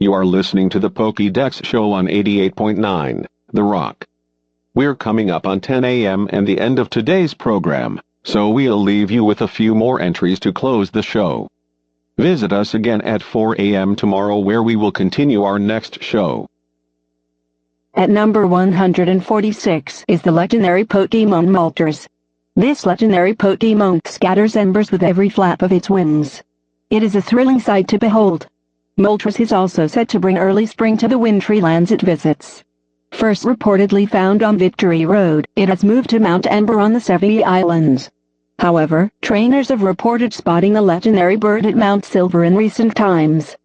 You are listening to the Pokédex show on 88.9, The Rock. We're coming up on 10 a.m. and the end of today's program, so we'll leave you with a few more entries to close the show. Visit us again at 4 a.m. tomorrow where we will continue our next show. At number 146 is the legendary Pokémon Moltres. This legendary Pokémon scatters embers with every flap of its wings. It is a thrilling sight to behold. Moltres is also said to bring early spring to the wintry lands it visits. First reportedly found on Victory Road, it has moved to Mount Ember on the Sevii Islands. However, trainers have reported spotting the legendary bird at Mount Silver in recent times.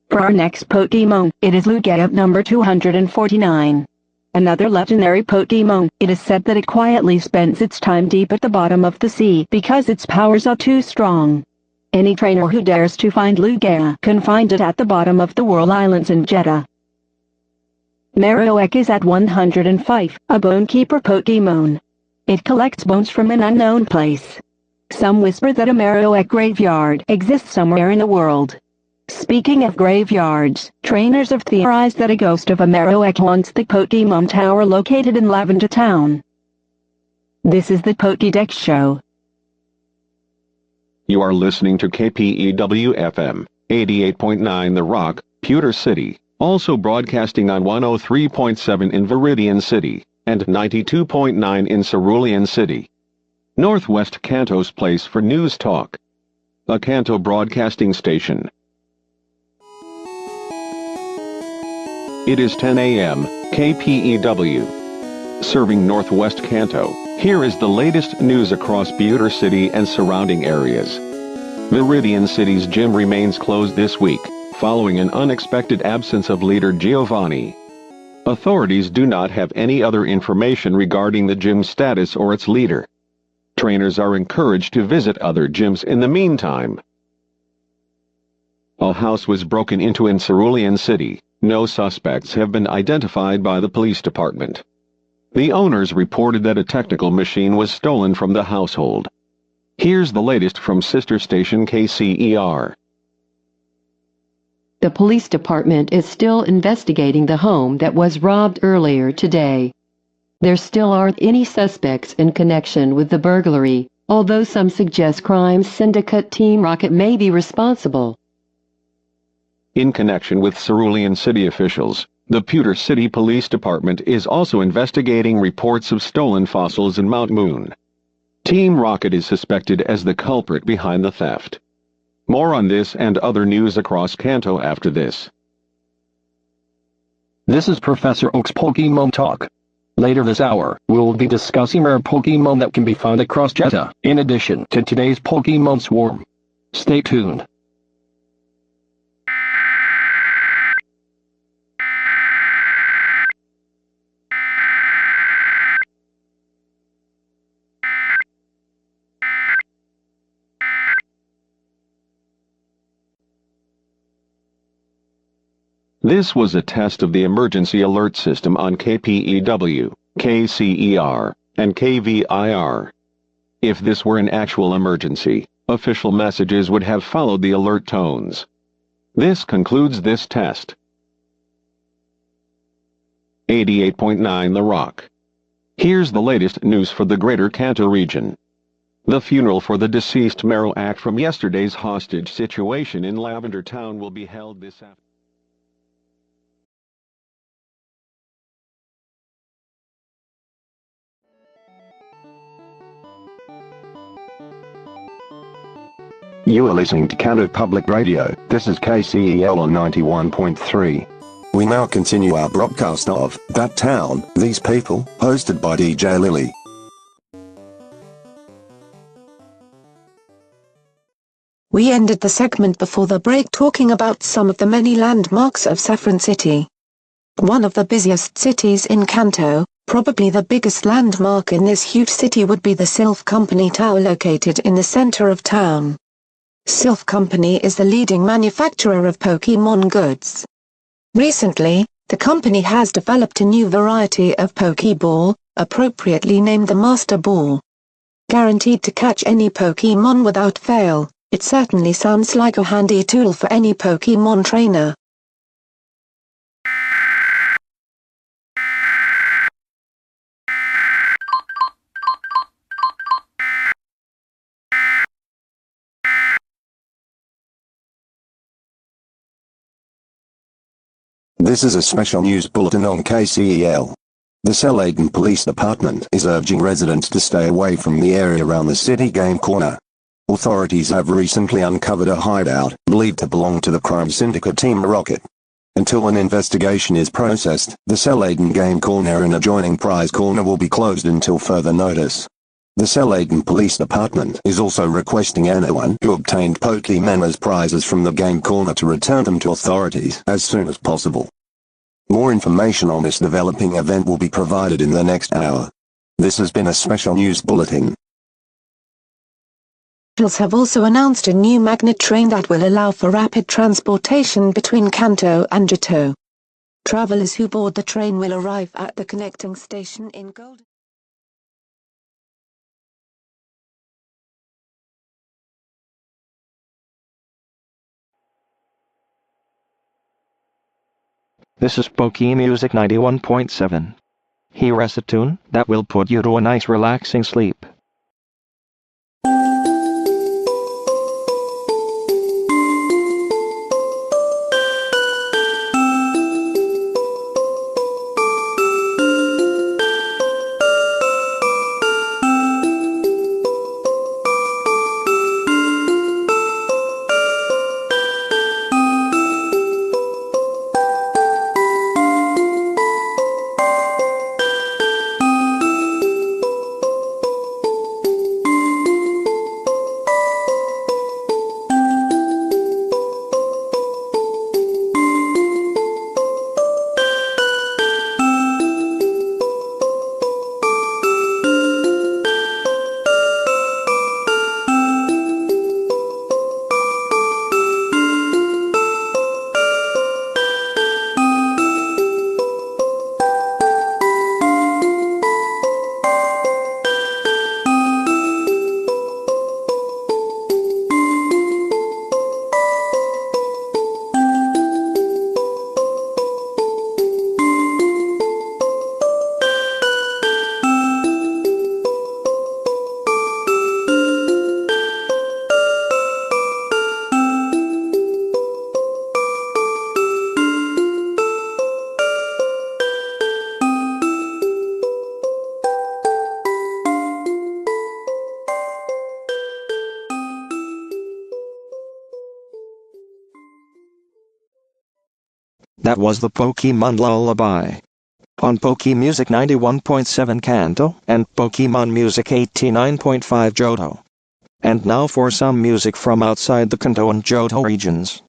For our next Pokémon, it is Lugia at number 249. Another legendary Pokémon, it is said that it quietly spends its time deep at the bottom of the sea because its powers are too strong. Any trainer who dares to find Lugia can find it at the bottom of the Whirl Islands in Jeddah. Marowak is at 105, a Bonekeeper Pokémon. It collects bones from an unknown place. Some whisper that a Marowak graveyard exists somewhere in the world. Speaking of graveyards, trainers have theorized that a ghost of a Marowak haunts the Pokémon Tower located in Lavender Town. This is the Pokédex show. You are listening to KPEW-FM, 88.9 The Rock, Pewter City, also broadcasting on 103.7 in Viridian City, and 92.9 in Cerulean City. Northwest Kanto's place for news talk. A Kanto broadcasting station. It is 10 a.m., KPEW. Serving Northwest Kanto, here is the latest news across Pewter City and surrounding areas. Viridian City's gym remains closed this week, following an unexpected absence of leader Giovanni. Authorities do not have any other information regarding the gym's status or its leader. Trainers are encouraged to visit other gyms in the meantime. A house was broken into in Cerulean City. No suspects have been identified by the police department. The owners reported that a technical machine was stolen from the household. Here's the latest from sister station KCER. The police department is still investigating the home that was robbed earlier today. There still aren't any suspects in connection with the burglary, although some suggest crime syndicate Team Rocket may be responsible. In connection with Cerulean City officials, the Pewter City Police Department is also investigating reports of stolen fossils in Mount Moon. Team Rocket is suspected as the culprit behind the theft. More on this and other news across Kanto after this. This is Professor Oak's Pokemon Talk. Later this hour, we'll be discussing rare Pokemon that can be found across Jeddah, in addition to today's Pokemon Swarm. Stay tuned. This was a test of the emergency alert system on KPEW, KCER, and KVIR. If this were an actual emergency, official messages would have followed the alert tones. This concludes this test. 88.9 The Rock. Here's the latest news for the Greater Kanto region. The funeral for the deceased Marowak from yesterday's hostage situation in Lavender Town will be held this afternoon. You are listening to Kanto Public Radio. This is KCEL on 91.3. We now continue our broadcast of That Town, These People, hosted by DJ Lily. We ended the segment before the break talking about some of the many landmarks of Saffron City. One of the busiest cities in Kanto, probably the biggest landmark in this huge city, would be the Sylph Company Tower located in the center of town. Sylph Company is the leading manufacturer of Pokemon goods. Recently, the company has developed a new variety of Pokeball, appropriately named the Master Ball. Guaranteed to catch any Pokemon without fail, it certainly sounds like a handy tool for any Pokemon trainer. This is a special news bulletin on KCEL. The Selleydon Police Department is urging residents to stay away from the area around the city game corner. Authorities have recently uncovered a hideout believed to belong to the crime syndicate Team Rocket. Until an investigation is processed, the Selleydon game corner and adjoining prize corner will be closed until further notice. The Selleydon Police Department is also requesting anyone who obtained Pokemon as prizes from the game corner to return them to authorities as soon as possible. More information on this developing event will be provided in the next hour. This has been a special news bulletin. Officials have also announced a new magnet train that will allow for rapid transportation between Kanto and Giotto. Travelers who board the train will arrive at the connecting station in Golden. This is Pokey Music 91.7. Here is a tune that will put you to a nice relaxing sleep. That was the Pokemon Lullaby. On Pokey Music 91.7 Kanto and Pokemon Music 89.5 Johto. And now for some music from outside the Kanto and Johto regions.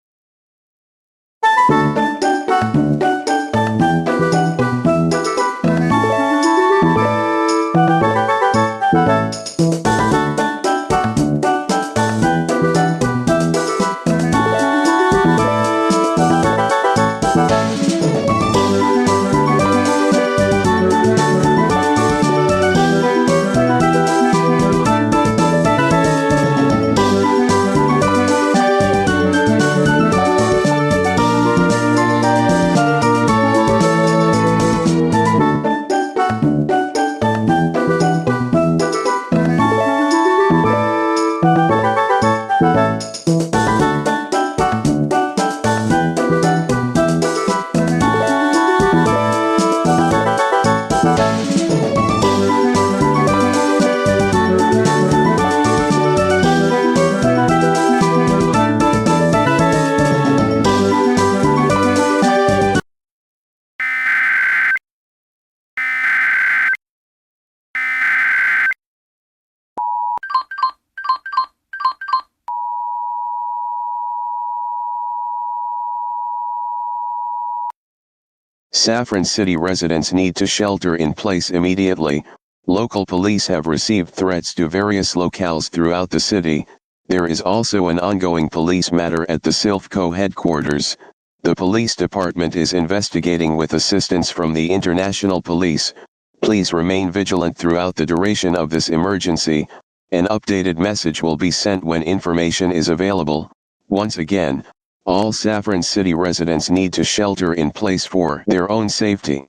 Saffron City residents need to shelter in place immediately. Local police have received threats to various locales throughout the city. There is also an ongoing police matter at the Silphco headquarters. The police department is investigating with assistance from the international police. Please remain vigilant throughout the duration of this emergency. An updated message will be sent when information is available. Once again, all Saffron City residents need to shelter in place for their own safety.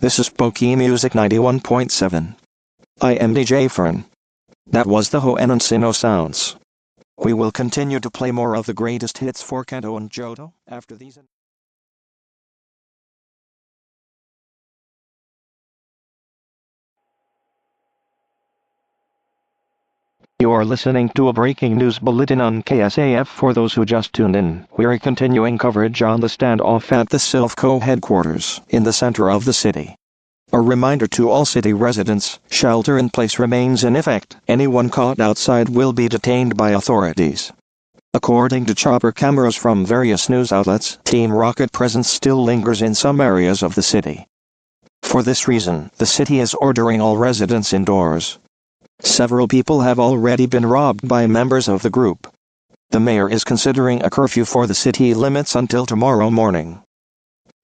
This is Pokey Music 91.7. I am DJ Fern. That was the Ho and Sino sounds. We will continue to play more of the greatest hits for Kanto and Johto after these. You are listening to a breaking news bulletin on KSAF. For those who just tuned in, we're continuing coverage on the standoff at the Silphco headquarters in the center of the city. A reminder to all city residents, shelter in place remains in effect. Anyone caught outside will be detained by authorities. According to chopper cameras from various news outlets, Team Rocket presence still lingers in some areas of the city. For this reason, the city is ordering all residents indoors. Several people have already been robbed by members of the group. The mayor is considering a curfew for the city limits until tomorrow morning.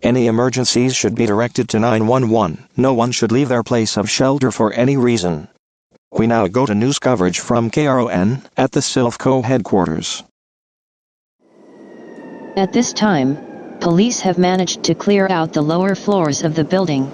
Any emergencies should be directed to 911. No one should leave their place of shelter for any reason. We now go to news coverage from KRON at the Silphco headquarters. At this time, police have managed to clear out the lower floors of the building.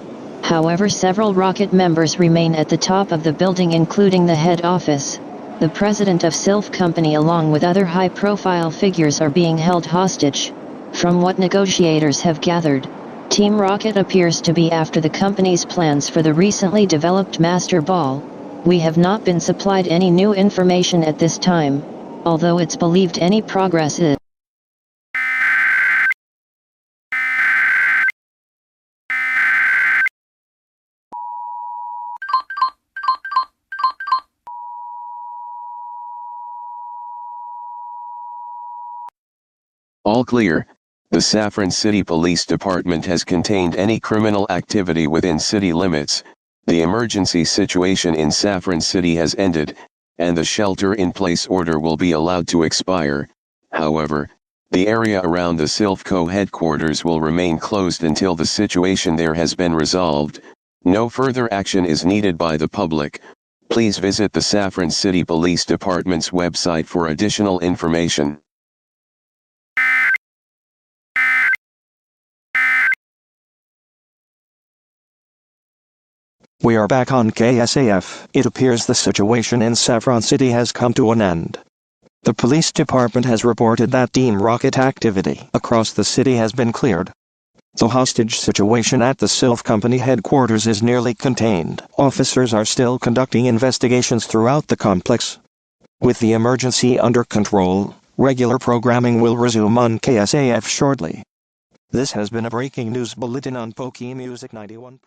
However, several Rocket members remain at the top of the building, including the head office. The president of Sylph Company along with other high-profile figures are being held hostage. From what negotiators have gathered, Team Rocket appears to be after the company's plans for the recently developed Master Ball. We have not been supplied any new information at this time, although it's believed any progress is All clear. The Saffron City Police Department has contained any criminal activity within city limits. The emergency situation in Saffron City has ended, and the shelter-in-place order will be allowed to expire. However, the area around the Silphco headquarters will remain closed until the situation there has been resolved. No further action is needed by the public. Please visit the Saffron City Police Department's website for additional information. We are back on KSAF. It appears the situation in Saffron City has come to an end. The police department has reported that Team Rocket activity across the city has been cleared. The hostage situation at the Sylph Company headquarters is nearly contained. Officers are still conducting investigations throughout the complex. With the emergency under control, regular programming will resume on KSAF shortly. This has been a breaking news bulletin on Pokey Music 91.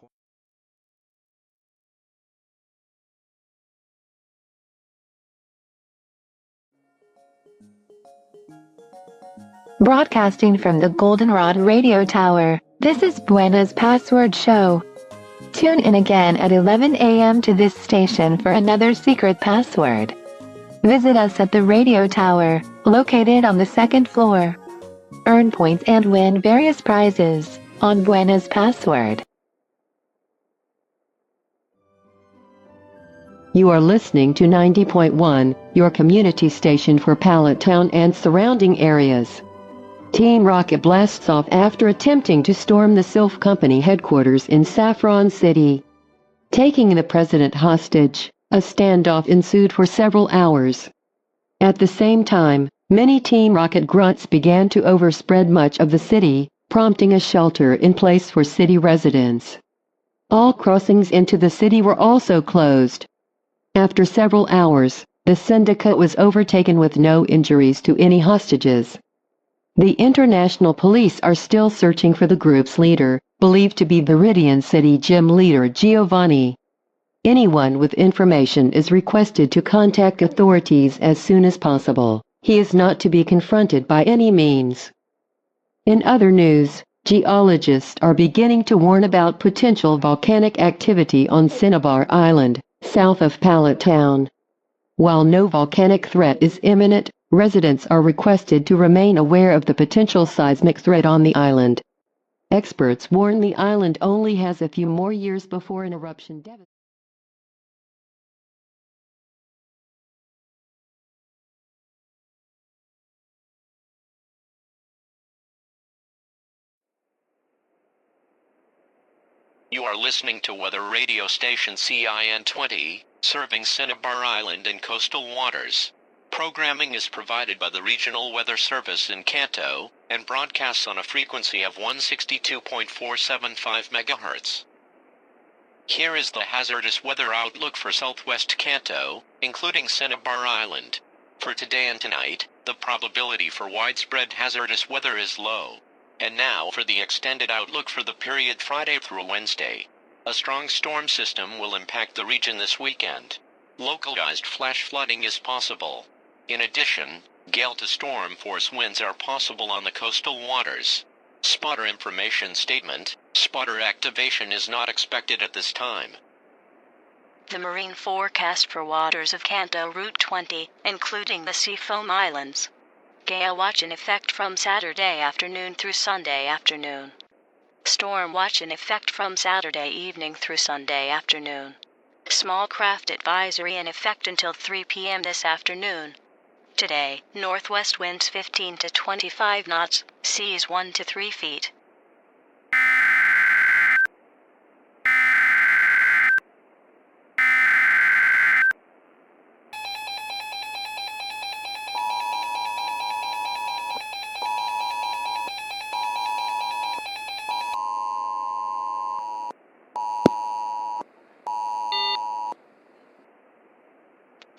Broadcasting from the Goldenrod Radio Tower, this is Buena's Password Show. Tune in again at 11 a.m. to this station for another secret password. Visit us at the radio tower, located on the second floor. Earn points and win various prizes on Buena's Password. You are listening to 90.1, your community station for Pallet Town and surrounding areas. Team Rocket blasts off after attempting to storm the Sylph Company headquarters in Saffron City. Taking the president hostage, a standoff ensued for several hours. At the same time, many Team Rocket grunts began to overspread much of the city, prompting a shelter in place for city residents. All crossings into the city were also closed. After several hours, the Syndicate was overtaken with no injuries to any hostages. The international police are still searching for the group's leader, believed to be Viridian City Gym leader Giovanni. Anyone with information is requested to contact authorities as soon as possible. He is not to be confronted by any means. In other news, geologists are beginning to warn about potential volcanic activity on Cinnabar Island, south of Pallet Town. While no volcanic threat is imminent, residents are requested to remain aware of the potential seismic threat on the island. Experts warn the island only has a few more years before an eruption devastates. You are listening to weather radio station CIN20, serving Cinnabar Island and coastal waters. Programming is provided by the Regional Weather Service in Kanto, and broadcasts on a frequency of 162.475 MHz. Here is the hazardous weather outlook for southwest Kanto, including Cinnabar Island. For today and tonight, the probability for widespread hazardous weather is low. And now for the extended outlook for the period Friday through Wednesday. A strong storm system will impact the region this weekend. Localized flash flooding is possible. In addition, gale to storm force winds are possible on the coastal waters. Spotter information statement: spotter activation is not expected at this time. The marine forecast for waters of Kanto Route 20, including the Seafoam Islands. Gale watch in effect from Saturday afternoon through Sunday afternoon. Storm watch in effect from Saturday evening through Sunday afternoon. Small craft advisory in effect until 3 p.m. this afternoon. Today, northwest winds 15 to 25 knots, seas 1 to 3 feet.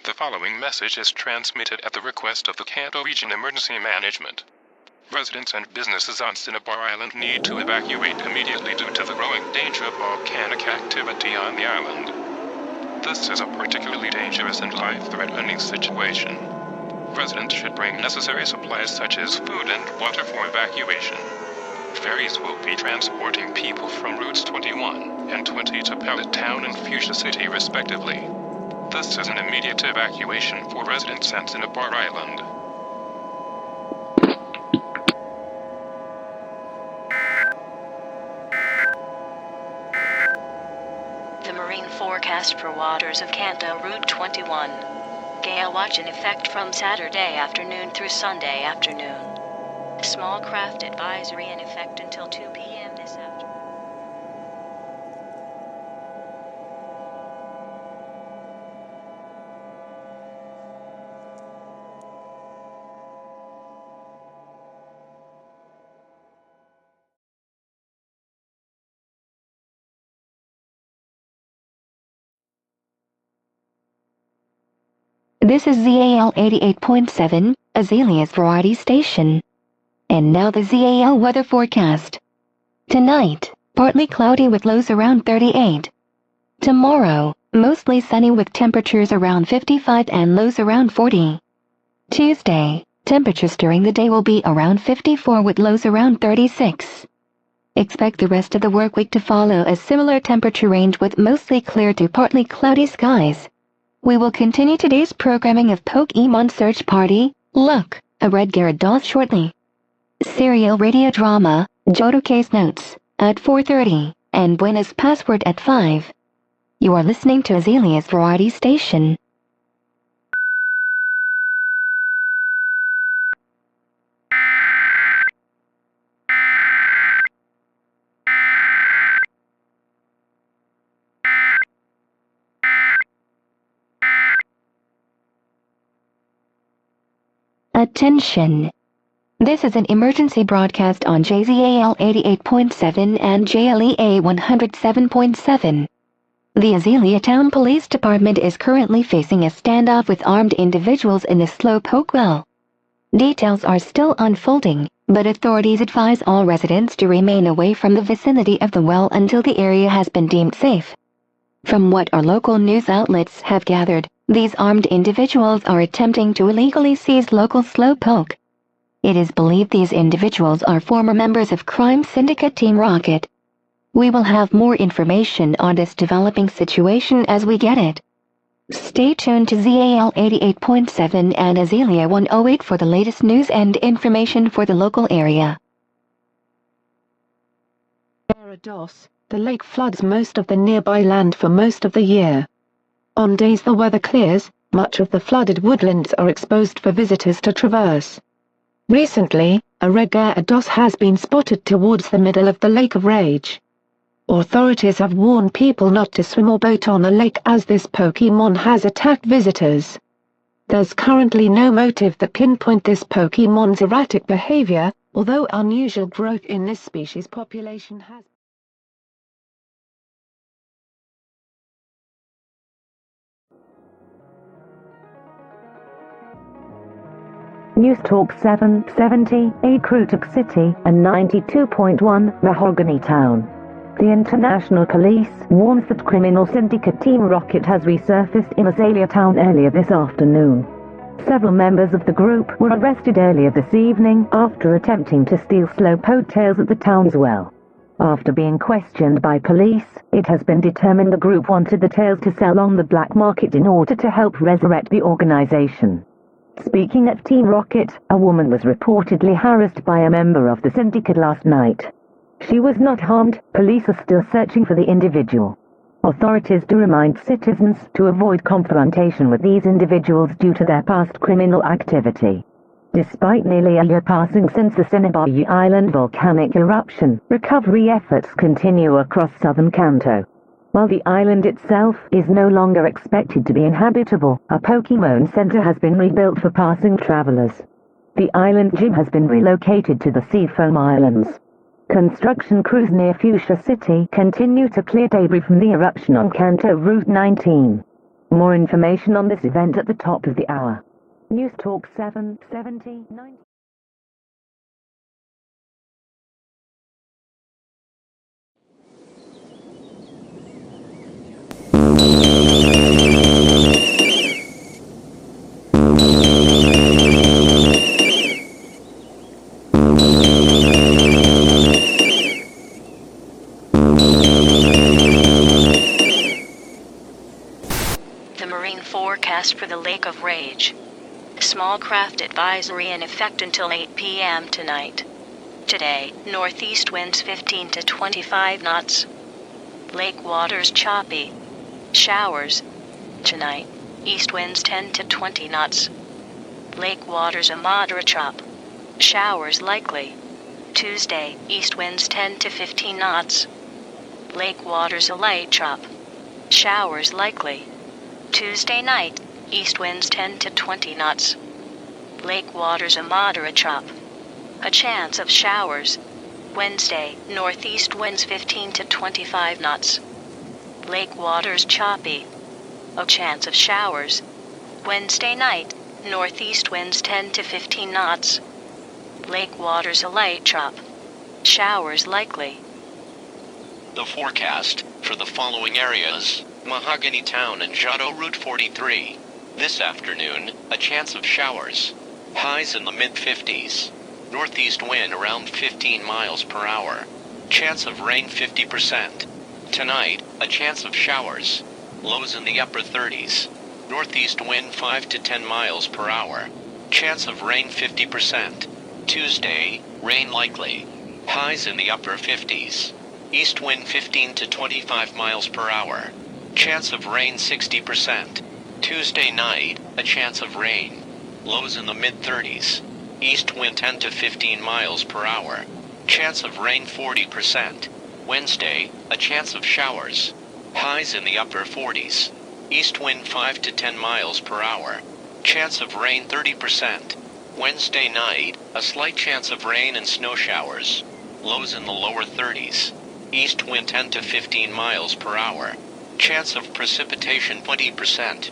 The following message is transmitted at the request of the Kanto Region Emergency Management. Residents and businesses on Cinnabar Island need to evacuate immediately due to the growing danger of volcanic activity on the island. This is a particularly dangerous and life-threatening situation. Residents should bring necessary supplies such as food and water for evacuation. Ferries will be transporting people from routes 21 and 20 to Pellet Town and Fuchsia City respectively. This is an immediate evacuation for residents at Cinnabar Island. The marine forecast for waters of Kanto Route 21. Gale watch in effect from Saturday afternoon through Sunday afternoon. Small craft advisory in effect until 2 p.m. this afternoon. This is ZAL 88.7, Azalea's Variety Station. And now the ZAL weather forecast. Tonight, partly cloudy with lows around 38. Tomorrow, mostly sunny with temperatures around 55 and lows around 40. Tuesday, temperatures during the day will be around 54 with lows around 36. Expect the rest of the work week to follow a similar temperature range with mostly clear to partly cloudy skies. We will continue today's programming of Pokemon Search Party, Look, a Red Gyarados shortly. Serial radio drama, Johto Case Notes, at 4:30, and Buena's Password at 5. You are listening to Azalea's Variety Station. Attention! This is an emergency broadcast on JZAL 88.7 and JLEA 107.7. The Azalea Town Police Department is currently facing a standoff with armed individuals in the Slowpoke Well. Details are still unfolding, but authorities advise all residents to remain away from the vicinity of the well until the area has been deemed safe. From what our local news outlets have gathered, these armed individuals are attempting to illegally seize local Slowpoke. It is believed these individuals are former members of crime syndicate Team Rocket. We will have more information on this developing situation as we get it. Stay tuned to ZAL 88.7 and Azalea 108 for the latest news and information for the local area. Gyarados, the lake floods most of the nearby land for most of the year. On days the weather clears, much of the flooded woodlands are exposed for visitors to traverse. Recently, a red Gyarados has been spotted towards the middle of the Lake of Rage. Authorities have warned people not to swim or boat on the lake as this Pokémon has attacked visitors. There's currently no motive that pinpoint this Pokémon's erratic behavior, although unusual growth in this species population has. News Talk 770, Akrutuk City, and 92.1, Mahogany Town. The International Police warns that criminal syndicate Team Rocket has resurfaced in Azalea Town earlier this afternoon. Several members of the group were arrested earlier this evening after attempting to steal slowpoke tails at the town's well. After being questioned by police, it has been determined the group wanted the tails to sell on the black market in order to help resurrect the organization. Speaking at Team Rocket, a woman was reportedly harassed by a member of the syndicate last night. She was not harmed. Police are still searching for the individual. Authorities do remind citizens to avoid confrontation with these individuals due to their past criminal activity. Despite nearly a year passing since the Sinabayu Island volcanic eruption, recovery efforts continue across southern Kanto. While the island itself is no longer expected to be inhabitable, a Pokémon Center has been rebuilt for passing travelers. The island gym has been relocated to the Seafoam Islands. Construction crews near Fuchsia City continue to clear debris from the eruption on Kanto Route 19. More information on this event at the top of the hour. News Talk 770. The marine forecast for the Lake of Rage. Small craft advisory in effect until 8 p.m. tonight. Today, northeast winds 15 to 25 knots. Lake waters choppy. Showers. Tonight, east winds 10 to 20 knots. Lake waters a moderate chop. Showers likely. Tuesday, east winds 10 to 15 knots. Lake waters a light chop. Showers likely. Tuesday night, east winds 10 to 20 knots. Lake waters a moderate chop. A chance of showers. Wednesday, northeast winds 15 to 25 knots. Lake waters choppy. A chance of showers. Wednesday night, northeast winds 10 to 15 knots. Lake waters a light chop. Showers likely. The forecast for the following areas: Mahogany Town and Jado Route 43. This afternoon, a chance of showers. Highs in the mid-50s. Northeast wind around 15 miles per hour. Chance of rain 50%. Tonight, a chance of showers. Lows in the upper 30s. Northeast wind 5 to 10 miles per hour. Chance of rain 50%. Tuesday, rain likely. Highs in the upper 50s. East wind 15 to 25 miles per hour. Chance of rain 60%. Tuesday night, a chance of rain. Lows in the mid-30s. East wind 10 to 15 miles per hour. Chance of rain 40%. Wednesday, a chance of showers. Highs in the upper 40s. East wind 5 to 10 miles per hour. Chance of rain 30%. Wednesday night, a slight chance of rain and snow showers. Lows in the lower 30s. East wind 10 to 15 miles per hour. Chance of precipitation 20%.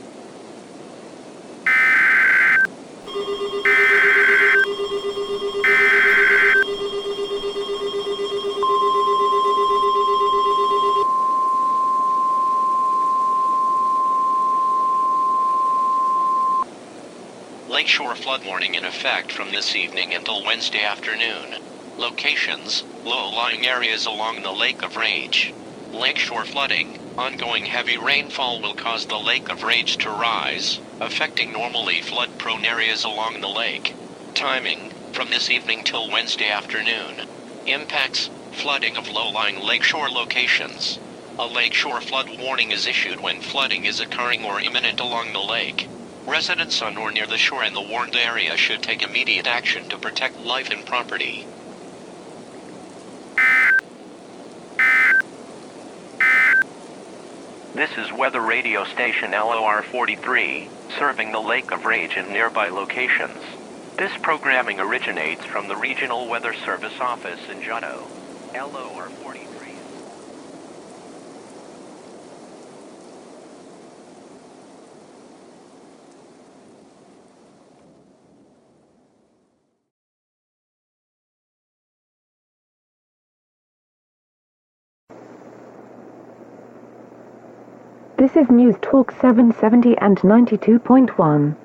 Lakeshore flood warning in effect from this evening until Wednesday afternoon. Locations: low-lying areas along the Lake of Rage. Lakeshore flooding. Ongoing heavy rainfall will cause the Lake of Rage to rise, affecting normally flood-prone areas along the lake. Timing: from this evening till Wednesday afternoon. Impacts: flooding of low-lying lakeshore locations. A lakeshore flood warning is issued when flooding is occurring or imminent along the lake. Residents on or near the shore in the warned area should take immediate action to protect life and property. This is weather radio station LOR 43, serving the Lake of Rage and nearby locations. This programming originates from the Regional Weather Service office in Giotto. LOR 43. This is News Talk 770 and 92.1.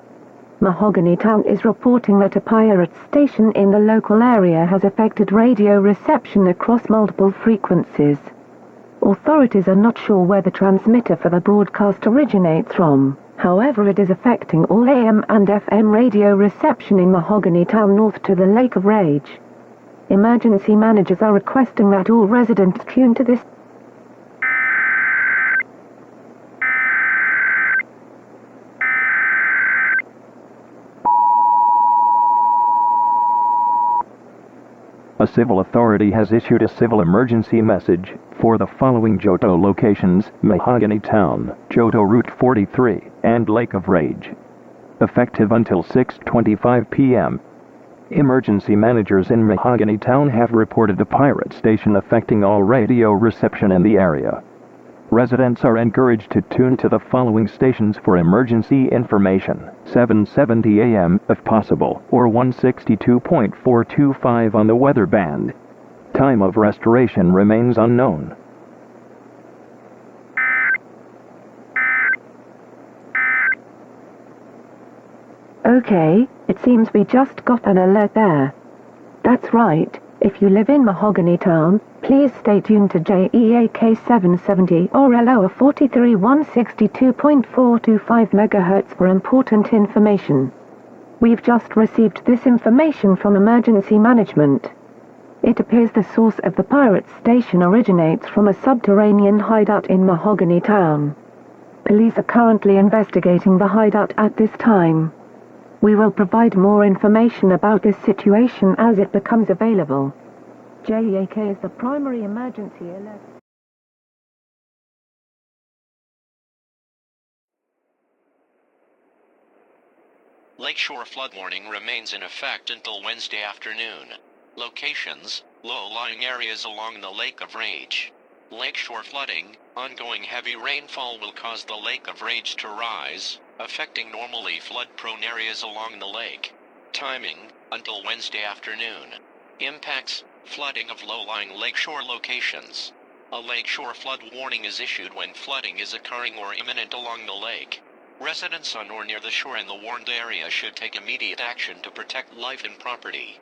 Mahogany Town is reporting that a pirate station in the local area has affected radio reception across multiple frequencies. Authorities are not sure where the transmitter for the broadcast originates from, however it is affecting all AM and FM radio reception in Mahogany Town north to the Lake of Rage. Emergency managers are requesting that all residents tune to this. A civil authority has issued a civil emergency message for the following Giotto locations: Mahogany Town, Giotto Route 43, and Lake of Rage. Effective until 6:25 p.m. Emergency managers in Mahogany Town have reported a pirate station affecting all radio reception in the area. Residents are encouraged to tune to the following stations for emergency information: 770 AM if possible, or 162.425 on the weather band. Time of restoration remains unknown. Okay, it seems we just got an alert there. That's right, if you live in Mahogany Town, please stay tuned to JEAK 770 or LOR 43 162.425 MHz for important information. We've just received this information from Emergency Management. It appears the source of the pirate station originates from a subterranean hideout in Mahogany Town. Police are currently investigating the hideout at this time. We will provide more information about this situation as it becomes available. JEAK is the primary emergency alert. Lakeshore flood warning remains in effect until Wednesday afternoon. Locations: low-lying areas along the Lake of Rage. Lakeshore flooding: ongoing heavy rainfall will cause the Lake of Rage to rise, affecting normally flood-prone areas along the lake. Timing: until Wednesday afternoon. Impacts: flooding of low-lying lakeshore locations. A lakeshore flood warning is issued when flooding is occurring or imminent along the lake. Residents on or near the shore in the warned area should take immediate action to protect life and property.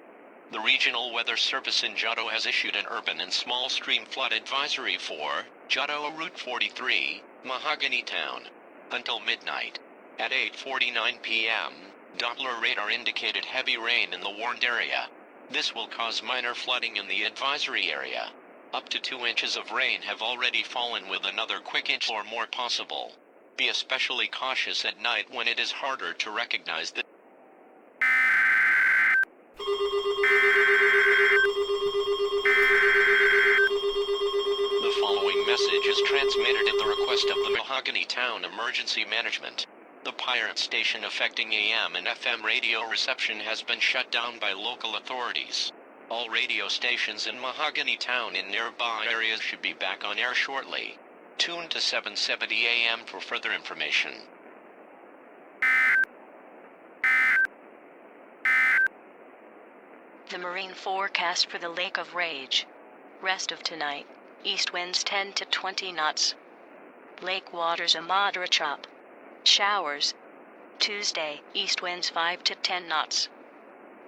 The Regional Weather Service in Giotto has issued an urban and small stream flood advisory for Giotto Route 43, Mahogany Town, until midnight. At 8:49 p.m., Doppler radar indicated heavy rain in the warned area. This will cause minor flooding in the advisory area. Up to 2 inches of rain have already fallen, with another quick inch or more possible. Be especially cautious at night when it is harder to recognize the following message is transmitted at the request of the Mahogany Town Emergency Management. The pirate station affecting AM and FM radio reception has been shut down by local authorities. All radio stations in Mahogany Town and nearby areas should be back on air shortly. Tune to 770 AM for further information. The marine forecast for the Lake of Rage. Rest of tonight. East winds 10 to 20 knots. Lake waters a moderate chop. Showers. Tuesday, east winds 5 to 10 knots.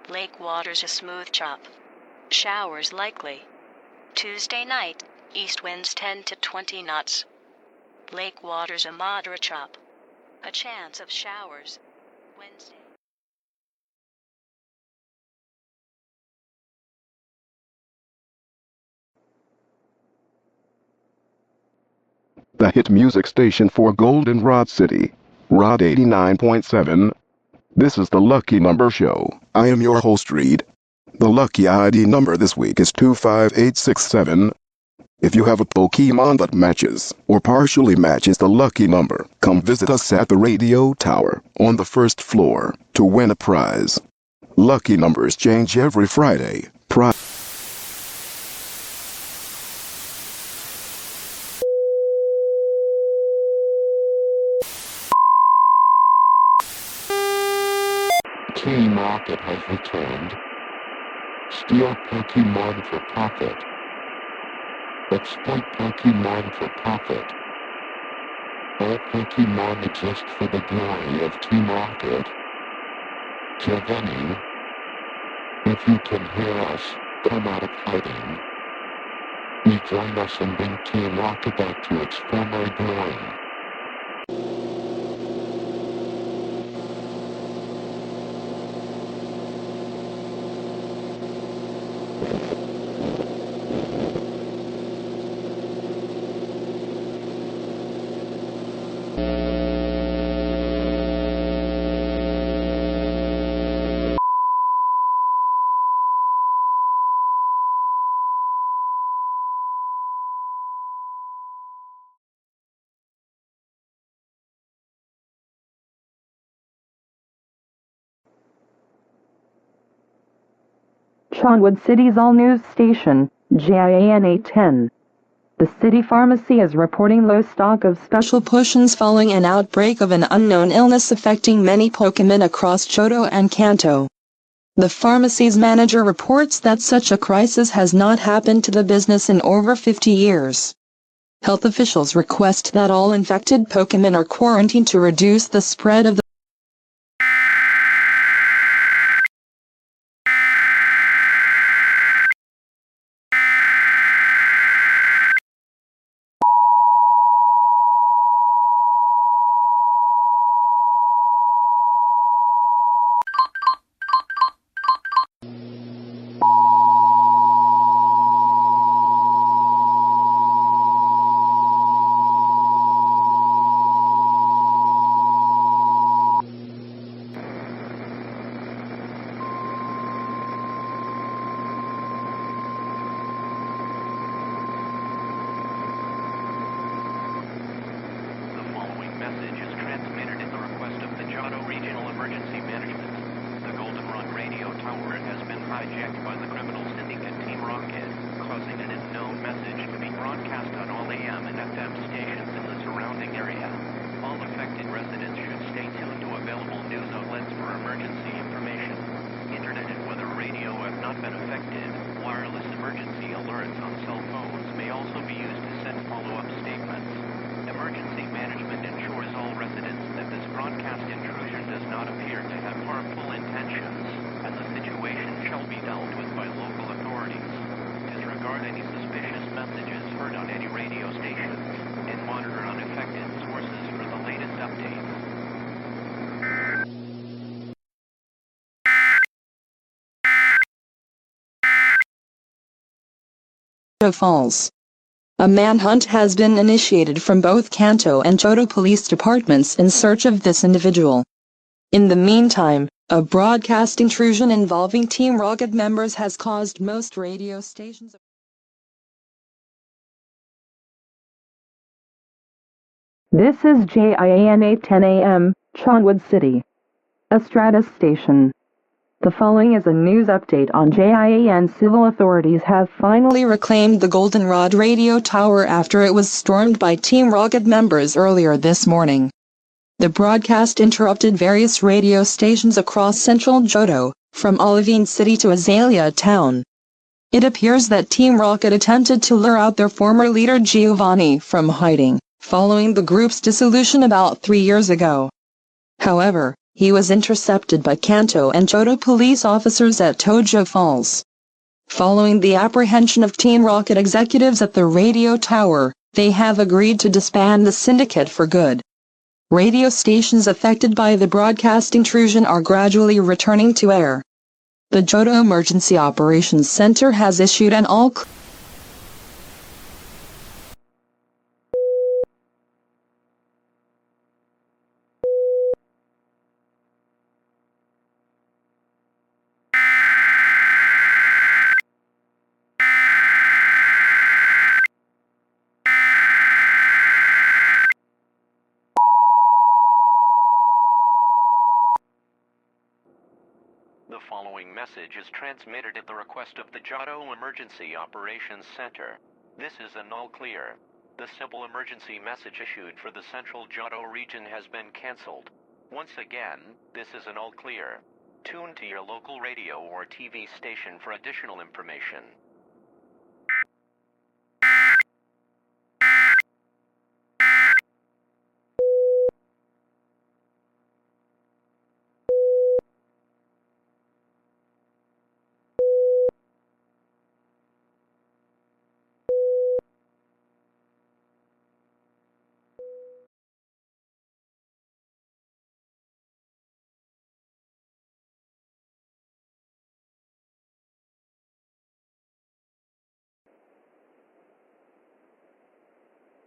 Lake waters a smooth chop. Showers likely. Tuesday night, east winds 10 to 20 knots. Lake waters a moderate chop. A chance of showers. Wednesday. The hit music station for Goldenrod City. Rod 89.7. This is the Lucky Number Show. I am your host, Reed. The lucky ID number this week is 25867. If you have a Pokemon that matches or partially matches the lucky number, come visit us at the radio tower on the first floor to win a prize. Lucky numbers change every Friday. Team Rocket has returned. Steal Pokemon for profit. Exploit Pokemon for profit. All Pokemon exist for the glory of Team Rocket. Giovanni, if you can hear us, come out of hiding. Rejoin us and bring Team Rocket back to its former glory. Charnwood City's all-news station, JIAN 810. The city pharmacy is reporting low stock of special potions following an outbreak of an unknown illness affecting many Pokemon across Johto and Kanto. The pharmacy's manager reports that such a crisis has not happened to the business in over 50 years. Health officials request that all infected Pokemon are quarantined to reduce the spread of the hijacked by the criminal Syndicate Team Rocket, causing an unknown message to be broadcast on all AM and FM stations in the surrounding area. All affected residents should stay tuned to available news outlets for emergency information. Internet and weather radio have not been affected. Wireless emergency alerts on cell phones may also be used to send follow-up statements. Emergency management ensures all residents that this broadcast intrusion does not appear to have harmful intentions, and the situation shall be dealt with by local authorities. Disregard any suspicious messages heard on any radio stations, and monitor unaffected sources for the latest updates. Falls. A manhunt has been initiated from both Kanto and Johto police departments in search of this individual. In the meantime, a broadcast intrusion involving Team Rocket members has caused most radio stations. This is JIAN 810 AM, Charnwood City. A Stratus station. The following is a news update on JIAN. Civil authorities have finally reclaimed the Goldenrod radio tower after it was stormed by Team Rocket members earlier this morning. The broadcast interrupted various radio stations across central Johto, from Olivine City to Azalea Town. It appears that Team Rocket attempted to lure out their former leader Giovanni from hiding, following the group's dissolution about 3 years ago. However, he was intercepted by Kanto and Johto police officers at Tojo Falls. Following the apprehension of Team Rocket executives at the radio tower, they have agreed to disband the syndicate for good. Radio stations affected by the broadcast intrusion are gradually returning to air. The Johto Emergency Operations Center has issued an all message is transmitted at the request of the Giotto Emergency Operations Center. This is an all clear. The simple emergency message issued for the central Giotto region has been canceled. Once again, this is an all clear. Tune to your local radio or TV station for additional information.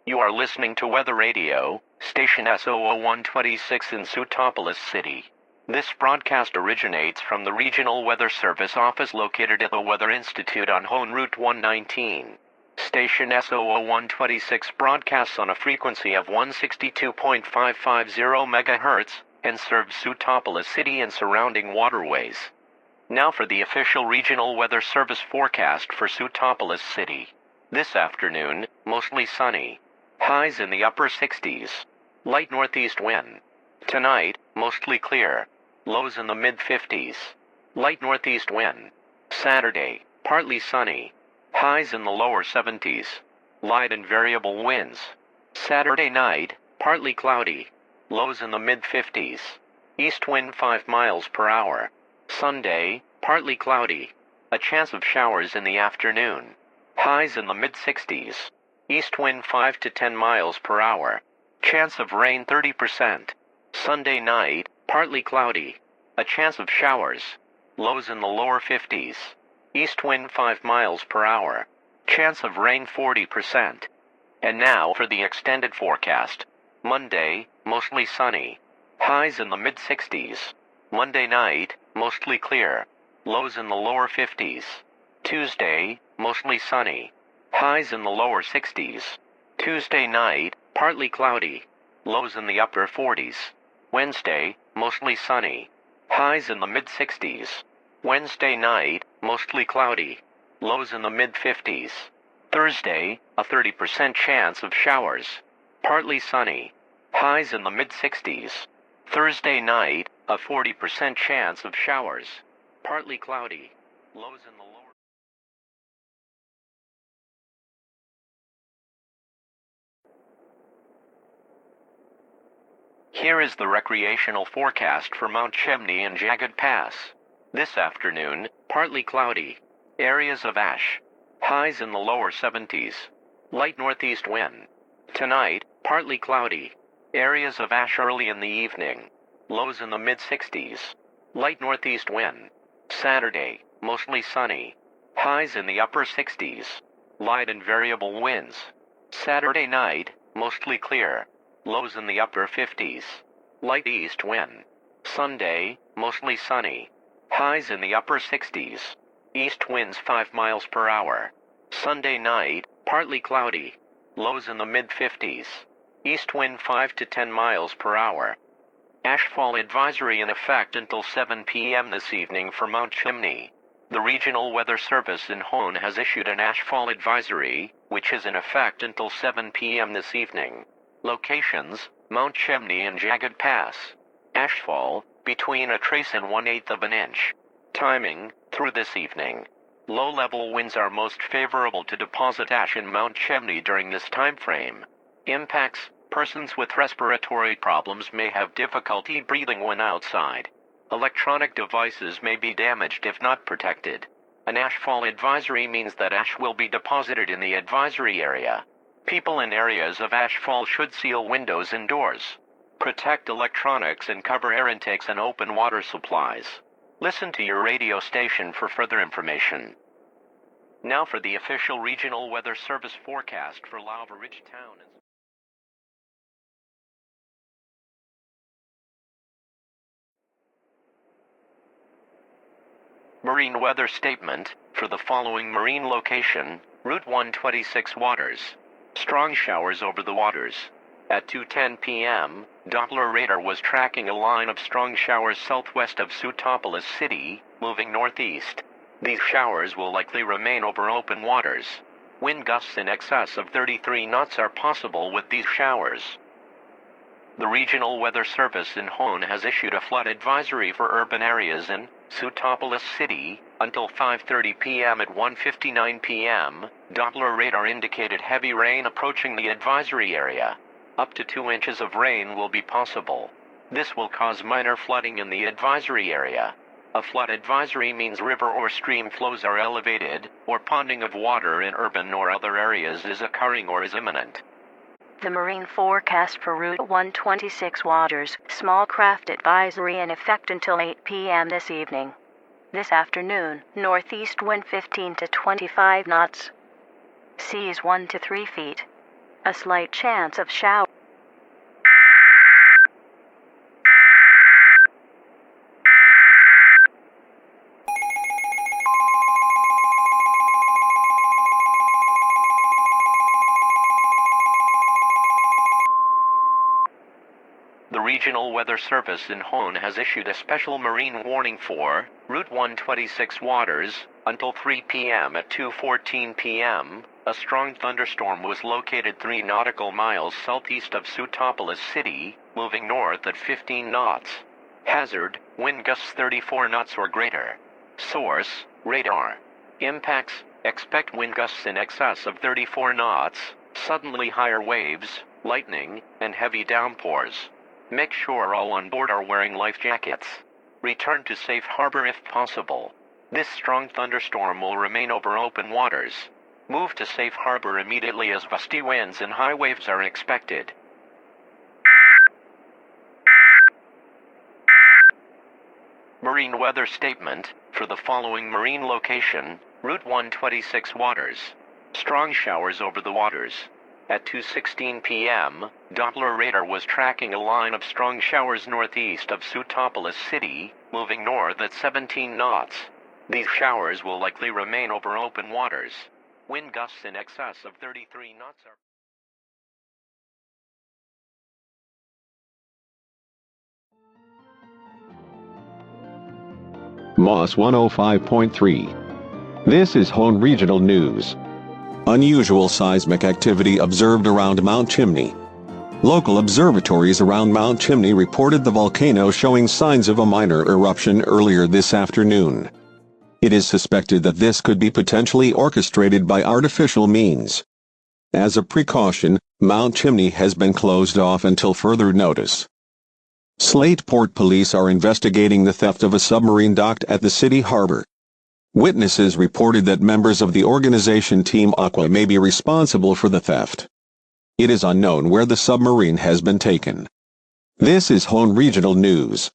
You are listening to Weather Radio, station SO0126 in Sutopolis City. This broadcast originates from the Regional Weather Service office located at the Weather Institute on Hone Route 119. Station SO0126 broadcasts on a frequency of 162.550 MHz and serves Sutopolis City and surrounding waterways. Now for the official Regional Weather Service forecast for Sutopolis City. This afternoon, mostly sunny. Highs in the upper 60s. Light northeast wind. Tonight, mostly clear. Lows in the mid-50s. Light northeast wind. Saturday, partly sunny. Highs in the lower 70s. Light and variable winds. Saturday night, partly cloudy. Lows in the mid-50s. East wind 5 miles per hour. Sunday, partly cloudy. A chance of showers in the afternoon. Highs in the mid-60s. East wind 5 to 10 miles per hour. Chance of rain 30%. Sunday night, partly cloudy. A chance of showers. Lows in the lower 50s. East wind 5 miles per hour. Chance of rain 40%. And now for the extended forecast. Monday, mostly sunny. Highs in the mid-60s. Monday night, mostly clear. Lows in the lower 50s. Tuesday, mostly sunny. Highs in the lower 60s. Tuesday night, partly cloudy. Lows in the upper 40s. Wednesday, mostly sunny. Highs in the mid-60s. Wednesday night, mostly cloudy. Lows in the mid-50s. Thursday, a 30% chance of showers. Partly sunny. Highs in the mid-60s. Thursday night, a 40% chance of showers. Partly cloudy. Lows in the lower. Here is the recreational forecast for Mount Chimney and Jagged Pass. This afternoon, partly cloudy. Areas of ash. Highs in the lower 70s. Light northeast wind. Tonight, partly cloudy. Areas of ash early in the evening. Lows in the mid-60s. Light northeast wind. Saturday, mostly sunny. Highs in the upper 60s. Light and variable winds. Saturday night, mostly clear. Lows in the upper 50s. Light east wind. Sunday, mostly sunny. Highs in the upper 60s. East winds 5 miles per hour. Sunday night, partly cloudy. Lows in the mid-50s. East wind 5 to 10 miles per hour. Ashfall advisory in effect until 7 p.m. this evening for Mount Chimney. The Regional Weather Service in Hone has issued an ashfall advisory, which is in effect until 7 p.m. this evening. Locations, Mount Chimney and Jagged Pass. Ashfall, between a trace and 1/8 of an inch. Timing, through this evening. Low-level winds are most favorable to deposit ash in Mount Chimney during this time frame. Impacts, persons with respiratory problems may have difficulty breathing when outside. Electronic devices may be damaged if not protected. An ashfall advisory means that ash will be deposited in the advisory area. People in areas of ashfall should seal windows and doors. Protect electronics and cover air intakes and open water supplies. Listen to your radio station for further information. Now for the official Regional Weather Service forecast for Lava Ridge Town. Marine weather statement for the following marine location: Route 126 waters. Strong showers over the waters. At 2:10 p.m., Doppler radar was tracking a line of strong showers southwest of Sutopolis City, moving northeast. These showers will likely remain over open waters. Wind gusts in excess of 33 knots are possible with these showers. The Regional Weather Service in Hone has issued a flood advisory for urban areas in Sutopolis City until 5:30 p.m. At 1:59 p.m., Doppler radar indicated heavy rain approaching the advisory area. Up to 2 inches of rain will be possible. This will cause minor flooding in the advisory area. A flood advisory means river or stream flows are elevated, or ponding of water in urban or other areas is occurring or is imminent. The marine forecast for Route 126 waters, small craft advisory in effect until 8 p.m. this evening. This afternoon, northeast wind 15 to 25 knots. Seas 1 to 3 feet. A slight chance of shower. The Regional Weather Service in Hone has issued a special marine warning for Route 126 waters until 3 p.m. At 2:14 p.m., a strong thunderstorm was located 3 nautical miles southeast of Sutopolis City, moving north at 15 knots. Hazard, wind gusts 34 knots or greater. Source, radar. Impacts, expect wind gusts in excess of 34 knots, suddenly higher waves, lightning, and heavy downpours. Make sure all on board are wearing life jackets. Return to safe harbor if possible. This strong thunderstorm will remain over open waters. Move to safe harbor immediately as gusty winds and high waves are expected. Marine weather statement for the following marine location, Route 126 waters. Strong showers over the waters. At 2:16 p.m., Doppler radar was tracking a line of strong showers northeast of Sutopolis City, moving north at 17 knots. These showers will likely remain over open waters. Wind gusts in excess of 33 knots are... Moss 105.3. This is Hone Regional News. Unusual seismic activity observed around Mount Chimney. Local observatories around Mount Chimney reported the volcano showing signs of a minor eruption earlier this afternoon. It is suspected that this could be potentially orchestrated by artificial means. As a precaution, Mount Chimney has been closed off until further notice. Slate Port Police are investigating the theft of a submarine docked at the city harbor. Witnesses reported that members of the organization Team Aqua may be responsible for the theft. It is unknown where the submarine has been taken. This is Hone Regional News.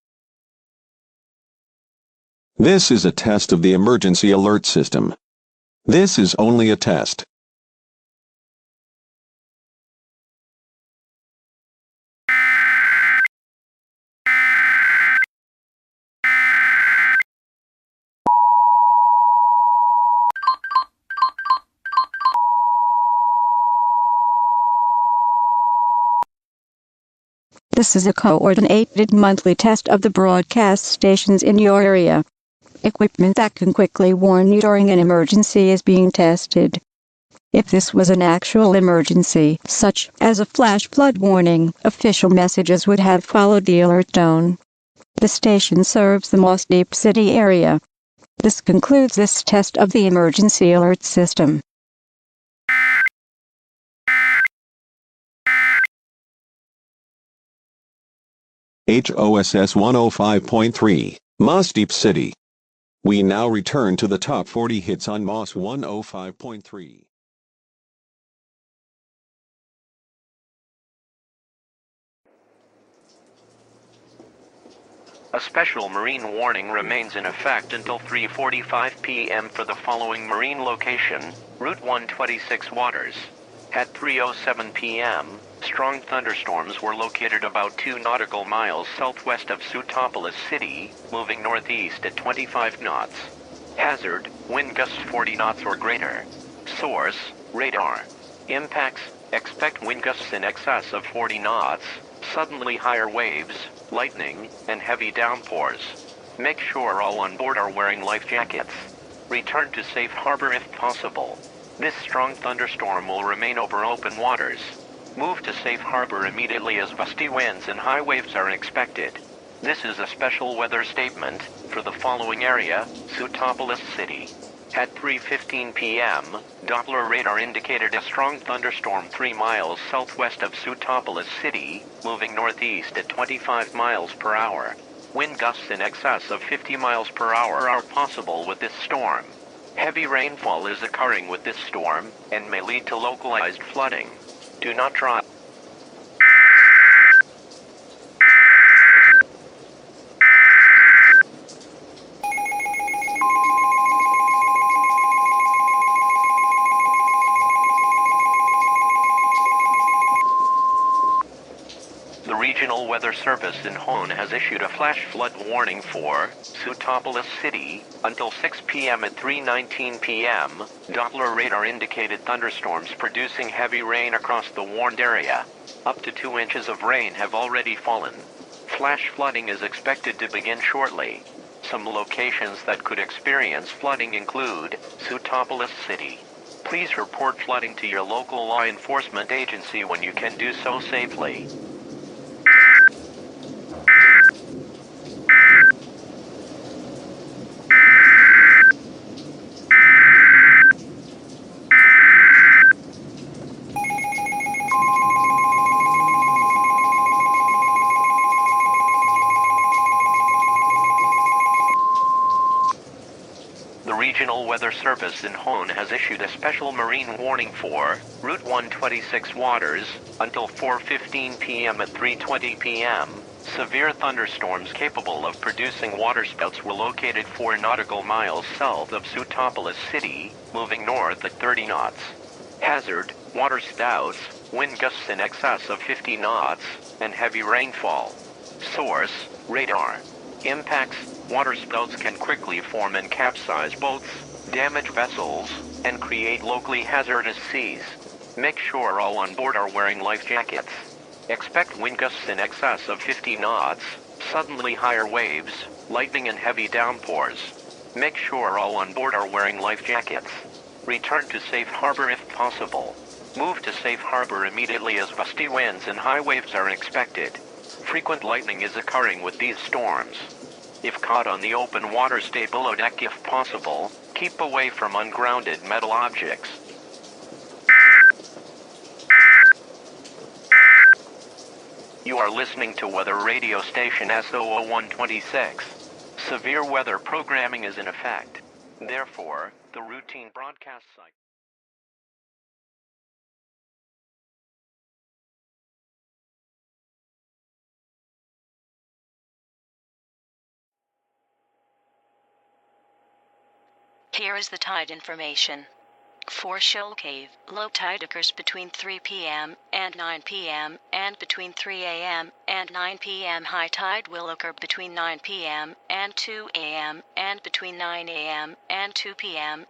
This is a test of the emergency alert system. This is only a test. This is a coordinated monthly test of the broadcast stations in your area. Equipment that can quickly warn you during an emergency is being tested. If this was an actual emergency, such as a flash flood warning, official messages would have followed the alert tone. The station serves the Moss Deep City area. This concludes this test of the emergency alert system. HOSS 105.3, Moss Deep City. We now return to the top 40 hits on Moss 105.3. A special marine warning remains in effect until 3:45 p.m. for the following marine location, Route 126 waters. At 3:07 p.m., strong thunderstorms were located about 2 nautical miles southwest of Sutopolis City, moving northeast at 25 knots. Hazard, wind gusts 40 knots or greater. Source, radar. Impacts, Expect wind gusts in excess of 40 knots, suddenly higher waves, lightning, and heavy downpours. Make sure all on board are wearing life jackets. Return to safe harbor if possible. This strong thunderstorm will remain over open waters. Move to safe harbor immediately as gusty winds and high waves are expected. This is a special weather statement for the following area, Sutopolis City. At 3:15 p.m., Doppler radar indicated a strong thunderstorm 3 miles southwest of Sutopolis City, moving northeast at 25 miles per hour. Wind gusts in excess of 50 miles per hour are possible with this storm. Heavy rainfall is occurring with this storm, and may lead to localized flooding. Do not drive. The Regional Weather Service in Hone has issued a flash flood warning for Sutopolis City until 6 p.m. At 3:19 p.m., Doppler radar indicated thunderstorms producing heavy rain across the warned area. Up to 2 inches of rain have already fallen. Flash flooding is expected to begin shortly. Some locations that could experience flooding include Sutopolis City. Please report flooding to your local law enforcement agency when you can do so safely. The Regional Weather Service in Hone has issued a special marine warning for Route 126 waters until 4:15 p.m. At 3:20 p.m. Severe thunderstorms capable of producing waterspouts were located 4 nautical miles south of Sutopolis City, moving north at 30 knots. Hazard, waterspouts, wind gusts in excess of 50 knots, and heavy rainfall. Source, radar. Impacts, waterspouts can quickly form and capsize boats, damage vessels, and create locally hazardous seas. Make sure all on board are wearing life jackets. Expect wind gusts in excess of 50 knots, suddenly higher waves, lightning and heavy downpours. Make sure all on board are wearing life jackets. Return to safe harbor if possible. Move to safe harbor immediately as gusty winds and high waves are expected. Frequent lightning is occurring with these storms. If caught on the open water, stay below deck if possible. Keep away from ungrounded metal objects. You are listening to weather radio station SO0126. Severe weather programming is in effect. Therefore, the routine broadcast cycle. Here is the tide information. For Shoal Cave, low tide occurs between 3 p.m. and 9 p.m. and between 3 a.m. and 9 p.m. High tide will occur between 9 p.m. and 2 a.m. and between 9 a.m. and 2 p.m.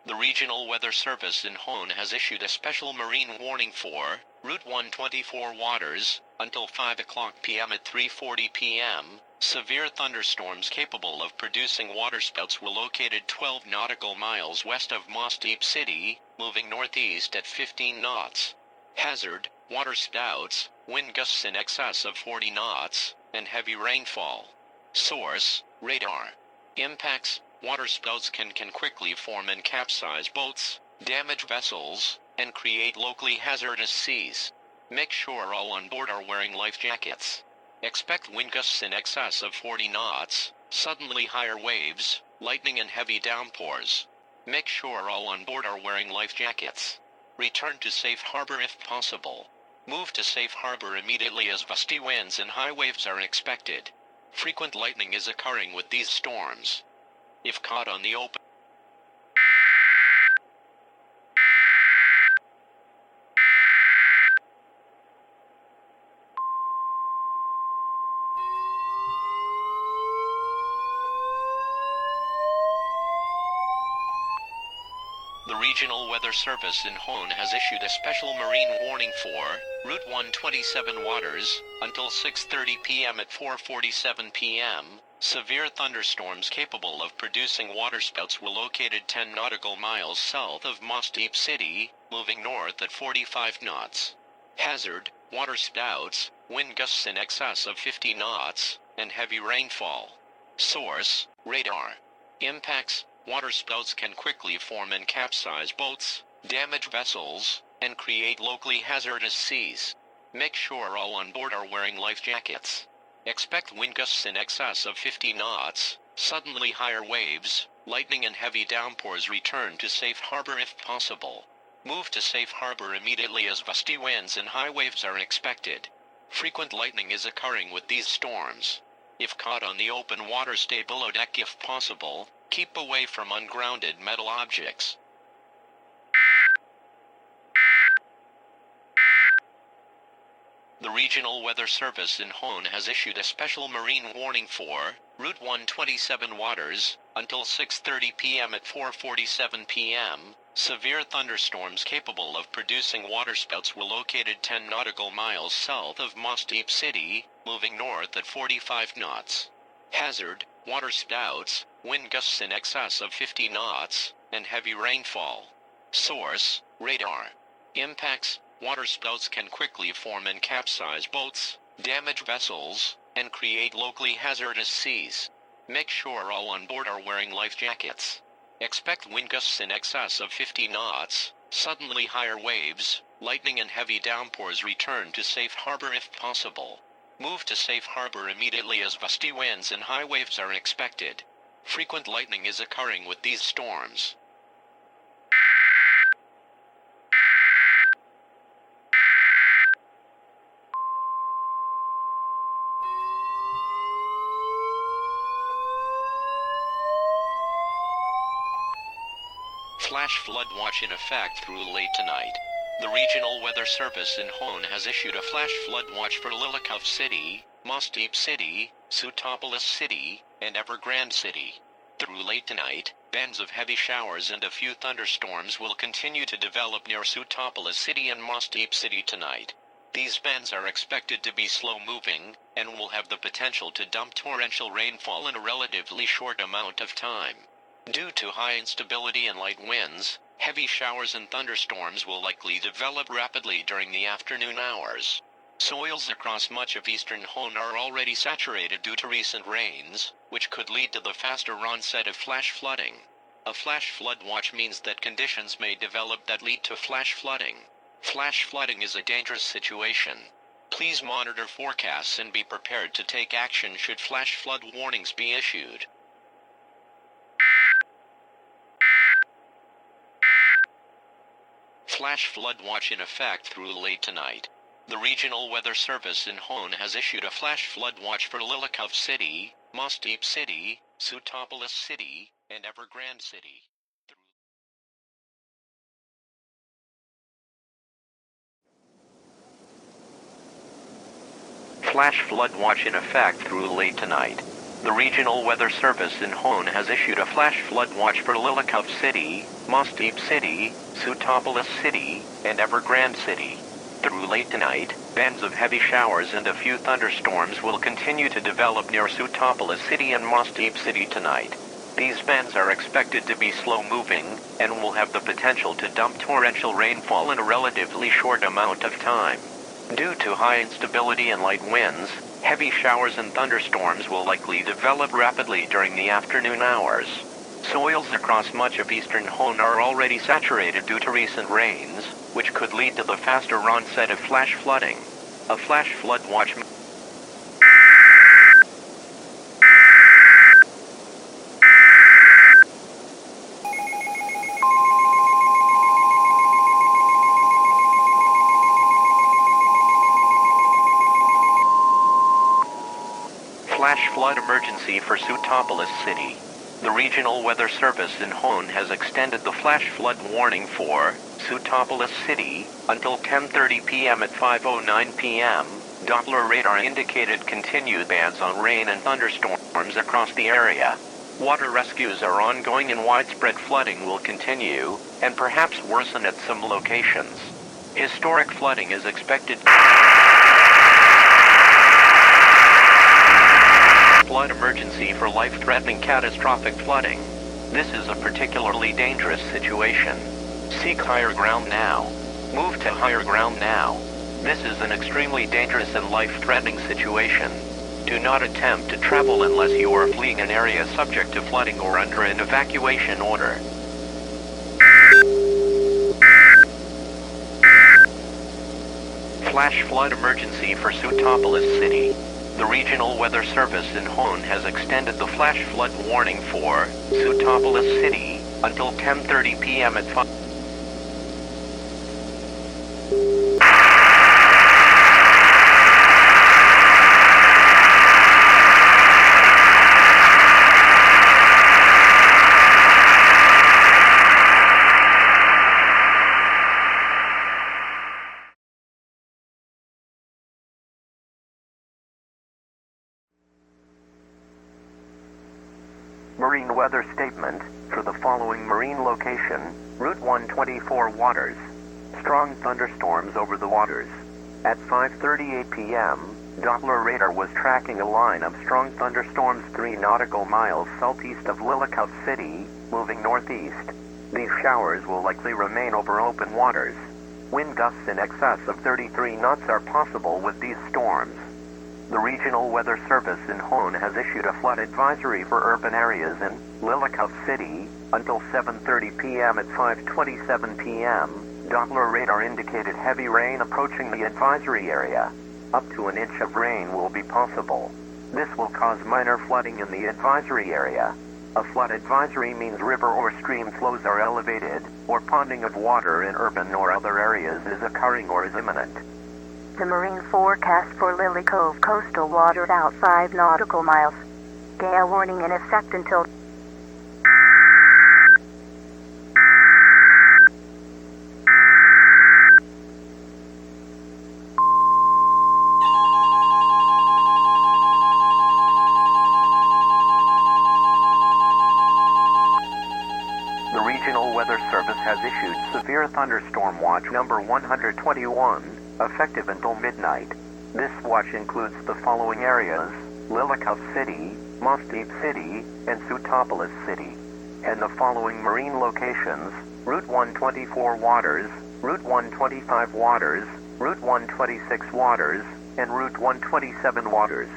The Regional Weather Service in Hone has issued a special marine warning for Route 124 waters until 5 o'clock p.m. At 3:40 p.m., severe thunderstorms capable of producing waterspouts were located 12 nautical miles west of Moss Deep City, moving northeast at 15 knots. Hazard, waterspouts, wind gusts in excess of 40 knots, and heavy rainfall. Source, radar. Impacts, waterspouts can quickly form and capsize boats, damage vessels, and create locally hazardous seas. Make sure all on board are wearing life jackets. Expect wind gusts in excess of 40 knots, suddenly higher waves, lightning and heavy downpours. Make sure all on board are wearing life jackets. Return to safe harbor if possible. Move to safe harbor immediately as gusty winds and high waves are expected. Frequent lightning is occurring with these storms. If caught on the open, the Regional Weather Service in Hone has issued a special marine warning for Route 127 waters until 6:30 p.m. At 4:47 p.m. Severe thunderstorms capable of producing waterspouts were located 10 nautical miles south of Moss Deep City, moving north at 45 knots. Hazard: waterspouts, wind gusts in excess of 50 knots, and heavy rainfall. Source: radar. Impacts: waterspouts can quickly form and capsize boats, damage vessels, and create locally hazardous seas. Make sure all on board are wearing life jackets. Expect wind gusts in excess of 50 knots, suddenly higher waves, lightning and heavy downpours. Return to safe harbor if possible. Move to safe harbor immediately as gusty winds and high waves are expected. Frequent lightning is occurring with these storms. If caught on the open water, stay below deck if possible. Keep away from ungrounded metal objects. The Regional Weather Service in Hone has issued a special marine warning for Route 127 waters until 6:30 p.m. At 4:47 p.m. Severe thunderstorms capable of producing waterspouts were located 10 nautical miles south of Moss Deep City, moving north at 45 knots. Hazard: waterspouts, wind gusts in excess of 50 knots, and heavy rainfall. Source: radar. Impacts: waterspouts can quickly form and capsize boats, damage vessels, and create locally hazardous seas. Make sure all on board are wearing life jackets. Expect wind gusts in excess of 50 knots, suddenly higher waves, lightning and heavy downpours. Return to safe harbor if possible. Move to safe harbor immediately as gusty winds and high waves are expected. Frequent lightning is occurring with these storms. Flash flood watch in effect through late tonight. The Regional Weather Service in Hone has issued a flash flood watch for Lillicove City, Moss Deep City, Sutopolis City, and Evergrande City. Through late tonight, bands of heavy showers and a few thunderstorms will continue to develop near Sutopolis City and Moss Deep City tonight. These bands are expected to be slow-moving, and will have the potential to dump torrential rainfall in a relatively short amount of time. Due to high instability and light winds, heavy showers and thunderstorms will likely develop rapidly during the afternoon hours. Soils across much of eastern Hone are already saturated due to recent rains, which could lead to the faster onset of flash flooding. A flash flood watch means that conditions may develop that lead to flash flooding. Flash flooding is a dangerous situation. Please monitor forecasts and be prepared to take action should flash flood warnings be issued. Flash flood watch in effect through late tonight. The Regional Weather Service in Hone has issued a flash flood watch for Lillicove City, Moss Deep City, Sutopolis City, and Evergrande City. Flash flood watch in effect through late tonight. The Regional Weather Service in Hone has issued a flash flood watch for Lillicove City, Moss Deep City, Sutopolis City, and Evergrande City. Through late tonight, bands of heavy showers and a few thunderstorms will continue to develop near Sutopolis City and Moss Deep City tonight. These bands are expected to be slow-moving, and will have the potential to dump torrential rainfall in a relatively short amount of time. Due to high instability and light winds, heavy showers and thunderstorms will likely develop rapidly during the afternoon hours. Soils across much of eastern Hone are already saturated due to recent rains, which could lead to the faster onset of flash flooding. A flash flood watch flash flood emergency for Sutopolis City. The Regional Weather Service in Hone has extended the flash flood warning for Sutopolis City until 10:30 p.m. At 5:09 p.m., Doppler radar indicated continued bands on rain and thunderstorms across the area. Water rescues are ongoing and widespread flooding will continue, and perhaps worsen at some locations. Historic flooding is expected. Flood emergency for life-threatening catastrophic flooding. This is a particularly dangerous situation. Seek higher ground now. Move to higher ground now. This is an extremely dangerous and life-threatening situation. Do not attempt to travel unless you are fleeing an area subject to flooding or under an evacuation order. Flash flood emergency for Sutopolis City. The Regional Weather Service in Hone has extended the flash flood warning for Sutopolis City until 10:30 p.m. at 5. Marine weather statement for the following marine location: Route 124 waters. Strong thunderstorms over the waters. At 5:38 p.m., Doppler radar was tracking a line of strong thunderstorms 3 nautical miles southeast of Lillicount City, moving northeast. These showers will likely remain over open waters. Wind gusts in excess of 33 knots are possible with these storms. The Regional Weather Service in Hone has issued a flood advisory for urban areas in Lillicount City until 7:30 p.m. At 5:27 p.m., Doppler radar indicated heavy rain approaching the advisory area. Up to an inch of rain will be possible. This will cause minor flooding in the advisory area. A flood advisory means river or stream flows are elevated, or ponding of water in urban or other areas is occurring or is imminent. The marine forecast for Lily Cove coastal waters out 5 nautical miles. Gale warning in effect until The Regional Weather Service has issued Severe Thunderstorm Watch number 121, effective until midnight. This watch includes the following areas: Lillicount City, Moss Deep City, and Sutopolis City. And the following marine locations: Route 124 waters, Route 125 waters, Route 126 waters, and Route 127 waters.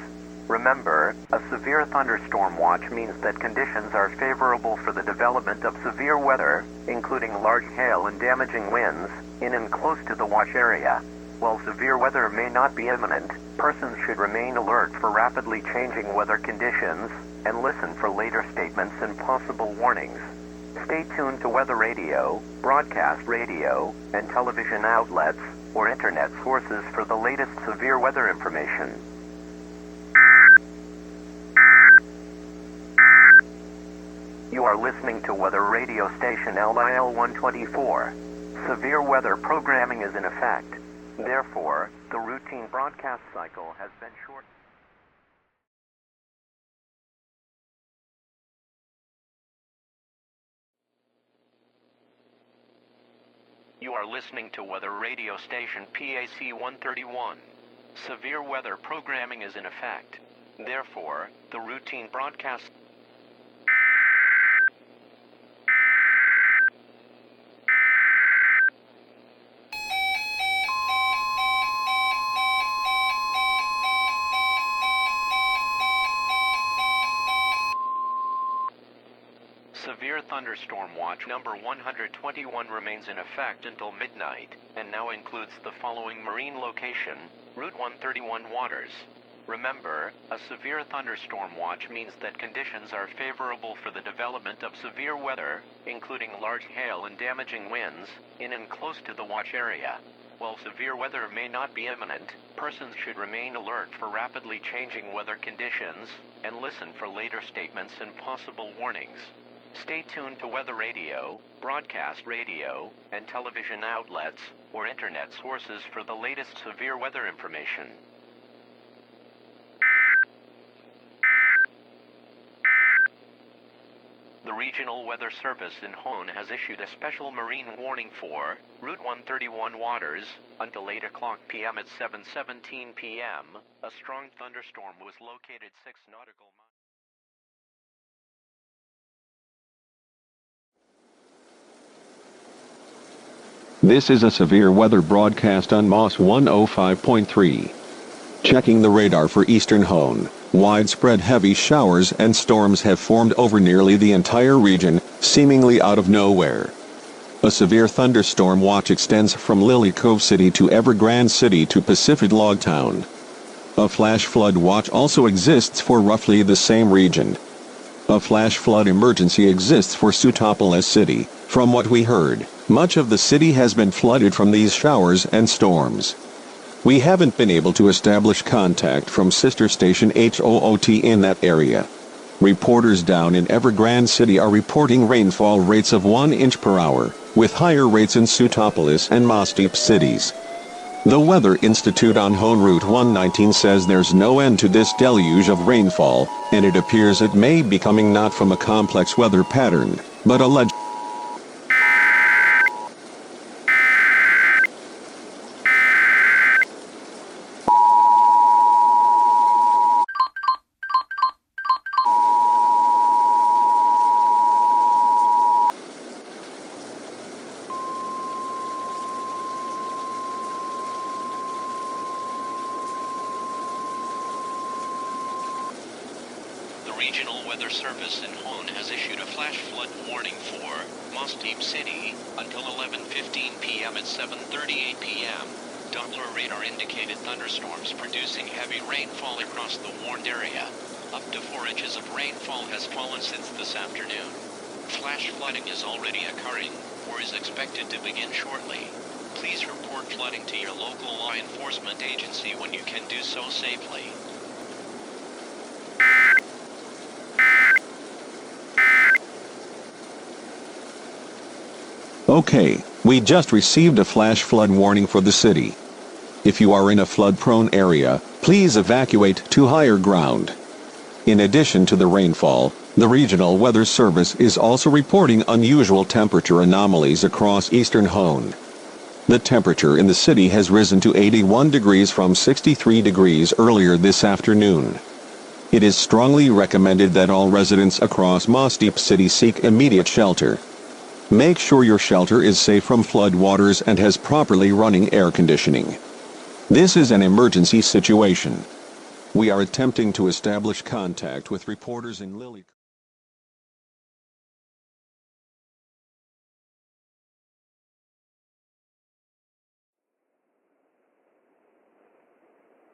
Remember, a severe thunderstorm watch means that conditions are favorable for the development of severe weather, including large hail and damaging winds, in and close to the watch area. While severe weather may not be imminent, persons should remain alert for rapidly changing weather conditions, and listen for later statements and possible warnings. Stay tuned to weather radio, broadcast radio, and television outlets, or internet sources for the latest severe weather information. You are listening to weather radio station LIL 124. Severe weather programming is in effect. Therefore, the routine broadcast cycle has been shortened. You are listening to weather radio station PAC 131. Severe weather programming is in effect. Therefore, the routine broadcast. Severe Thunderstorm Watch number 121 remains in effect until midnight, and now includes the following marine location: Route 131 waters. Remember, a severe thunderstorm watch means that conditions are favorable for the development of severe weather, including large hail and damaging winds, in and close to the watch area. While severe weather may not be imminent, persons should remain alert for rapidly changing weather conditions, and listen for later statements and possible warnings. Stay tuned to weather radio, broadcast radio, and television outlets, or internet sources for the latest severe weather information. The Regional Weather Service in Hone has issued a special marine warning for Route 131 waters until 8 o'clock p.m. At 7:17 p.m., a strong thunderstorm was located 6 nautical miles. This is a severe weather broadcast on MOS 105.3. Checking the radar for eastern Hone, widespread heavy showers and storms have formed over nearly the entire region, seemingly out of nowhere. A severe thunderstorm watch extends from Lily Cove City to Evergrande City to Pacific Logtown. A flash flood watch also exists for roughly the same region. A flash flood emergency exists for Sutopolis City. From what we heard, much of the city has been flooded from these showers and storms. We haven't been able to establish contact from sister station HOOT in that area. Reporters down in Evergrande City are reporting rainfall rates of 1 inch per hour, with higher rates in Sutopolis and Mostip cities. The Weather Institute on Hone Route 119 says there's no end to this deluge of rainfall, and it appears it may be coming not from a complex weather pattern, but a legend. Regional Weather Service in Hone has issued a flash flood warning for Mostip City until 11:15 p.m. At 7:38 p.m. Doppler radar indicated thunderstorms producing heavy rainfall across the warned area. Up to 4 inches of rainfall has fallen since this afternoon. Flash flooding is already occurring, or is expected to begin shortly. Please report flooding to your local law enforcement agency when you can do so safely. Okay, we just received a flash flood warning for the city. If you are in a flood-prone area, please evacuate to higher ground. In addition to the rainfall, the Regional Weather Service is also reporting unusual temperature anomalies across eastern Hone. The temperature in the city has risen to 81 degrees from 63 degrees earlier this afternoon. It is strongly recommended that all residents across Mostip City seek immediate shelter. Make sure your shelter is safe from flood waters and has properly running air conditioning. This is an emergency situation. We are attempting to establish contact with reporters in Lily.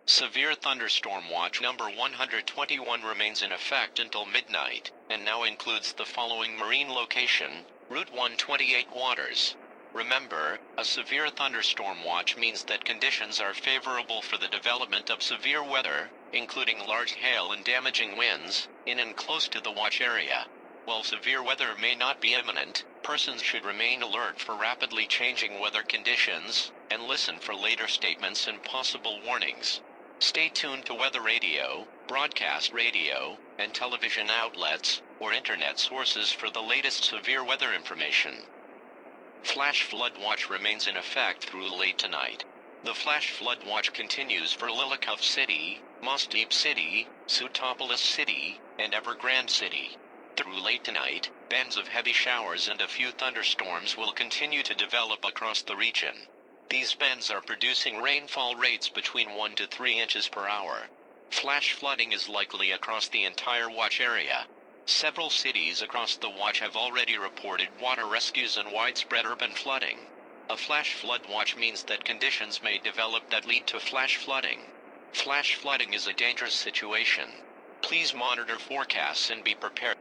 Severe thunderstorm watch number 121 remains in effect until midnight, and now includes the following marine location: Route 128 waters. Remember, a severe thunderstorm watch means that conditions are favorable for the development of severe weather, including large hail and damaging winds, in and close to the watch area. While severe weather may not be imminent, persons should remain alert for rapidly changing weather conditions, and listen for later statements and possible warnings. Stay tuned to weather radio, broadcast radio, and television outlets, or internet sources for the latest severe weather information. Flash flood watch remains in effect through late tonight. The flash flood watch continues for Lillicove City, Mostip City, Sutopolis City, and Evergrande City. Through late tonight, bands of heavy showers and a few thunderstorms will continue to develop across the region. These bands are producing rainfall rates between 1 to 3 inches per hour. Flash flooding is likely across the entire watch area. Several cities across the watch have already reported water rescues and widespread urban flooding. A flash flood watch means that conditions may develop that lead to flash flooding. Flash flooding is a dangerous situation. Please monitor forecasts and be prepared.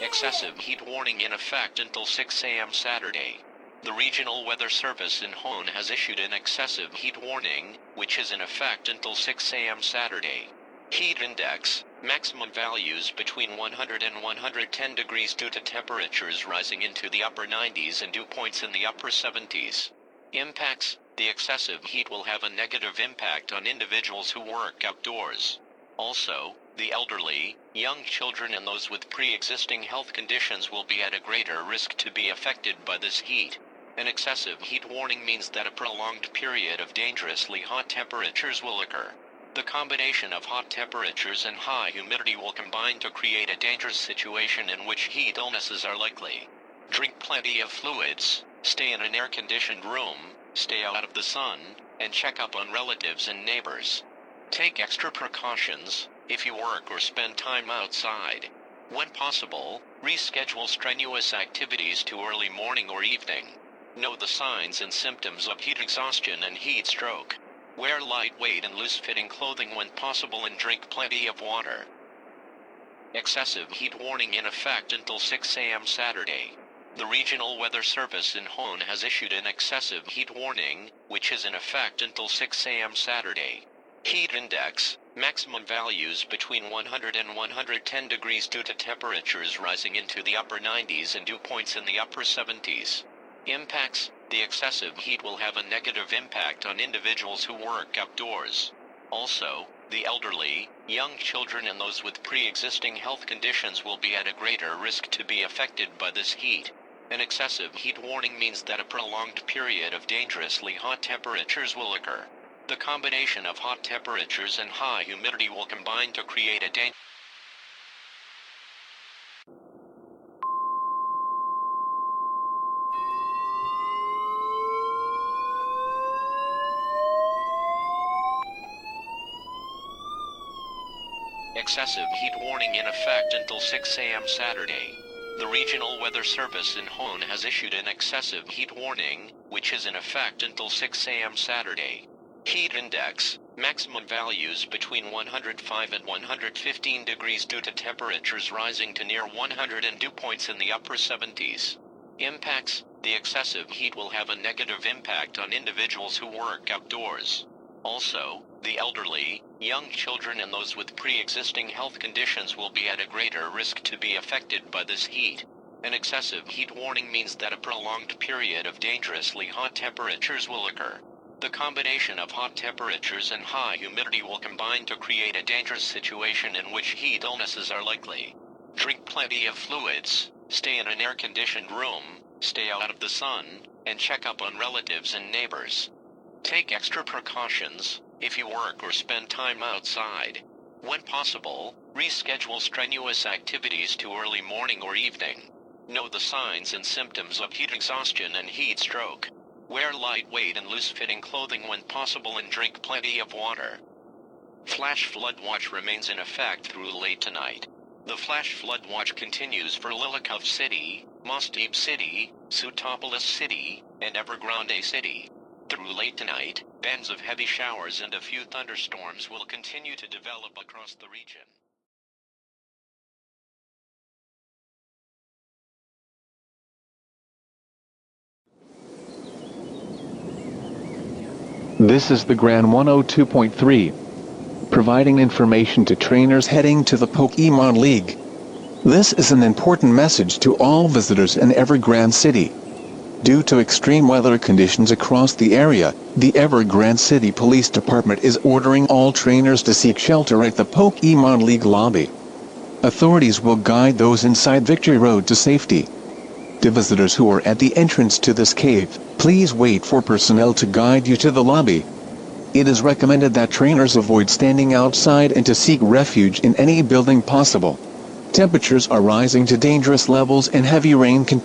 Excessive heat warning in effect until 6 a.m. Saturday. The Regional Weather Service in Hone has issued an excessive heat warning, which is in effect until 6 a.m. Saturday. Heat index, maximum values between 100 and 110 degrees due to temperatures rising into the upper 90s and dew points in the upper 70s. Impacts, the excessive heat will have a negative impact on individuals who work outdoors. Also, the elderly, young children and those with pre-existing health conditions will be at a greater risk to be affected by this heat. An excessive heat warning means that a prolonged period of dangerously hot temperatures will occur. The combination of hot temperatures and high humidity will combine to create a dangerous situation in which heat illnesses are likely. Drink plenty of fluids, stay in an air-conditioned room, stay out of the sun, and check up on relatives and neighbors. Take extra precautions if you work or spend time outside. When possible, reschedule strenuous activities to early morning or evening. Know the signs and symptoms of heat exhaustion and heat stroke. Wear lightweight and loose-fitting clothing when possible and drink plenty of water. Excessive heat warning in effect until 6 a.m. Saturday. The Regional Weather Service in Hone has issued an excessive heat warning, which is in effect until 6 a.m. Saturday. Heat index, maximum values between 100 and 110 degrees due to temperatures rising into the upper 90s and dew points in the upper 70s. Impacts, the excessive heat will have a negative impact on individuals who work outdoors. Also, the elderly, young children and those with pre-existing health conditions will be at a greater risk to be affected by this heat. An excessive heat warning means that a prolonged period of dangerously hot temperatures will occur. The combination of hot temperatures and high humidity will combine to create a dangerous excessive heat warning in effect until 6 a.m. Saturday. The Regional Weather Service in Hone has issued an excessive heat warning, which is in effect until 6 a.m. Saturday. Heat index, maximum values between 105 and 115 degrees due to temperatures rising to near 100 and dew points in the upper 70s. Impacts, the excessive heat will have a negative impact on individuals who work outdoors. Also, the elderly, young children and those with pre-existing health conditions will be at a greater risk to be affected by this heat. An excessive heat warning means that a prolonged period of dangerously hot temperatures will occur. The combination of hot temperatures and high humidity will combine to create a dangerous situation in which heat illnesses are likely. Drink plenty of fluids, stay in an air-conditioned room, stay out of the sun, and check up on relatives and neighbors. Take extra precautions if you work or spend time outside. When possible, reschedule strenuous activities to early morning or evening. Know the signs and symptoms of heat exhaustion and heat stroke. Wear lightweight and loose-fitting clothing when possible and drink plenty of water. Flash flood watch remains in effect through late tonight. The flash flood watch continues for Lillicov City, Moss-Deep City, Sutopolis City, and Evergrande City. Through late tonight, bands of heavy showers and a few thunderstorms will continue to develop across the region. This is the Gran 102.3, providing information to trainers heading to the Pokemon League. This is an important message to all visitors in Evergrande City. Due to extreme weather conditions across the area, the Evergrande City Police Department is ordering all trainers to seek shelter at the Pokemon League lobby. Authorities will guide those inside Victory Road to safety. To visitors who are at the entrance to this cave, please wait for personnel to guide you to the lobby. It is recommended that trainers avoid standing outside and to seek refuge in any building possible. Temperatures are rising to dangerous levels and heavy rain can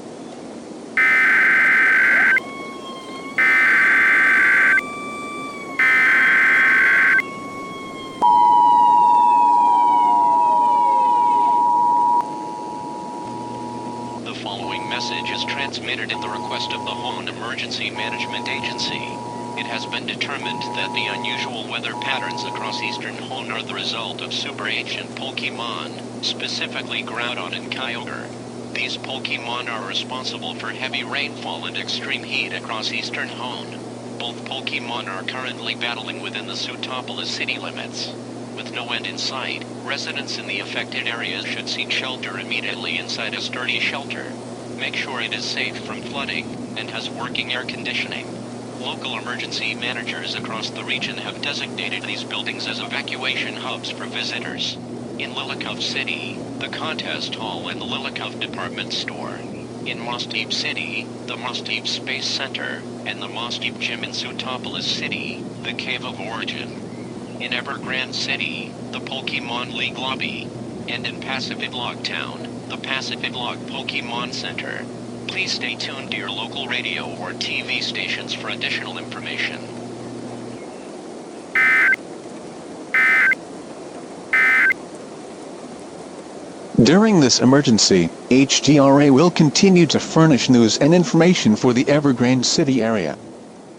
transmitted at the request of the Hone Emergency Management Agency. It has been determined that the unusual weather patterns across eastern Hone are the result of super ancient Pokemon, specifically Groudon and Kyogre. These Pokemon are responsible for heavy rainfall and extreme heat across eastern Hone. Both Pokemon are currently battling within the Sutopolis city limits. with no end in sight, residents in the affected areas should seek shelter immediately inside a sturdy shelter. Make sure it is safe from flooding and has working air conditioning. Local emergency managers across the region have designated these buildings as evacuation hubs for visitors. In Lillicov City, the Contest Hall and the Lillicov Department Store. In Mosteep City, the Mosteep Space Center, and the Mosteep Gym in Sutopolis City, the Cave of Origin. In Evergrande City, the Pokemon League Lobby. And in Pacific Town, the Pacific Pokemon Center. Please stay tuned to your local radio or TV stations for additional information. During this emergency, HGRA will continue to furnish news and information for the Evergrande City area.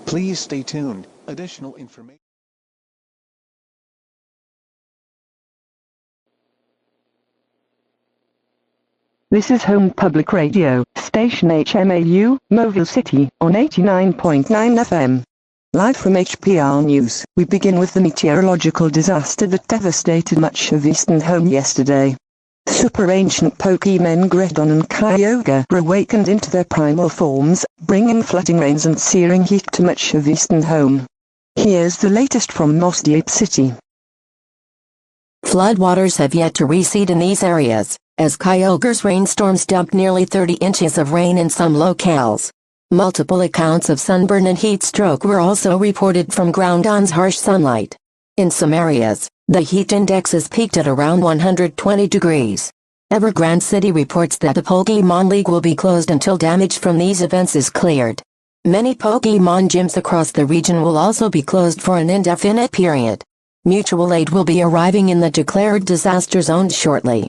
Please stay tuned. Additional information. This is Home Public Radio, station HMAU, Mobile City, on 89.9 FM. Live from HPR News, we begin with the meteorological disaster that devastated much of Eastern Home yesterday. Super ancient Pokemon Greydon and Kyogre were awakened into their primal forms, bringing flooding rains and searing heat to much of Eastern Home. Here's the latest from Mosteep City. Floodwaters have yet to recede in these areas, as Kyogre's rainstorms dumped nearly 30 inches of rain in some locales. Multiple accounts of sunburn and heat stroke were also reported from Groudon's harsh sunlight. In some areas, the heat index has peaked at around 120 degrees. Evergrande City reports that the Pokemon League will be closed until damage from these events is cleared. Many Pokemon gyms across the region will also be closed for an indefinite period. Mutual aid will be arriving in the declared disaster zones shortly.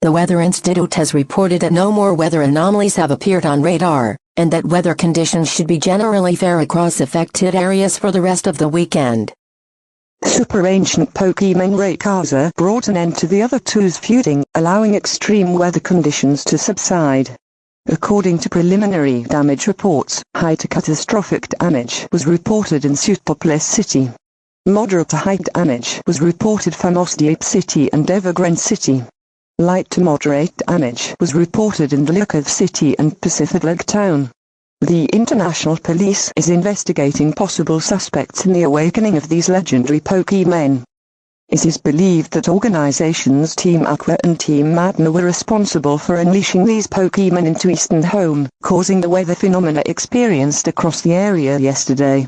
The Weather Institute has reported that no more weather anomalies have appeared on radar, and that weather conditions should be generally fair across affected areas for the rest of the weekend. Super ancient Pokemon Rayquaza brought an end to the other two's feuding, allowing extreme weather conditions to subside. According to preliminary damage reports, high to catastrophic damage was reported in Sutopolis City. Moderate to high damage was reported for Mosteep City and Evergrande City. Light to moderate damage was reported in Lillicov City and Pacific Town. The International Police is investigating possible suspects in the awakening of these legendary Pokemon. It is believed that organizations Team Aqua and Team Magna were responsible for unleashing these Pokemon into Eastern Home, causing the weather phenomena experienced across the area yesterday.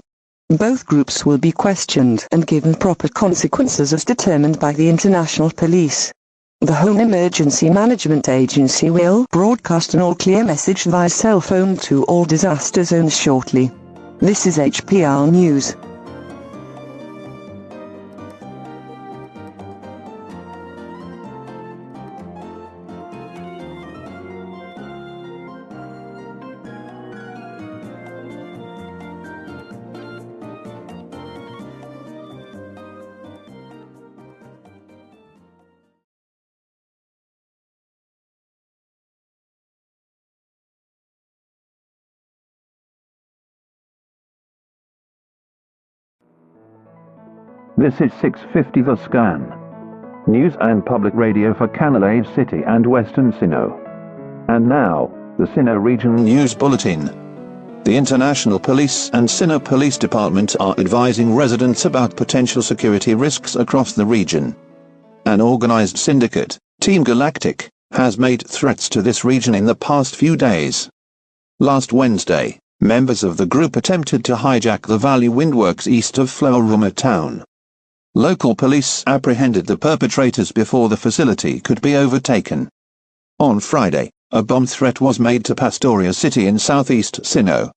Both groups will be questioned and given proper consequences as determined by the International Police. The Home Emergency Management Agency will broadcast an all-clear message via cell phone to all disaster zones shortly. This is HPR News. This is 650 The Scan. News and public radio for Canalave City and Western Sinnoh. And now, the Sinnoh Region News Bulletin. The International Police and Sinnoh Police Department are advising residents about potential security risks across the region. An organized syndicate, Team Galactic, has made threats to this region in the past few days. Last Wednesday, members of the group attempted to hijack the Valley Windworks east of Floruma town. Local police apprehended the perpetrators before the facility could be overtaken. On Friday, a bomb threat was made to Pastoria City in southeast Sinnoh.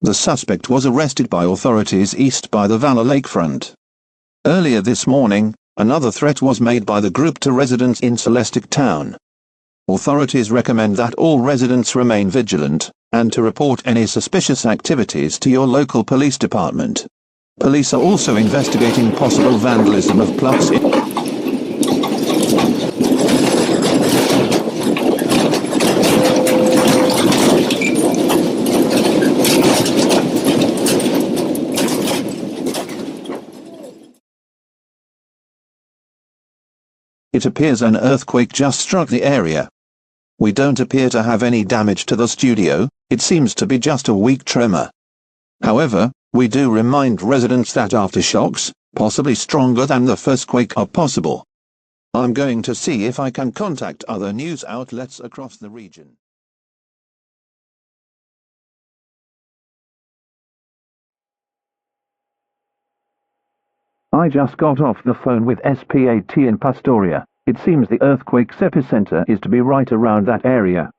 The suspect was arrested by authorities east by the Valor lakefront. Earlier this morning, another threat was made by the group to residents in Celestic Town. Authorities recommend that all residents remain vigilant, and to report any suspicious activities to your local police department. Police are also investigating possible vandalism of plots. It appears an earthquake just struck the area. We don't appear to have any damage to the studio, it seems to be just a weak tremor. However, we do remind residents that aftershocks, possibly stronger than the first quake, are possible. I'm going to see if I can contact other news outlets across the region. I just got off the phone with SPAT in Pastoria. It seems the earthquake's epicenter is to be right around that area.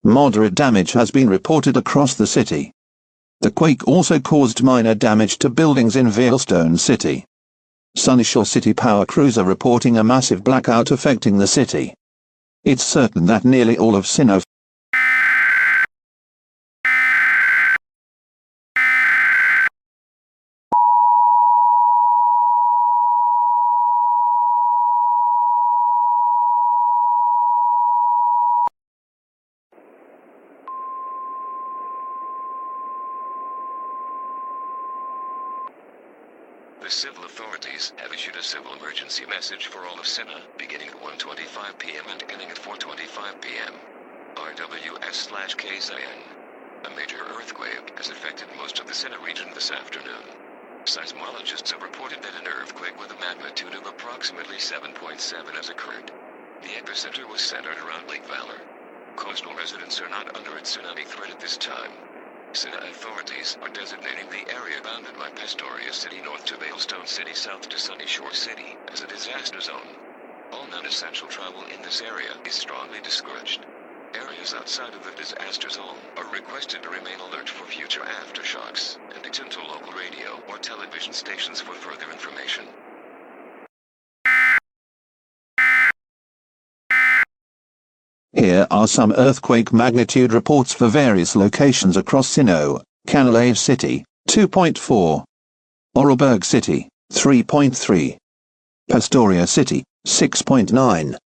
Moderate damage has been reported across the city. The quake also caused minor damage to buildings in Veilstone City. Sunnyshaw City power crews are reporting a massive blackout affecting the city. It's certain that nearly all of Sinnoh The civil authorities have issued a civil emergency message for all of Sinnoh, beginning at 1:25 p.m. and ending at 4:25 p.m. RWS/KZN. A major earthquake has affected most of the Sinnoh region this afternoon. Seismologists have reported that an earthquake with a magnitude of approximately 7.7 has occurred. The epicenter was centered around Lake Valor. Coastal residents are not under its tsunami threat at this time. Sinnoh authorities are designating the area bounded by Pastoria City north to Veilstone City south to Sunnyshaw City as a disaster zone. All non-essential travel in this area is strongly discouraged. Areas outside of the disaster zone are requested to remain alert for future aftershocks and to tune to local radio or television stations for further information. Here are some earthquake magnitude reports for various locations across Sinnoh. Canalave City, 2.4. Orelberg City, 3.3. Pastoria City, 6.9.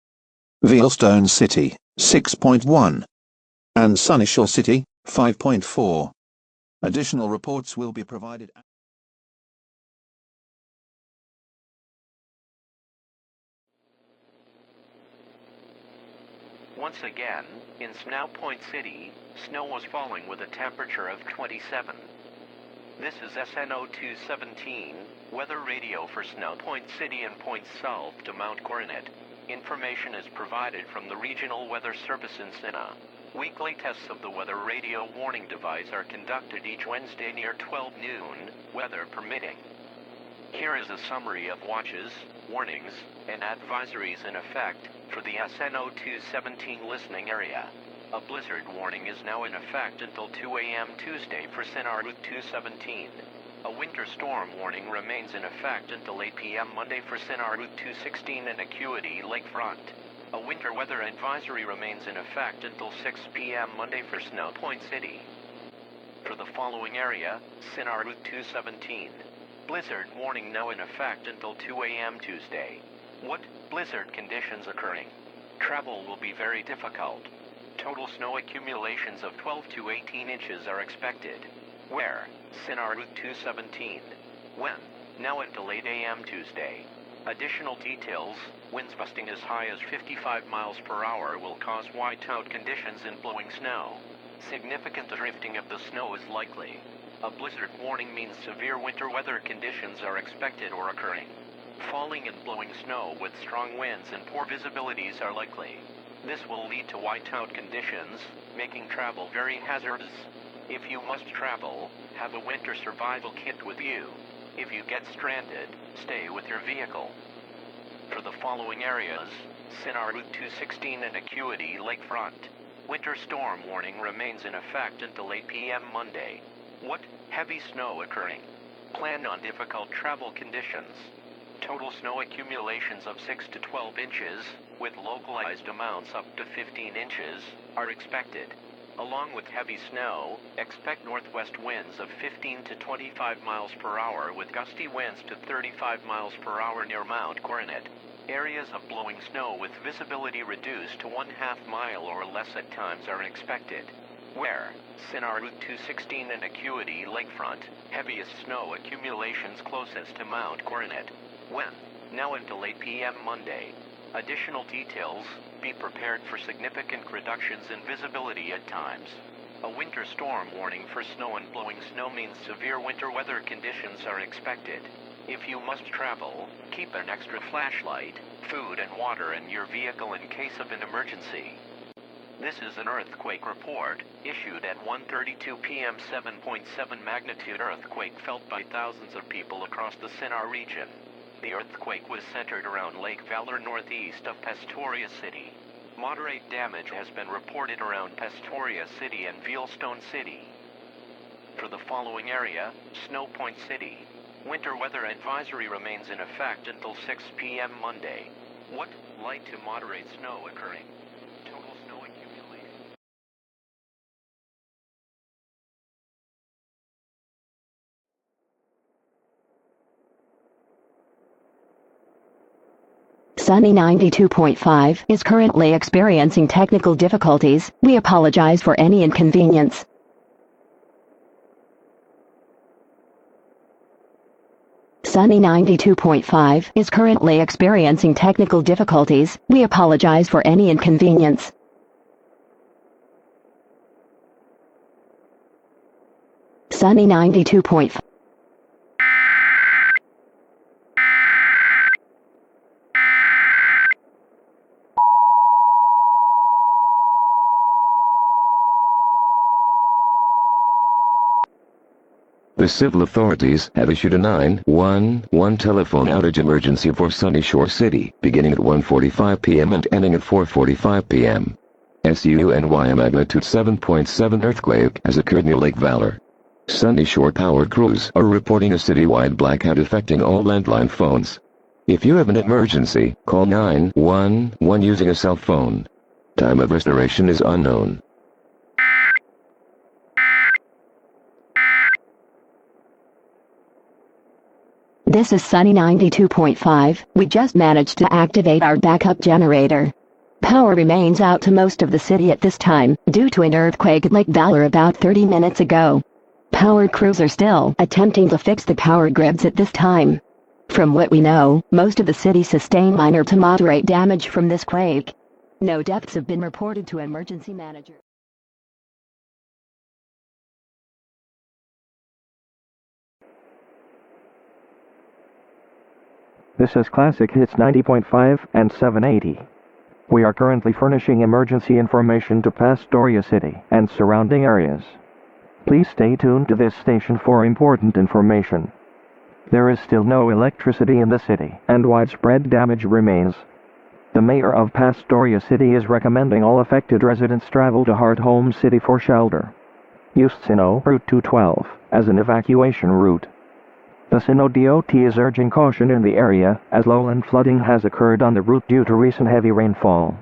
Veilstone City, 6.1. And Sunnyshaw City, 5.4. Additional reports will be provided. Once again, in Snow Point City, snow was falling with a temperature of 27. This is SNO 217, weather radio for Snow Point City and points south to Mount Coronet. Information is provided from the Regional Weather Service in Sinnoh. Weekly tests of the weather radio warning device are conducted each Wednesday near 12 noon, weather permitting. Here is a summary of watches, warnings, and advisories in effect for the SNO 217 listening area. A blizzard warning is now in effect until 2 a.m. Tuesday for Sinnoh Route 217. A winter storm warning remains in effect until 8 p.m. Monday for Sinnoh Route 216 and Acuity Lakefront. A winter weather advisory remains in effect until 6 p.m. Monday for Snow Point City. For the following area, Sinnoh Route 217. Blizzard warning now in effect until 2 a.m. Tuesday. What blizzard conditions occurring? Travel will be very difficult. Total snow accumulations of 12 to 18 inches are expected. Where? Sinnoh Route 217. When? Now until 8 a.m. Tuesday. Additional details, winds gusting as high as 55 miles per hour will cause whiteout conditions and blowing snow. Significant drifting of the snow is likely. A blizzard warning means severe winter weather conditions are expected or occurring. Falling and blowing snow with strong winds and poor visibilities are likely. This will lead to whiteout conditions, making travel very hazardous. If you must travel, have a winter survival kit with you. If you get stranded, stay with your vehicle. For the following areas, Sinnoh Route 216 and Acuity Lakefront. Winter storm warning remains in effect until 8 p.m. Monday. What? Heavy snow occurring. Plan on difficult travel conditions. Total snow accumulations of 6 to 12 inches, with localized amounts up to 15 inches, are expected. Along with heavy snow, expect northwest winds of 15 to 25 miles per hour with gusty winds to 35 miles per hour near Mount Coronet. Areas of blowing snow with visibility reduced to 1/2 mile or less at times are expected. Where? Sinnoh Route 216 and Acuity Lakefront, heaviest snow accumulations closest to Mount Coronet. When? Now until 8 p.m. Monday. Additional details: be prepared for significant reductions in visibility at times. A winter storm warning for snow and blowing snow means severe winter weather conditions are expected. If you must travel, keep an extra flashlight, food and water in your vehicle in case of an emergency. This is an earthquake report, issued at 1:32 p.m. 7.7 magnitude earthquake felt by thousands of people across the Sinnar region. The earthquake was centered around Lake Valor northeast of Pastoria City. Moderate damage has been reported around Pastoria City and Vealstone City. For the following area, Snow Point City, winter weather advisory remains in effect until 6 p.m. Monday. What? Light to moderate snow occurring. Total snow accumulation. Sunny 92.5 is currently experiencing technical difficulties. We apologize for any inconvenience. Sunny 92.5 is currently experiencing technical difficulties. We apologize for any inconvenience. Sunny 92.5. The civil authorities have issued a 911 telephone outage emergency for Sunny Shore City, beginning at 1:45 p.m. and ending at 4:45 p.m. SUNY magnitude 7.7 earthquake has occurred near Lake Valor. Sunny Shore power crews are reporting a citywide blackout affecting all landline phones. If you have an emergency, call 911 using a cell phone. Time of restoration is unknown. This is Sunny 92.5. We just managed to activate our backup generator. Power remains out to most of the city at this time, due to an earthquake at Lake Valor about 30 minutes ago. Power crews are still attempting to fix the power grids at this time. From what we know, most of the city sustained minor to moderate damage from this quake. No deaths have been reported to emergency manager. This is Classic Hits 90.5 and 780. We are currently furnishing emergency information to Pastoria City and surrounding areas. Please stay tuned to this station for important information. There is still no electricity in the city, and widespread damage remains. The mayor of Pastoria City is recommending all affected residents travel to Heart Home City for shelter. Use Sino Route 212 as an evacuation route. The Sino DOT is urging caution in the area, as lowland flooding has occurred on the route due to recent heavy rainfall.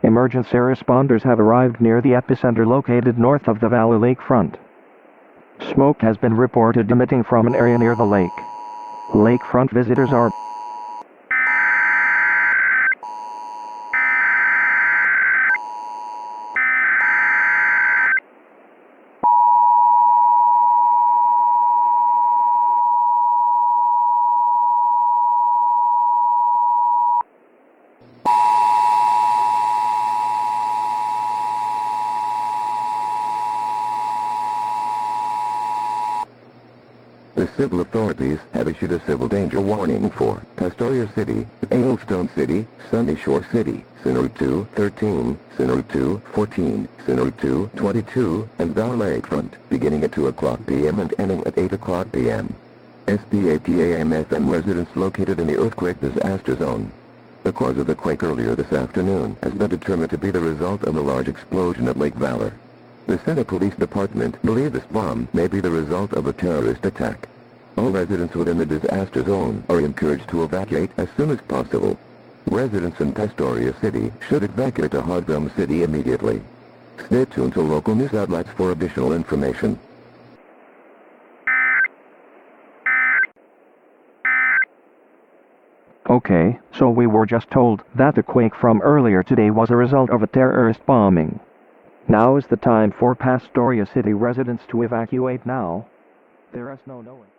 Emergency responders have arrived near the epicenter located north of the Valor lakefront. Smoke has been reported emitting from an area near the lake. Lakefront visitors are The civil authorities have issued a civil danger warning for Pastoria City, Vealstone City, Sunny Shore City, Syndicate 213, Syndicate 214, Syndicate 222, and Valor Lakefront, beginning at 2 o'clock p.m. and ending at 8 o'clock p.m. SPAPAMFM residents located in the earthquake disaster zone. The cause of the quake earlier this afternoon has been determined to be the result of a large explosion at Lake Valor. The Senate Police Department believe this bomb may be the result of a terrorist attack. All residents within the disaster zone are encouraged to evacuate as soon as possible. Residents in Pastoria City should evacuate to Heart Home City immediately. Stay tuned to local news outlets for additional information. Okay, so we were just told that the quake from earlier today was a result of a terrorist bombing. Now is the time for Pastoria City residents to evacuate now. There is no knowing.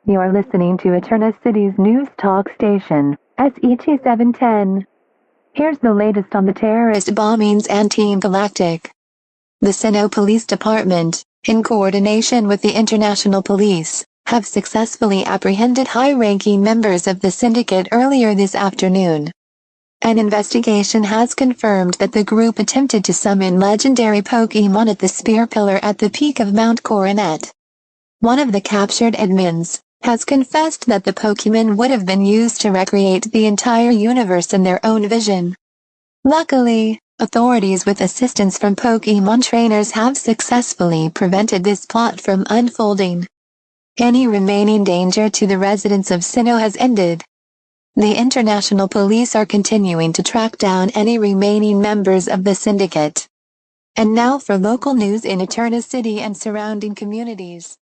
You are listening to Eterna City's news talk station, SET 710. Here's the latest on the terrorist bombings and Team Galactic. The Sino Police Department, in coordination with the International Police, have successfully apprehended high-ranking members of the Syndicate earlier this afternoon. An investigation has confirmed that the group attempted to summon legendary Pokémon at the Spear Pillar at the peak of Mount Coronet. One of the captured admins has confessed that the Pokémon would have been used to recreate the entire universe in their own vision. Luckily, authorities with assistance from Pokémon trainers have successfully prevented this plot from unfolding. Any remaining danger to the residents of Sinnoh has ended. The international police are continuing to track down any remaining members of the syndicate. And now for local news in Eterna City and surrounding communities.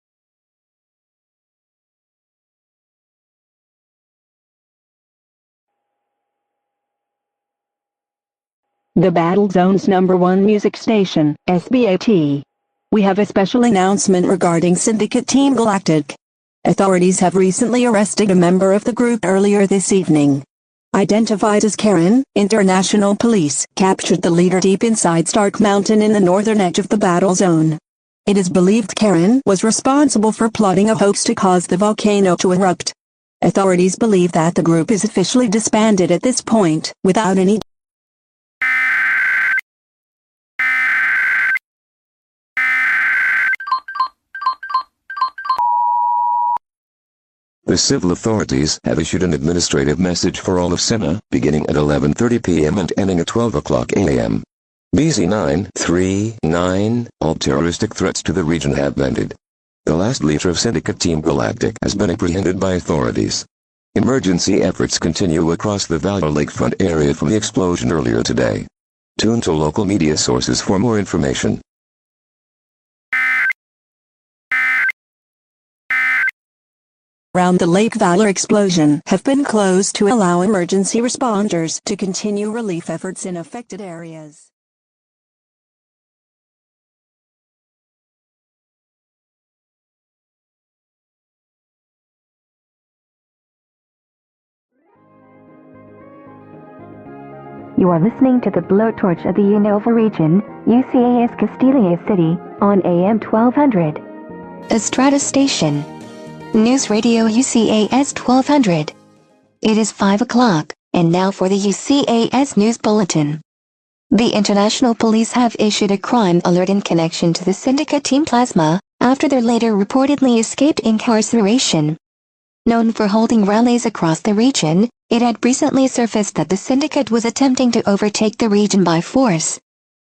The Battle Zone's #1 music station, SBAT. We have a special announcement regarding Syndicate Team Galactic. Authorities have recently arrested a member of the group earlier this evening. Identified as Karen, international police captured the leader deep inside Stark Mountain in the northern edge of the battle zone. It is believed Karen was responsible for plotting a hoax to cause the volcano to erupt. Authorities believe that the group is officially disbanded at this point, without any The civil authorities have issued an administrative message for all of Sinnoh, beginning at 11:30 p.m. and ending at 12 o'clock a.m. BZ-939, all terroristic threats to the region have ended. The last leader of Syndicate Team Galactic has been apprehended by authorities. Emergency efforts continue across the Valor Lakefront area from the explosion earlier today. Tune to local media sources for more information. Around the Lake Valor explosion have been closed to allow emergency responders to continue relief efforts in affected areas. You are listening to the blowtorch of the Unova region, UCAS Castilla City, on AM 1200. Estrada Station. News Radio UCAS 1200. It is 5 o'clock, and now for the UCAS News Bulletin. The International Police have issued a crime alert in connection to the Syndicate Team Plasma, after their leader reportedly escaped incarceration. Known for holding rallies across the region, it had recently surfaced that the Syndicate was attempting to overtake the region by force.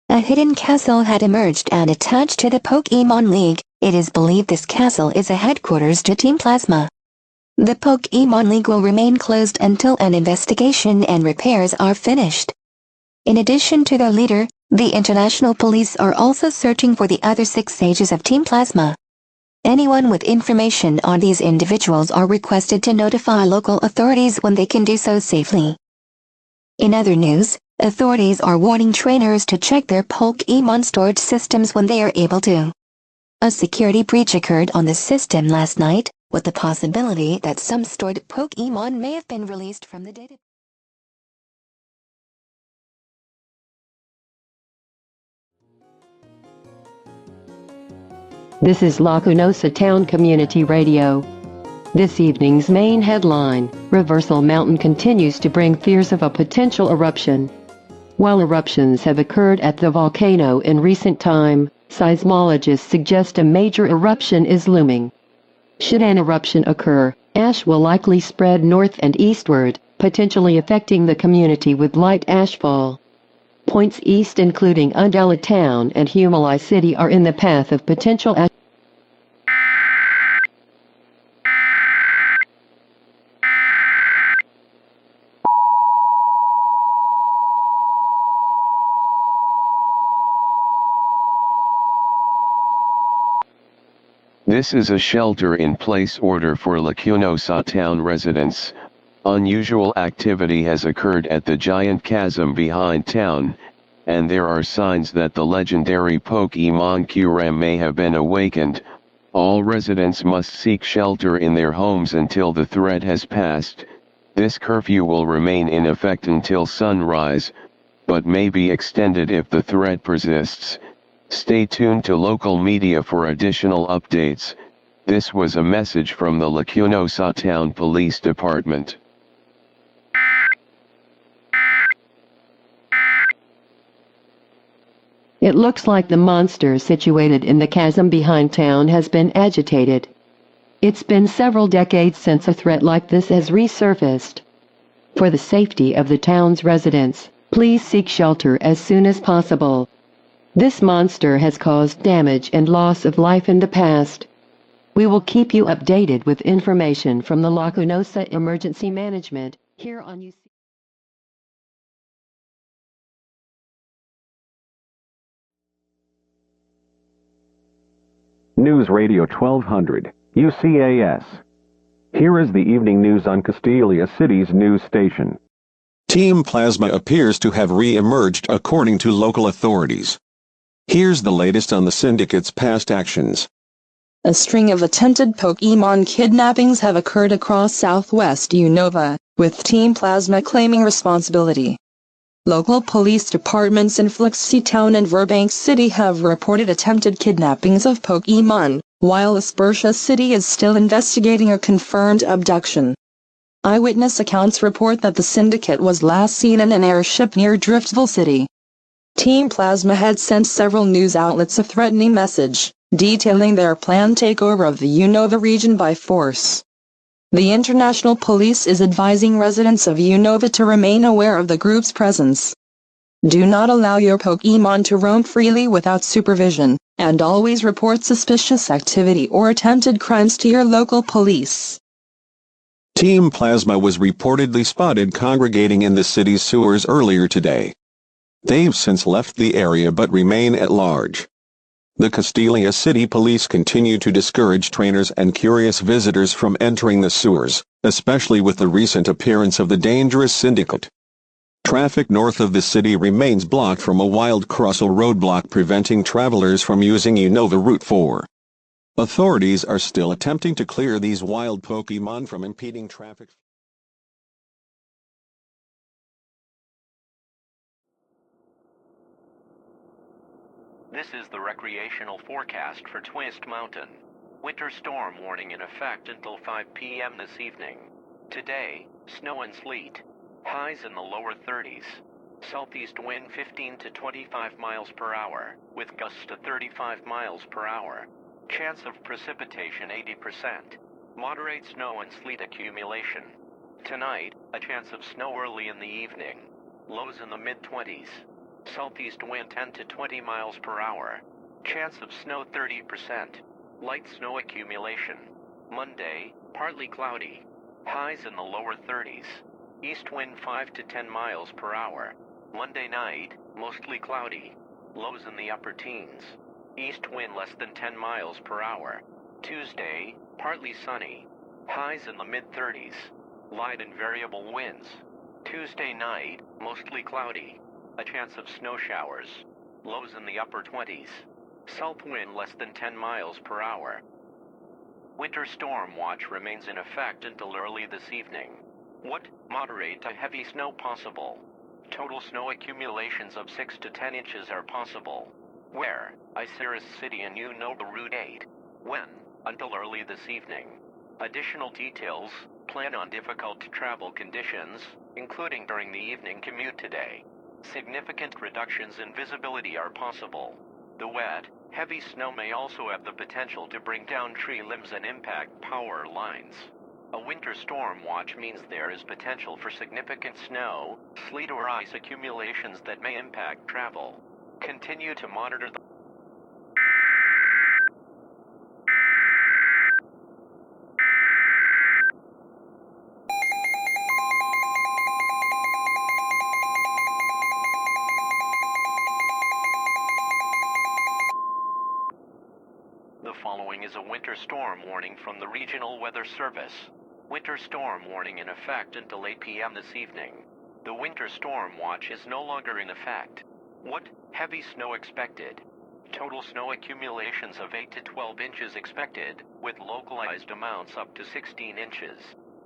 A hidden castle had emerged and attached to the Pokémon League. It is believed this castle is a headquarters to Team Plasma. The Pokémon League will remain closed until an investigation and repairs are finished. In addition to their leader, the International Police are also searching for the other 6 sages of Team Plasma. Anyone with information on these individuals are requested to notify local authorities when they can do so safely. In other news, authorities are warning trainers to check their Pokémon storage systems when they are able to. A security breach occurred on the system last night, with the possibility that some stored Pokémon may have been released from the data. This is Lacunosa Town Community Radio. This evening's main headline, Reversal Mountain continues to bring fears of a potential eruption. While eruptions have occurred at the volcano in recent time, seismologists suggest a major eruption is looming. Should an eruption occur, ash will likely spread north and eastward, potentially affecting the community with light ashfall. Points east including Untitled Town and Humuli City are in the path of potential ash. This is a shelter-in-place order for Lacunosa town residents. Unusual activity has occurred at the giant chasm behind town, and there are signs that the legendary Pokémon Kyurem may have been awakened, All residents must seek shelter in their homes until the threat has passed. This curfew will remain in effect until sunrise, but may be extended if the threat persists. Stay tuned to local media for additional updates. This was a message from the Lacuniosa Town Police Department. It looks like the monster situated in the chasm behind town has been agitated. It's been several decades since a threat like this has resurfaced. For the safety of the town's residents, please seek shelter as soon as possible. This monster has caused damage and loss of life in the past. We will keep you updated with information from the Lacuniosa Emergency Management here on UC. News Radio 1200, UCAS. Here is the evening news on Castalia City's news station. Team Plasma appears to have re-emerged according to local authorities. Here's the latest on the Syndicate's past actions. A string of attempted Pokemon kidnappings have occurred across southwest Unova, with Team Plasma claiming responsibility. Local police departments in Flixie Town and Burbank City have reported attempted kidnappings of Pokemon, while Aspertia City is still investigating a confirmed abduction. Eyewitness accounts report that the Syndicate was last seen in an airship near Driftville City. Team Plasma had sent several news outlets a threatening message, detailing their planned takeover of the Unova region by force. The International Police is advising residents of Unova to remain aware of the group's presence. Do not allow your Pokemon to roam freely without supervision, and always report suspicious activity or attempted crimes to your local police. Team Plasma was reportedly spotted congregating in the city's sewers earlier today. They've since left the area but remain at large. The Castalia City Police continue to discourage trainers and curious visitors from entering the sewers, especially with the recent appearance of the dangerous Syndicate. Traffic north of the city remains blocked from a Wild Crossel roadblock preventing travelers from using Unova Route 4. Authorities are still attempting to clear these wild Pokemon from impeding traffic. This is the recreational forecast for Twist Mountain. Winter storm warning in effect until 5 p.m. this evening. Today, snow and sleet. Highs in the lower 30s. Southeast wind 15 to 25 miles per hour, with gusts to 35 miles per hour. Chance of precipitation 80%. Moderate snow and sleet accumulation. Tonight, a chance of snow early in the evening. Lows in the mid-20s. Southeast wind 10 to 20 miles per hour. Chance of snow 30%. Light snow accumulation. Monday, partly cloudy. Highs in the lower 30s. East wind 5 to 10 miles per hour. Monday night, mostly cloudy. Lows in the upper teens. East wind less than 10 miles per hour. Tuesday, partly sunny. Highs in the mid-30s. Light and variable winds. Tuesday night, mostly cloudy. A chance of snow showers. Lows in the upper 20s. South wind less than 10 miles per hour. Winter storm watch remains in effect until early this evening. What? Moderate to heavy snow possible. Total snow accumulations of 6 to 10 inches are possible. Where? Iceris City and Unova Route 8. When? Until early this evening. Additional details, plan on difficult travel conditions, including during the evening commute today. Significant reductions in visibility are possible. The wet, heavy snow may also have the potential to bring down tree limbs and impact power lines. A winter storm watch means there is potential for significant snow, sleet or ice accumulations that may impact travel. Continue to monitor the following is a winter storm warning from the Regional Weather Service. Winter storm warning in effect until 8 p.m. this evening. The winter storm watch is no longer in effect. What? Heavy snow expected. Total snow accumulations of 8 to 12 inches expected, with localized amounts up to 16 inches.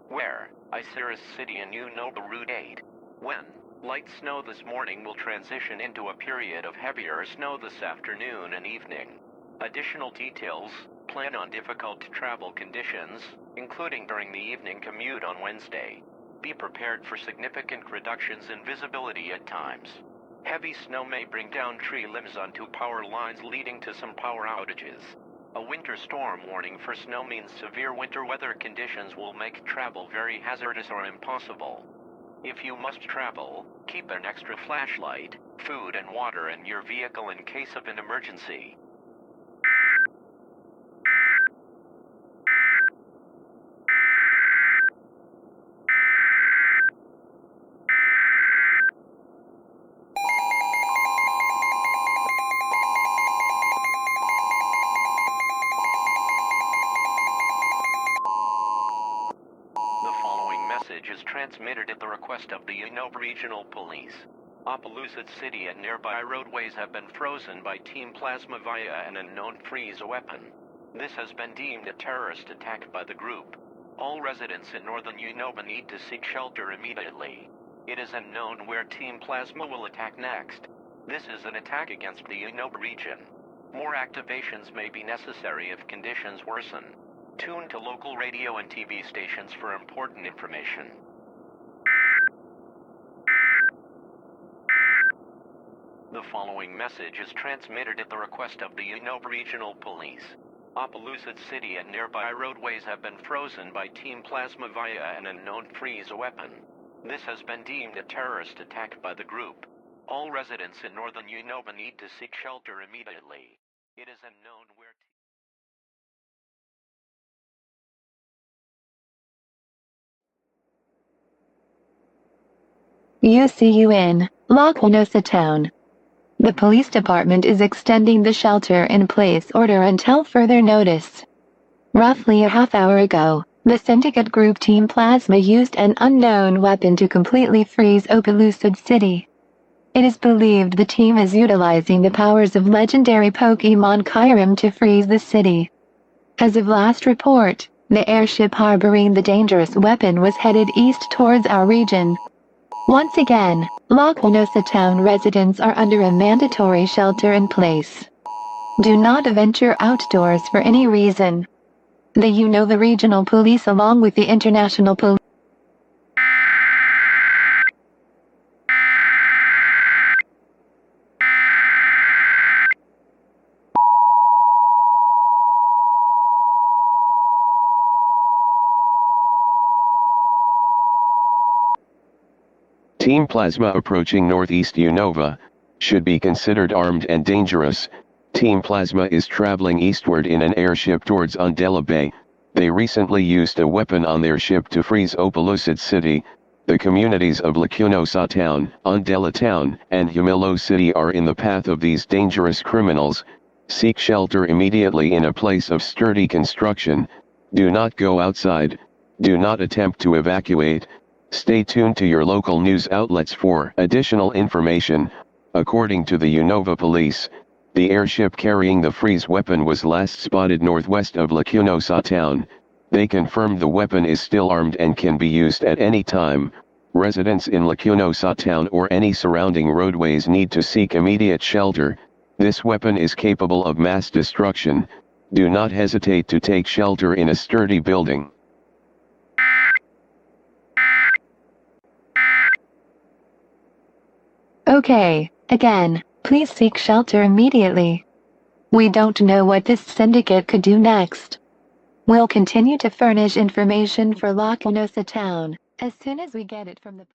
Where? EAS City and Unova Route 8. When? Light snow this morning will transition into a period of heavier snow this afternoon and evening. Additional details: plan on difficult travel conditions, including during the evening commute on Wednesday. Be prepared for significant reductions in visibility at times. Heavy snow may bring down tree limbs onto power lines, leading to some power outages. A winter storm warning for snow means severe winter weather conditions will make travel very hazardous or impossible. If you must travel, keep an extra flashlight, food and water in your vehicle in case of an emergency. Is transmitted at the request of the Unova Regional Police. Opelousas City and nearby roadways have been frozen by Team Plasma via an unknown freeze weapon. This has been deemed a terrorist attack by the group. All residents in northern Unova need to seek shelter immediately. It is unknown where Team Plasma will attack next. This is an attack against the Unova region. More activations may be necessary if conditions worsen. Tune to local radio and TV stations for important information. The following message is transmitted at the request of the Unova Regional Police. Opelousas City and nearby roadways have been frozen by Team Plasma via an unknown freeze weapon. This has been deemed a terrorist attack by the group. All residents in northern Unova need to seek shelter immediately. It is unknown where UCUN, Lacanosa Town. The police department is extending the shelter-in-place order until further notice. Roughly a half hour ago, the Syndicate group Team Plasma used an unknown weapon to completely freeze Opelousas City. It is believed the team is utilizing the powers of legendary Pokemon Kyurem to freeze the city. As of last report, the airship harboring the dangerous weapon was headed east towards our region. Once again, Lacanosa Town residents are under a mandatory shelter-in-place. Do not venture outdoors for any reason. The Unova Regional Police along with the International Police Team Plasma approaching northeast Unova should be considered armed and dangerous. Team Plasma is traveling eastward in an airship towards Undella Bay. They recently used a weapon on their ship to freeze Opelousas City. The communities of Lacanosa Town, Undella Town, and Humilo City are in the path of these dangerous criminals. Seek shelter immediately in a place of sturdy construction. Do not go outside. Do not attempt to evacuate. Stay tuned to your local news outlets for additional information. According to the Unova Police, the airship carrying the freeze weapon was last spotted northwest of Lacanosa Town. They confirmed the weapon is still armed and can be used at any time. Residents in Lacanosa Town or any surrounding roadways need to seek immediate shelter. This weapon is capable of mass destruction. Do not hesitate to take shelter in a sturdy building. Okay, again, please seek shelter immediately. We don't know what this syndicate could do next. We'll continue to furnish information for Lacanosa Town as soon as we get it from the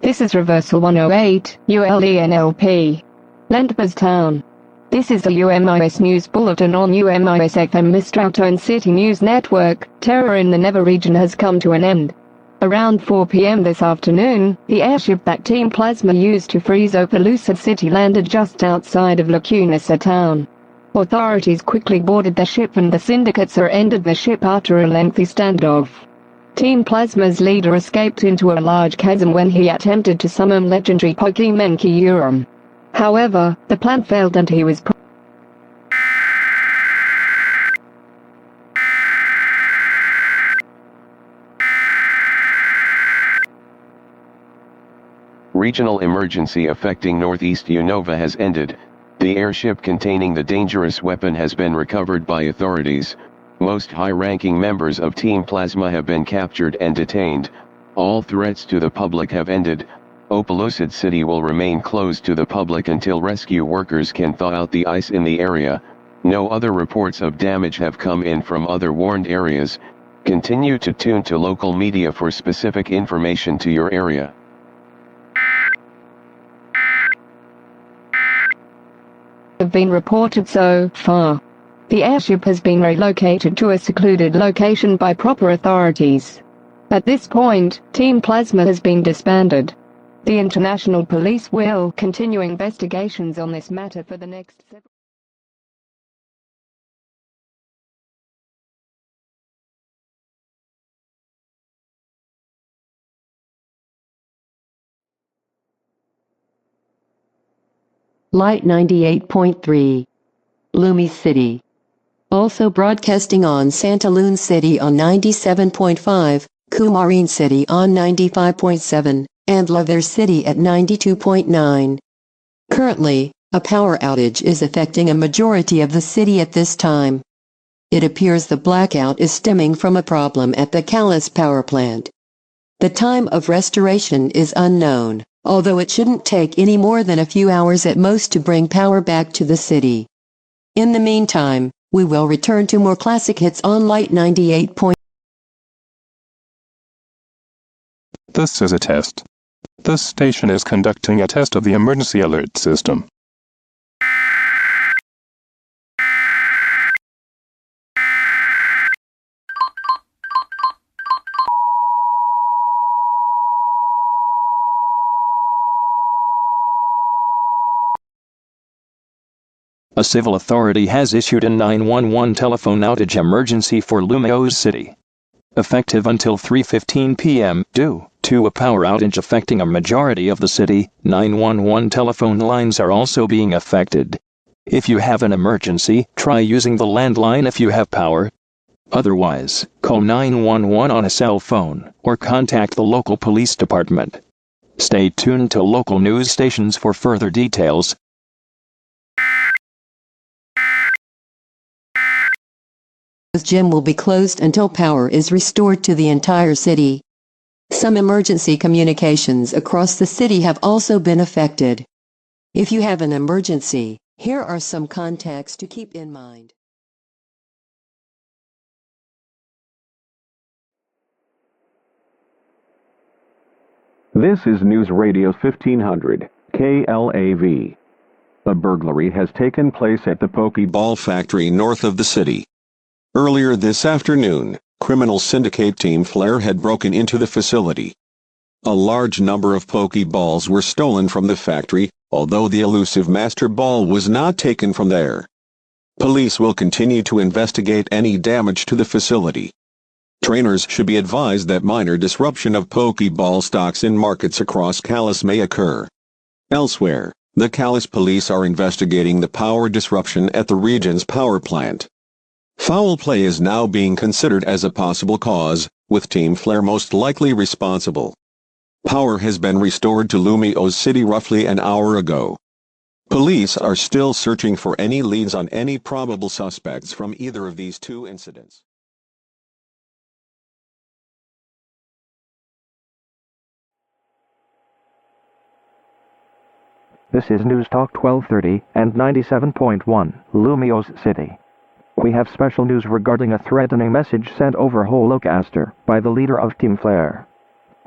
This is Reversal 108, ULENLP. Lendbers Town. This is the UMIS News Bulletin on UMIS FM Mistralton City News Network. Terror in the Never region has come to an end. Around 4 p.m. this afternoon, the airship that Team Plasma used to freeze Opelousas City landed just outside of Lacanosa Town. Authorities quickly boarded the ship and the Syndicate surrendered the ship after a lengthy standoff. Team Plasma's leader escaped into a large chasm when he attempted to summon legendary Pokemon Kyurem. However, the plan failed and he was Regional emergency affecting Northeast Unova has ended. The airship containing the dangerous weapon has been recovered by authorities. Most high-ranking members of Team Plasma have been captured and detained. All threats to the public have ended. Opelousas City will remain closed to the public until rescue workers can thaw out the ice in the area. No other reports of damage have come in from other warned areas. Continue to tune to local media for specific information to your area. have been reported so far. The airship has been relocated to a secluded location by proper authorities. At this point, Team Plasma has been disbanded. The international police will continue investigations on this matter for the next several Light 98.3. Lumi City. Also broadcasting on Santa Luna City on 97.5, Kumarine City on 95.7, and Laver City at 92.9. Currently, a power outage is affecting a majority of the city at this time. It appears the blackout is stemming from a problem at the Calais power plant. The time of restoration is unknown, although it shouldn't take any more than a few hours at most to bring power back to the city. In the meantime, we will return to more classic hits on Light 98. This is a test. This station is conducting a test of the emergency alert system. A civil authority has issued a 911 telephone outage emergency for Opelousas City, effective until 3:15 p.m. due to a power outage affecting a majority of the city. 911 telephone lines are also being affected. If you have an emergency, try using the landline if you have power. Otherwise, call 911 on a cell phone or contact the local police department. Stay tuned to local news stations for further details. The gym will be closed until power is restored to the entire city. Some emergency communications across the city have also been affected. If you have an emergency, here are some contacts to keep in mind. This is News Radio 1500, KLAV. A burglary has taken place at the Pokeball factory north of the city. Earlier this afternoon, criminal Syndicate Team Flare had broken into the facility. A large number of Pokeballs were stolen from the factory, although the elusive Master Ball was not taken from there. Police will continue to investigate any damage to the facility. Trainers should be advised that minor disruption of Pokeball stocks in markets across Calais may occur. Elsewhere, the Calais police are investigating the power disruption at the region's power plant. Foul play is now being considered as a possible cause, with Team Flare most likely responsible. Power has been restored to Opelousas City roughly an hour ago. Police are still searching for any leads on any probable suspects from either of these two incidents. This is News Talk 1230 and 97.1, Opelousas City. We have special news regarding a threatening message sent over Holocaster by the leader of Team Flare.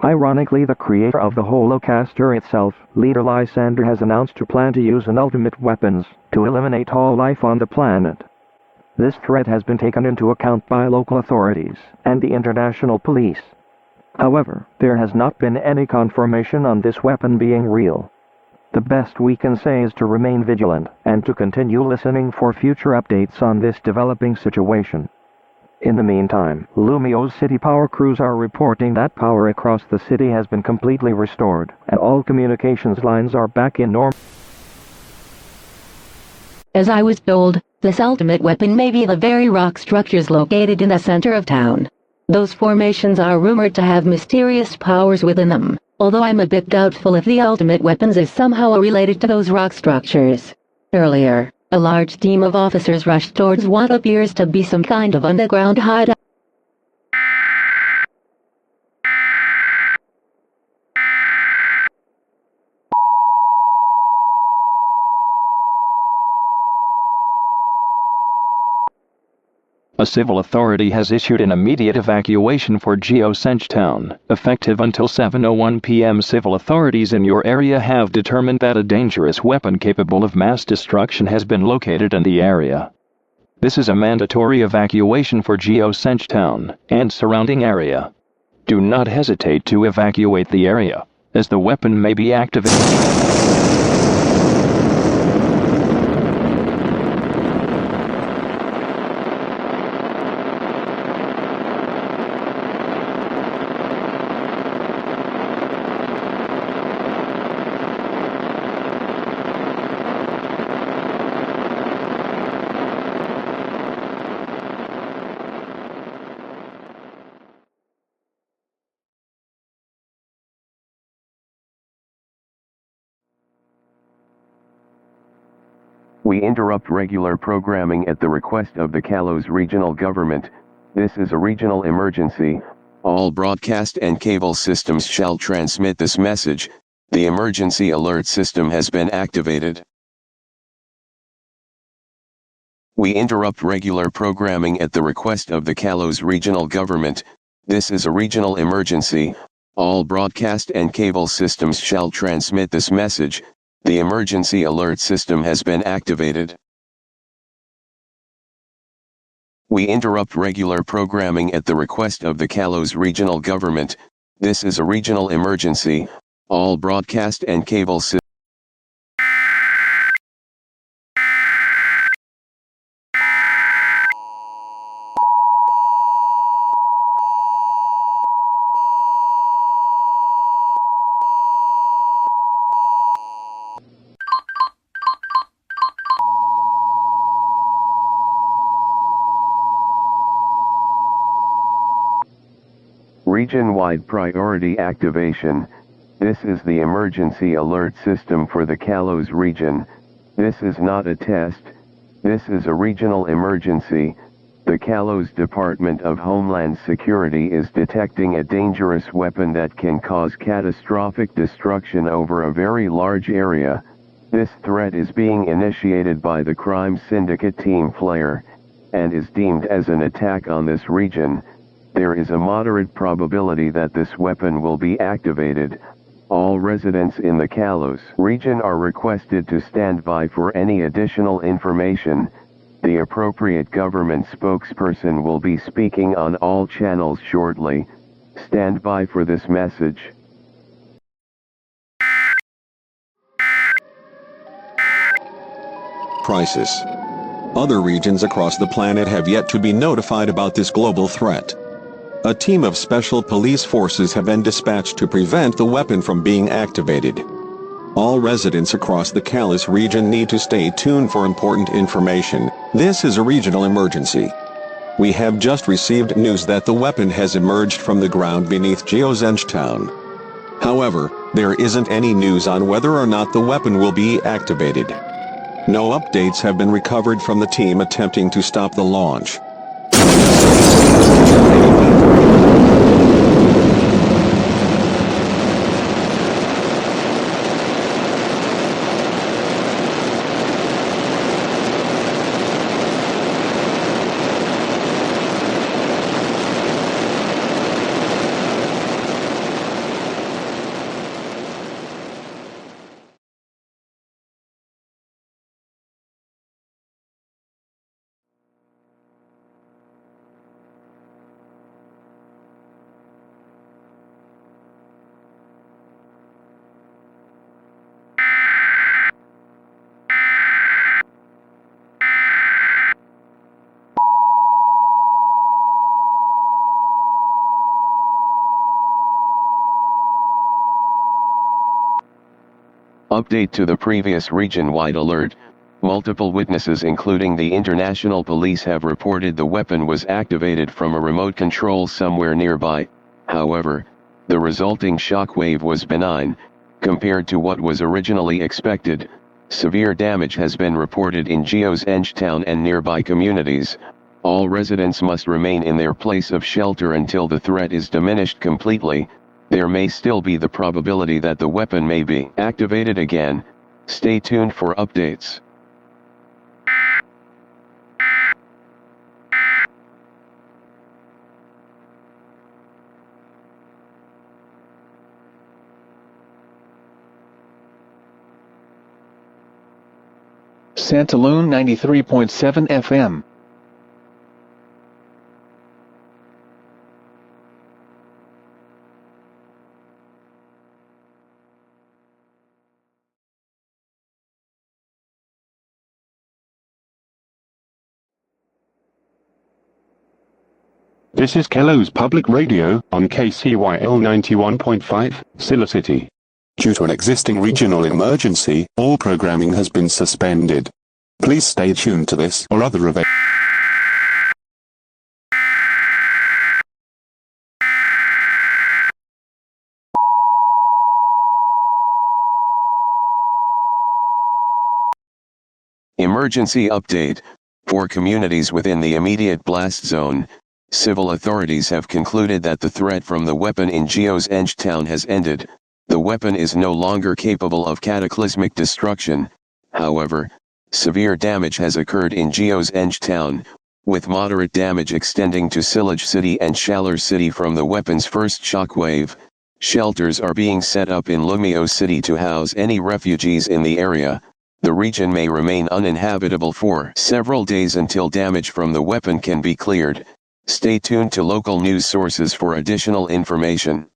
Ironically, the creator of the Holocaster itself, Leader Lysander, has announced to plan to use an ultimate weapons to eliminate all life on the planet. This threat has been taken into account by local authorities and the international police. However, there has not been any confirmation on this weapon being real. The best we can say is to remain vigilant and to continue listening for future updates on this developing situation. In the meantime, Lumio's city power crews are reporting that power across the city has been completely restored, and all communications lines are back in normal. As I was told, this ultimate weapon may be the very rock structures located in the center of town. Those formations are rumored to have mysterious powers within them, although I'm a bit doubtful if the ultimate weapons is somehow related to those rock structures. Earlier, a large team of officers rushed towards what appears to be some kind of underground hideout. A civil authority has issued an immediate evacuation for Town. Effective until 7:01 p.m. Civil authorities in your area have determined that a dangerous weapon capable of mass destruction has been located in the area. This is a mandatory evacuation for Town and surrounding area. Do not hesitate to evacuate the area, as the weapon may be activated. We interrupt regular programming at the request of the Kalos regional government. This is a regional emergency. All broadcast and cable systems shall transmit this message. The emergency alert system has been activated. We interrupt regular programming at the request of the Kalos regional government. This is a regional emergency. All broadcast and cable systems shall transmit this message. The emergency alert system has been activated. We interrupt regular programming at the request of the Kalos regional government. This is a regional emergency. All broadcast and cable systems. Region-wide priority activation. This is the emergency alert system for the Kalos region. This is not a test. This is a regional emergency. The Kalos Department of Homeland Security is detecting a dangerous weapon that can cause catastrophic destruction over a very large area. This threat is being initiated by the crime syndicate Team Flare, and is deemed as an attack on this region. There is a moderate probability that this weapon will be activated. All residents in the Kalos region are requested to stand by for any additional information. The appropriate government spokesperson will be speaking on all channels shortly. Stand by for this message. Crisis. Other regions across the planet have yet to be notified about this global threat. A team of special police forces have been dispatched to prevent the weapon from being activated. All residents across the Kalos region need to stay tuned for important information. This is a regional emergency. We have just received news that the weapon has emerged from the ground beneath Town. However, there isn't any news on whether or not the weapon will be activated. No updates have been recovered from the team attempting to stop the launch. Update to the previous region-wide alert. Multiple witnesses including the international police have reported the weapon was activated from a remote control somewhere nearby. However, the resulting shockwave was benign, compared to what was originally expected. Severe damage has been reported in Geosenge town and nearby communities. All residents must remain in their place of shelter until the threat is diminished completely. There may still be the probability that the weapon may be activated again. Stay tuned for updates. Santaloon 93.7 FM. This is Kello's Public Radio on KCYL 91.5, Silla City. Due to an existing regional emergency, all programming has been suspended. Please stay tuned to this or other events. Emergency update. For communities within the immediate blast zone, civil authorities have concluded that the threat from the weapon in Geosenge town has ended. The weapon is no longer capable of cataclysmic destruction. However, severe damage has occurred in Geosenge town, with moderate damage extending to Sillage City and Shaler City from the weapon's first shockwave. Shelters are being set up in Lumio City to house any refugees in the area. The region may remain uninhabitable for several days until damage from the weapon can be cleared. Stay tuned to local news sources for additional information.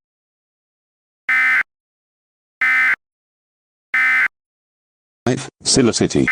Silla City.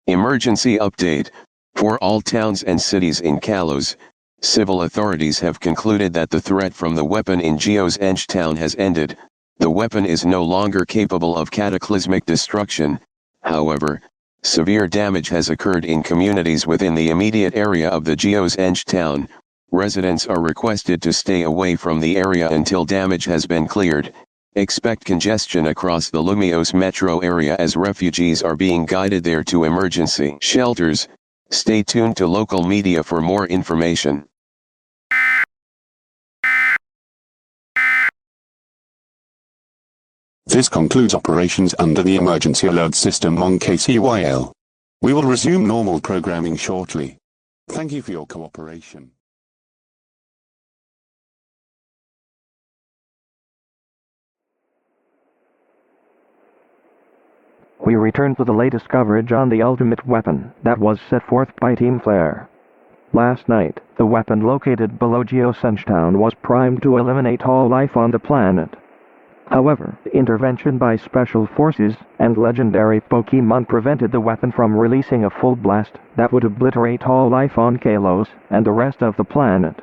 Emergency update. For all towns and cities in Kalos, civil authorities have concluded that the threat from the weapon in Geosenge town has ended. The weapon is no longer capable of cataclysmic destruction. However, severe damage has occurred in communities within the immediate area of the Geosenge town. Residents are requested to stay away from the area until damage has been cleared. Expect congestion across the Lumios metro area as refugees are being guided there to emergency shelters. Stay tuned to local media for more information. This concludes operations under the emergency alert system on KCYL. We will resume normal programming shortly. Thank you for your cooperation. We return to the latest coverage on the ultimate weapon that was set forth by Team Flare. Last night, the weapon located below Geosenge town was primed to eliminate all life on the planet. However, intervention by special forces and legendary Pokemon prevented the weapon from releasing a full blast that would obliterate all life on Kalos and the rest of the planet.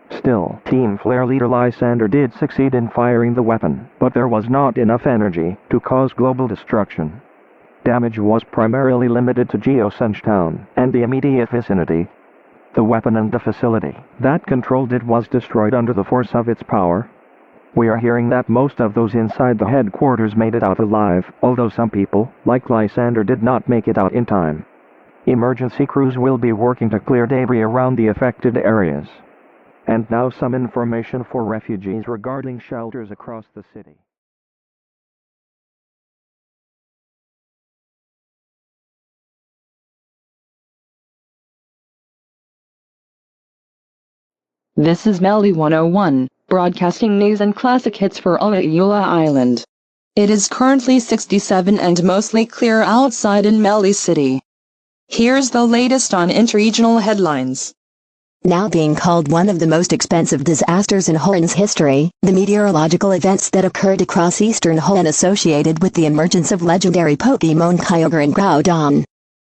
Still, Team Flare leader Lysander did succeed in firing the weapon, but there was not enough energy to cause global destruction. Damage was primarily limited to Geosenge town and the immediate vicinity. The weapon and the facility that controlled it was destroyed under the force of its power. We are hearing that most of those inside the headquarters made it out alive, although some people, like Lysander, did not make it out in time. Emergency crews will be working to clear debris around the affected areas. And now some information for refugees regarding shelters across the city. This is Melly 101, broadcasting news and classic hits for Eula Island. It is currently 67 and mostly clear outside in Melly City. Here's the latest on interregional headlines. Now being called one of the most expensive disasters in Hoen's history, the meteorological events that occurred across eastern Hoenn associated with the emergence of legendary Pokemon Kyogre and Groudon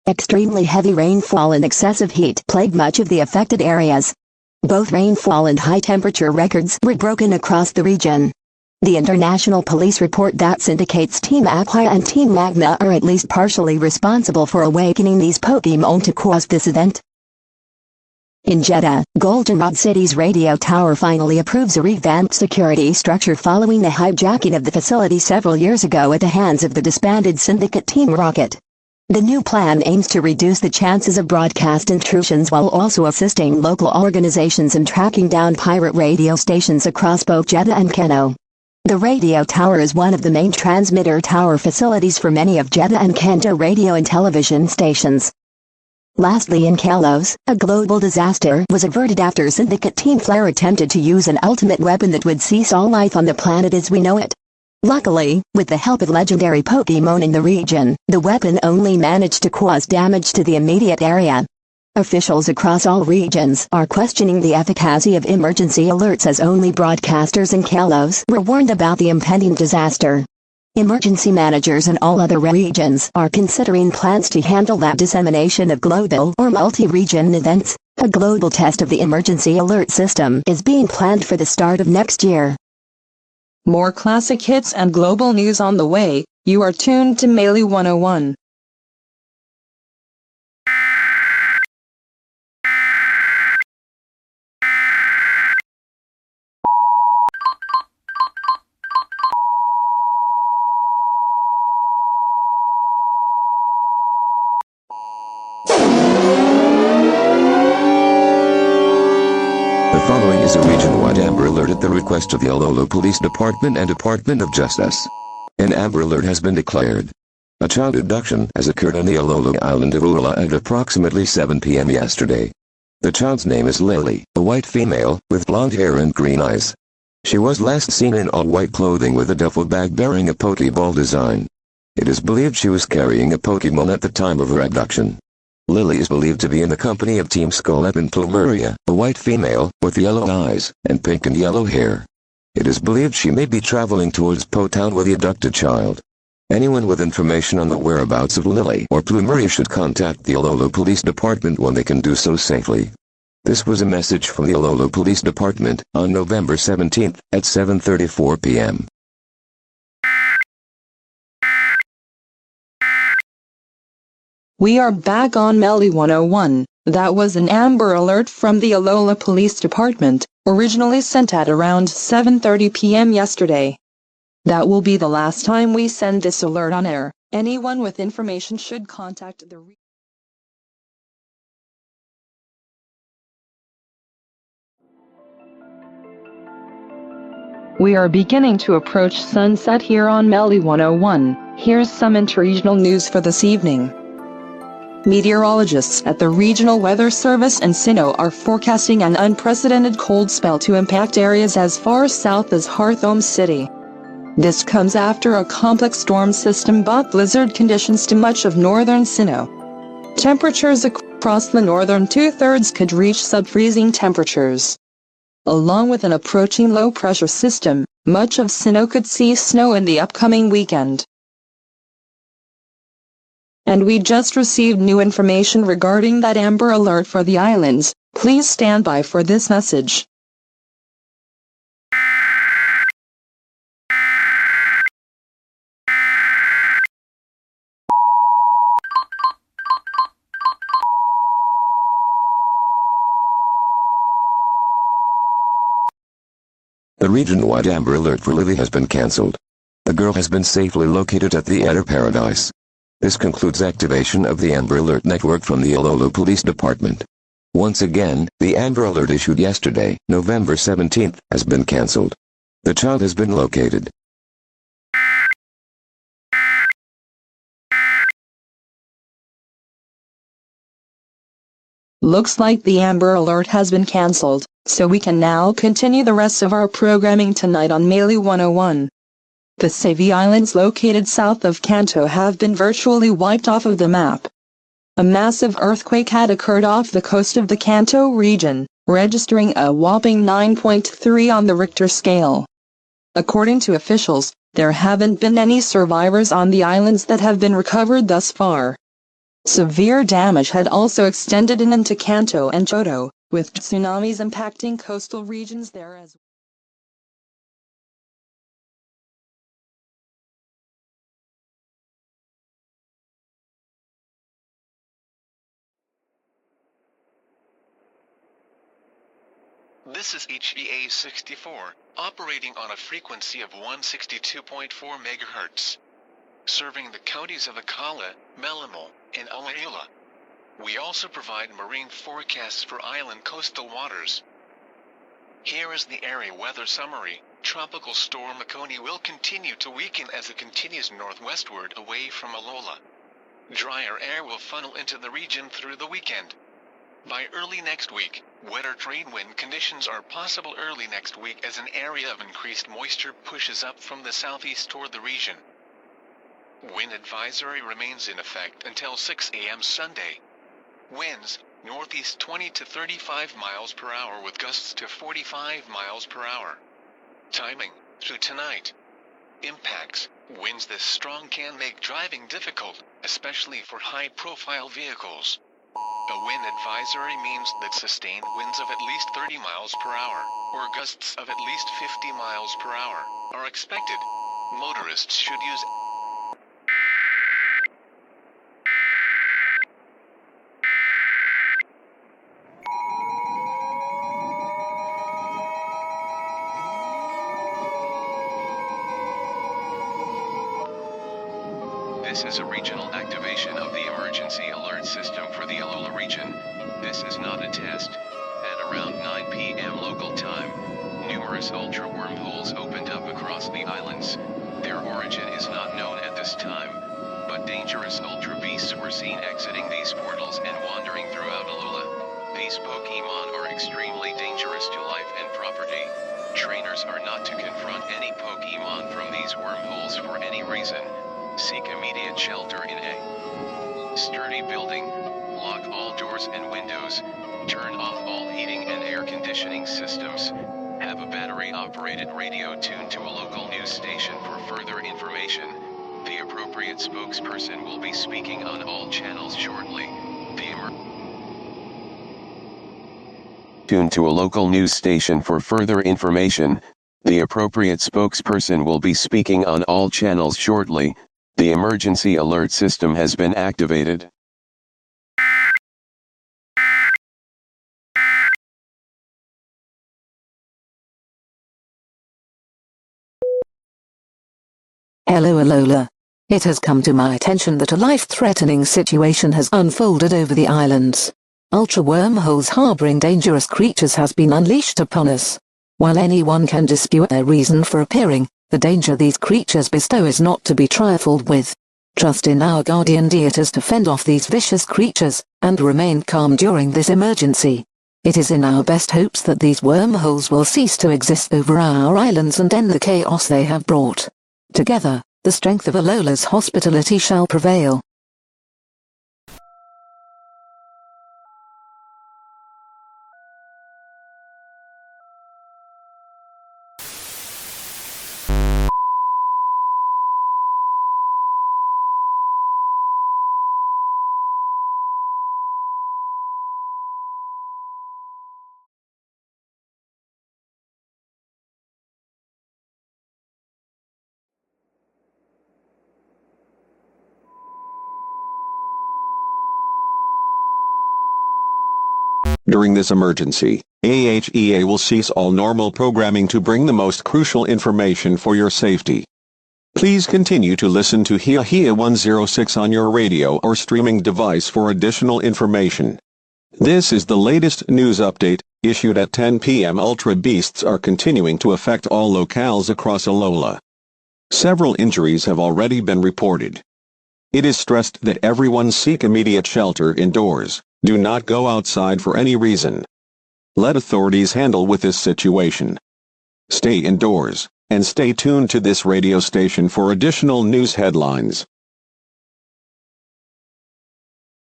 Extremely heavy rainfall and excessive heat plagued much of the affected areas. Both rainfall and high temperature records were broken across the region. The international police report that Syndicate's Team Aqua and Team Magma are at least partially responsible for awakening these Pokemon to cause this event. In Jeddah, Goldenrod City's radio tower finally approves a revamped security structure following the hijacking of the facility several years ago at the hands of the disbanded Syndicate Team Rocket. The new plan aims to reduce the chances of broadcast intrusions while also assisting local organizations in tracking down pirate radio stations across both Jeddah and Kano. The radio tower is one of the main transmitter tower facilities for many of Jeddah and Kanto radio and television stations. Lastly, in Kalos, a global disaster was averted after Syndicate Team Flare attempted to use an ultimate weapon that would cease all life on the planet as we know it. Luckily, with the help of legendary Pokemon in the region, the weapon only managed to cause damage to the immediate area. Officials across all regions are questioning the efficacy of emergency alerts as only broadcasters in Kalos were warned about the impending disaster. Emergency managers in all other regions are considering plans to handle that dissemination of global or multi-region events. A global test of the emergency alert system is being planned for the start of next year. More classic hits and global news on the way. You are tuned to Melee 101. The following is a region-wide Amber Alert at the request of the Ololo Police Department and Department of Justice. An Amber Alert has been declared. A child abduction has occurred on the Ololo island of Ula at approximately 7 p.m. yesterday. The child's name is Lily, a white female, with blonde hair and green eyes. She was last seen in all-white clothing with a duffel bag bearing a Pokeball design. It is believed she was carrying a Pokemon at the time of her abduction. Lily is believed to be in the company of Team Scolep and Plumeria, a white female, with yellow eyes, and pink and yellow hair. It is believed she may be traveling towards Po Town with the abducted child. Anyone with information on the whereabouts of Lily or Plumeria should contact the Ololo Police Department when they can do so safely. This was a message from the Ololo Police Department, on November 17th, at 7:34 p.m. We are back on Melee 101. That was an Amber Alert from the Ololo Police Department, originally sent at around 7:30 p.m. yesterday. That will be the last time we send this alert on air. Anyone with information should contact the We are beginning to approach sunset here on Melee 101. Here's some interregional news for this evening. Meteorologists at the Regional Weather Service and Sino are forecasting an unprecedented cold spell to impact areas as far south as Khartoum City. This comes after a complex storm system brought blizzard conditions to much of northern Sino. Temperatures across the northern two-thirds could reach sub-freezing temperatures. Along with an approaching low-pressure system, much of Sino could see snow in the upcoming weekend. And we just received new information regarding that Amber Alert for the islands. Please stand by for this message. The region-wide Amber Alert for Lily has been cancelled. The girl has been safely located at the Eder Paradise. This concludes activation of the Amber Alert network from the Ololo Police Department. Once again, the Amber Alert issued yesterday, November 17th, has been cancelled. The child has been located. Looks like the Amber Alert has been cancelled, so we can now continue the rest of our programming tonight on Melee 101. The Savi Islands located south of Kanto have been virtually wiped off of the map. A massive earthquake had occurred off the coast of the Kanto region, registering a whopping 9.3 on the Richter scale. According to officials, there haven't been any survivors on the islands that have been recovered thus far. Severe damage had also extended into Kanto and Johto, with tsunamis impacting coastal regions there as well. This is EAS 64, operating on a frequency of 162.4 MHz, serving the counties of Akala, Melimo, and Alaula. We also provide marine forecasts for island coastal waters. Here is the area weather summary. Tropical storm Makoni will continue to weaken as it continues northwestward away from Alola. Drier air will funnel into the region through the weekend. By early next week, wetter trade wind conditions are possible early next week as an area of increased moisture pushes up from the southeast toward the region. Wind advisory remains in effect until 6 a.m. Sunday. Winds, northeast 20 to 35 miles per hour with gusts to 45 miles per hour. Timing, through tonight. Impacts, winds this strong can make driving difficult, especially for high-profile vehicles. A wind advisory means that sustained winds of at least 30 miles per hour, or gusts of at least 50 miles per hour, are expected. Motorists should use This is a regional activation of the emergency alert system for the Alola region. This is not a test. At around 9 p.m. local time, numerous ultra wormholes opened up across the islands. Their origin is not known at this time, but dangerous ultra beasts were seen exiting these portals and wandering throughout Alola. These Pokemon are extremely dangerous to life and property. Trainers are not to confront any Pokemon from these wormholes for any reason. Seek immediate shelter in a sturdy building, lock all doors and windows, turn off all heating and air conditioning systems, have a battery-operated radio tuned to a local news station for further information. The appropriate spokesperson will be speaking on all channels shortly. Tuned to a local news station for further information. The appropriate spokesperson will be speaking on all channels shortly. The emergency alert system has been activated. Hello Alola. It has come to my attention that a life-threatening situation has unfolded over the islands. Ultra wormholes harboring dangerous creatures has been unleashed upon us. While anyone can dispute their reason for appearing, the danger these creatures bestow is not to be trifled with. Trust in our guardian deities to fend off these vicious creatures, and remain calm during this emergency. It is in our best hopes that these wormholes will cease to exist over our islands and end the chaos they have brought. Together, the strength of Alola's hospitality shall prevail. During this emergency, AHEA will cease all normal programming to bring the most crucial information for your safety. Please continue to listen to HEA 106 on your radio or streaming device for additional information. This is the latest news update, issued at 10 p.m. Ultra beasts are continuing to affect all locales across Alola. Several injuries have already been reported. It is stressed that everyone seek immediate shelter indoors. Do not go outside for any reason. Let authorities handle with this situation. Stay indoors, and stay tuned to this radio station for additional news headlines.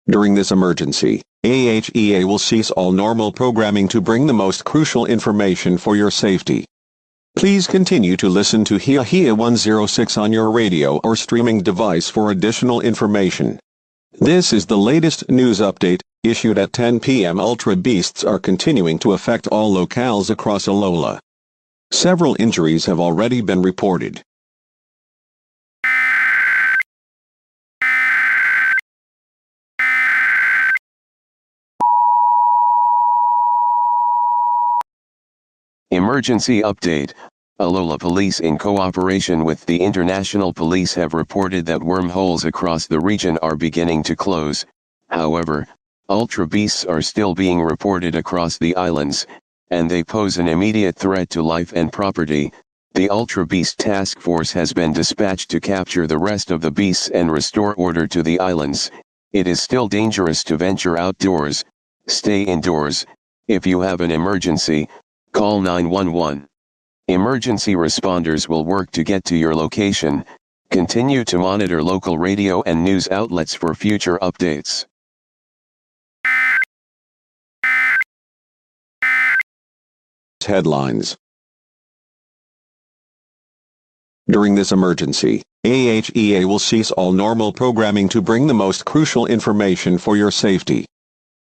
During this emergency, AHEA will cease all normal programming to bring the most crucial information for your safety. Please continue to listen to HEA 106 on your radio or streaming device for additional information. This is the latest news update, issued at 10 p.m. Ultra beasts are continuing to affect all locales across Alola. Several injuries have already been reported. Emergency update. Alola Police in cooperation with the International Police have reported that wormholes across the region are beginning to close. However, Ultra Beasts are still being reported across the islands, and they pose an immediate threat to life and property. The Ultra Beast Task Force has been dispatched to capture the rest of the beasts and restore order to the islands. It is still dangerous to venture outdoors. Stay indoors. If you have an emergency, call 911. Emergency responders will work to get to your location. Continue to monitor local radio and news outlets for future updates. Headlines. During this emergency, AHEA will cease all normal programming to bring the most crucial information for your safety.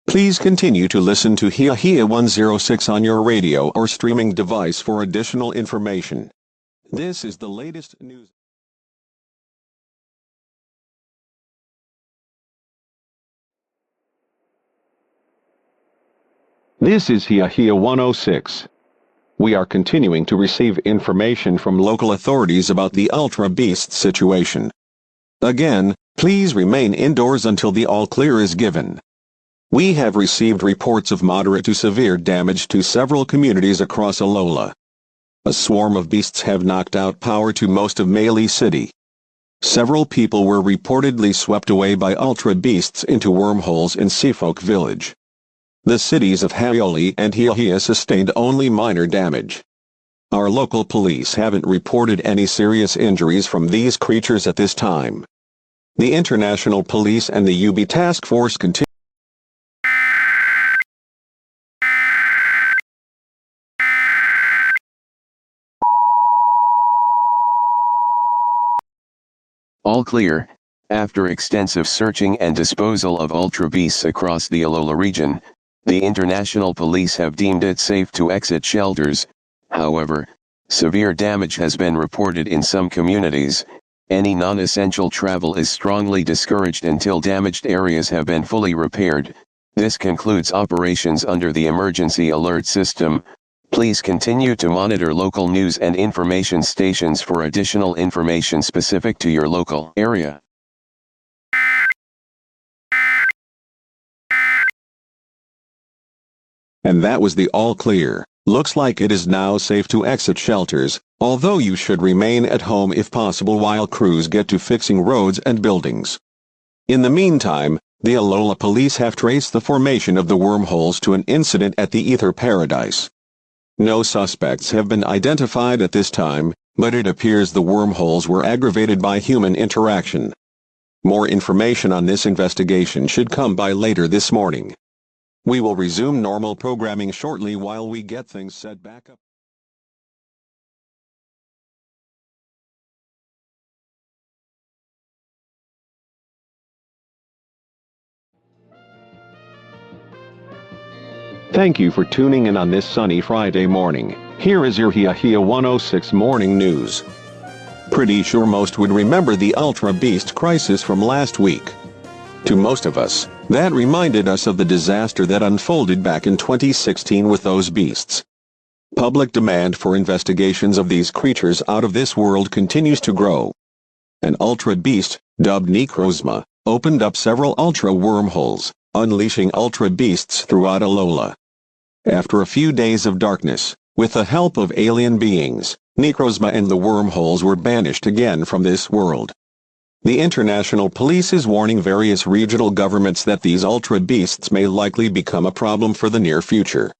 Please continue to listen to EAS 106 on your radio or streaming device for additional information. This is the latest news. This is EAS 106. We are continuing to receive information from local authorities about the Ultra Beast situation. Again, please remain indoors until the all-clear is given. We have received reports of moderate to severe damage to several communities across Alola. A swarm of beasts have knocked out power to most of Melee City. Several people were reportedly swept away by Ultra Beasts into wormholes in Seafolk Village. The cities of Haioli and EAS sustained only minor damage. Our local police haven't reported any serious injuries from these creatures at this time. The International Police and the UB Task Force continue. All clear. After extensive searching and disposal of Ultra Beasts across the Alola region, the International Police have deemed it safe to exit shelters. However, severe damage has been reported in some communities. Any non-essential travel is strongly discouraged until damaged areas have been fully repaired. This concludes operations under the emergency alert system. Please continue to monitor local news and information stations for additional information specific to your local area. And that was the all clear. Looks like it is now safe to exit shelters, although you should remain at home if possible while crews get to fixing roads and buildings. In the meantime, the Alola police have traced the formation of the wormholes to an incident at the Ether Paradise. No suspects have been identified at this time, but it appears the wormholes were aggravated by human interaction. More information on this investigation should come by later this morning. We will resume normal programming shortly while we get things set back up. Thank you for tuning in on this sunny Friday morning. Here is your EAS 106 morning news. Pretty sure most would remember the Ultra Beast crisis from last week. To most of us, that reminded us of the disaster that unfolded back in 2016 with those beasts. Public demand for investigations of these creatures out of this world continues to grow. An Ultra Beast, dubbed Necrozma, opened up several Ultra wormholes, unleashing Ultra Beasts throughout Alola. After a few days of darkness, with the help of alien beings, Necrozma and the wormholes were banished again from this world. The International Police is warning various regional governments that these Ultra Beasts may likely become a problem for the near future.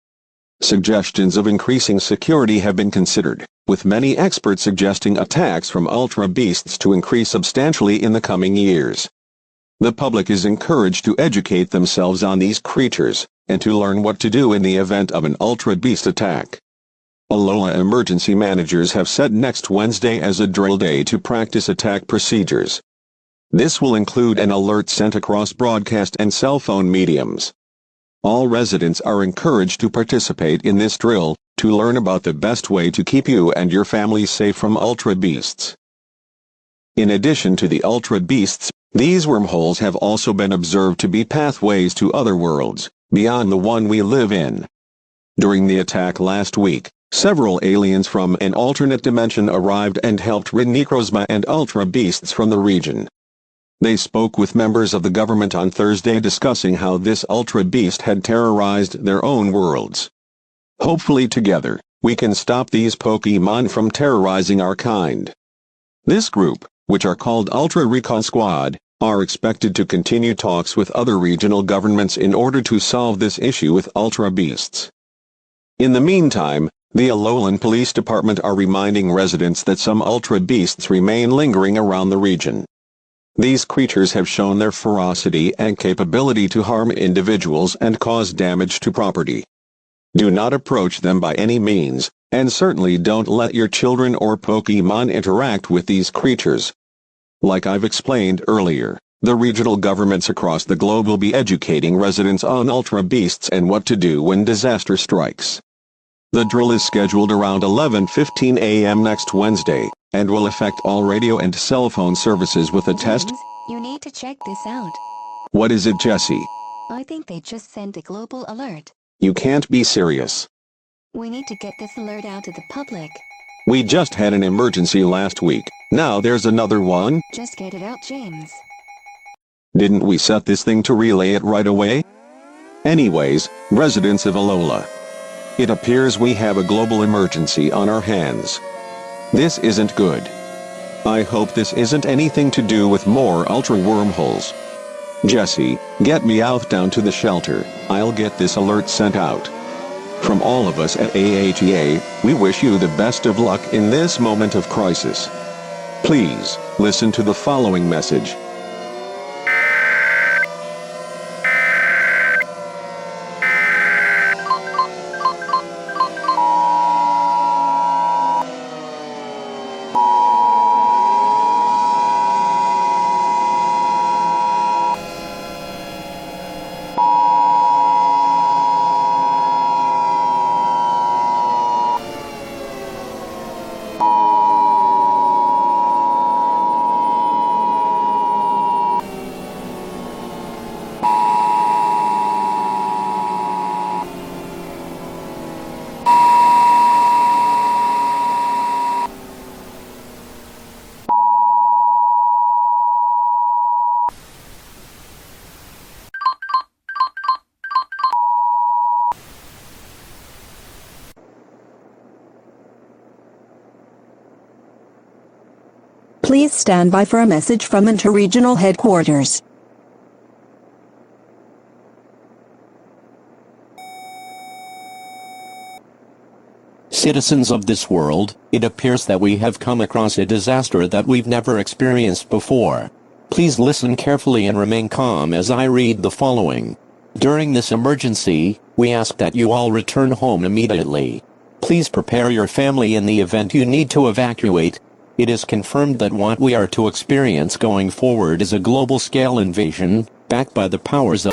Suggestions of increasing security have been considered, with many experts suggesting attacks from Ultra Beasts to increase substantially in the coming years. The public is encouraged to educate themselves on these creatures, and to learn what to do in the event of an Ultra Beast attack. Alola emergency managers have set next Wednesday as a drill day to practice attack procedures. This will include an alert sent across broadcast and cell phone mediums. All residents are encouraged to participate in this drill, to learn about the best way to keep you and your family safe from ultra beasts. In addition to the ultra beasts, these wormholes have also been observed to be pathways to other worlds, beyond the one we live in. During the attack last week, several aliens from an alternate dimension arrived and helped rid necrozma and ultra beasts from the region. They spoke with members of the government on Thursday discussing how this ultra beast had terrorized their own worlds. Hopefully together, we can stop these Pokemon from terrorizing our kind. This group, which are called Ultra Recon Squad, are expected to continue talks with other regional governments in order to solve this issue with ultra beasts. In the meantime, the Alolan Police Department are reminding residents that some ultra beasts remain lingering around the region. These creatures have shown their ferocity and capability to harm individuals and cause damage to property. Do not approach them by any means, and certainly don't let your children or Pokemon interact with these creatures. Like I've explained earlier, the regional governments across the globe will be educating residents on ultra beasts and what to do when disaster strikes. The drill is scheduled around 11:15 a.m. next Wednesday, and will affect all radio and cell phone services with a test. You need to check this out. What is it, Jesse? I think they just sent a global alert. You can't be serious. We need to get this alert out to the public. We just had an emergency last week. Now there's another one? Just get it out, James. Didn't we set this thing to relay it right away? Anyways, residents of Alola, it appears we have a global emergency on our hands. This isn't good. I hope this isn't anything to do with more ultra wormholes. Jesse, get me out down to the shelter. I'll get this alert sent out. From all of us at AATA, we wish you the best of luck in this moment of crisis. Please, listen to the following message. Please stand by for a message from Interregional Headquarters. Citizens of this world, it appears that we have come across a disaster that we've never experienced before. Please listen carefully and remain calm as I read the following. During this emergency, we ask that you all return home immediately. Please prepare your family in the event you need to evacuate. It is confirmed that what we are to experience going forward is a global-scale invasion, backed by the powers of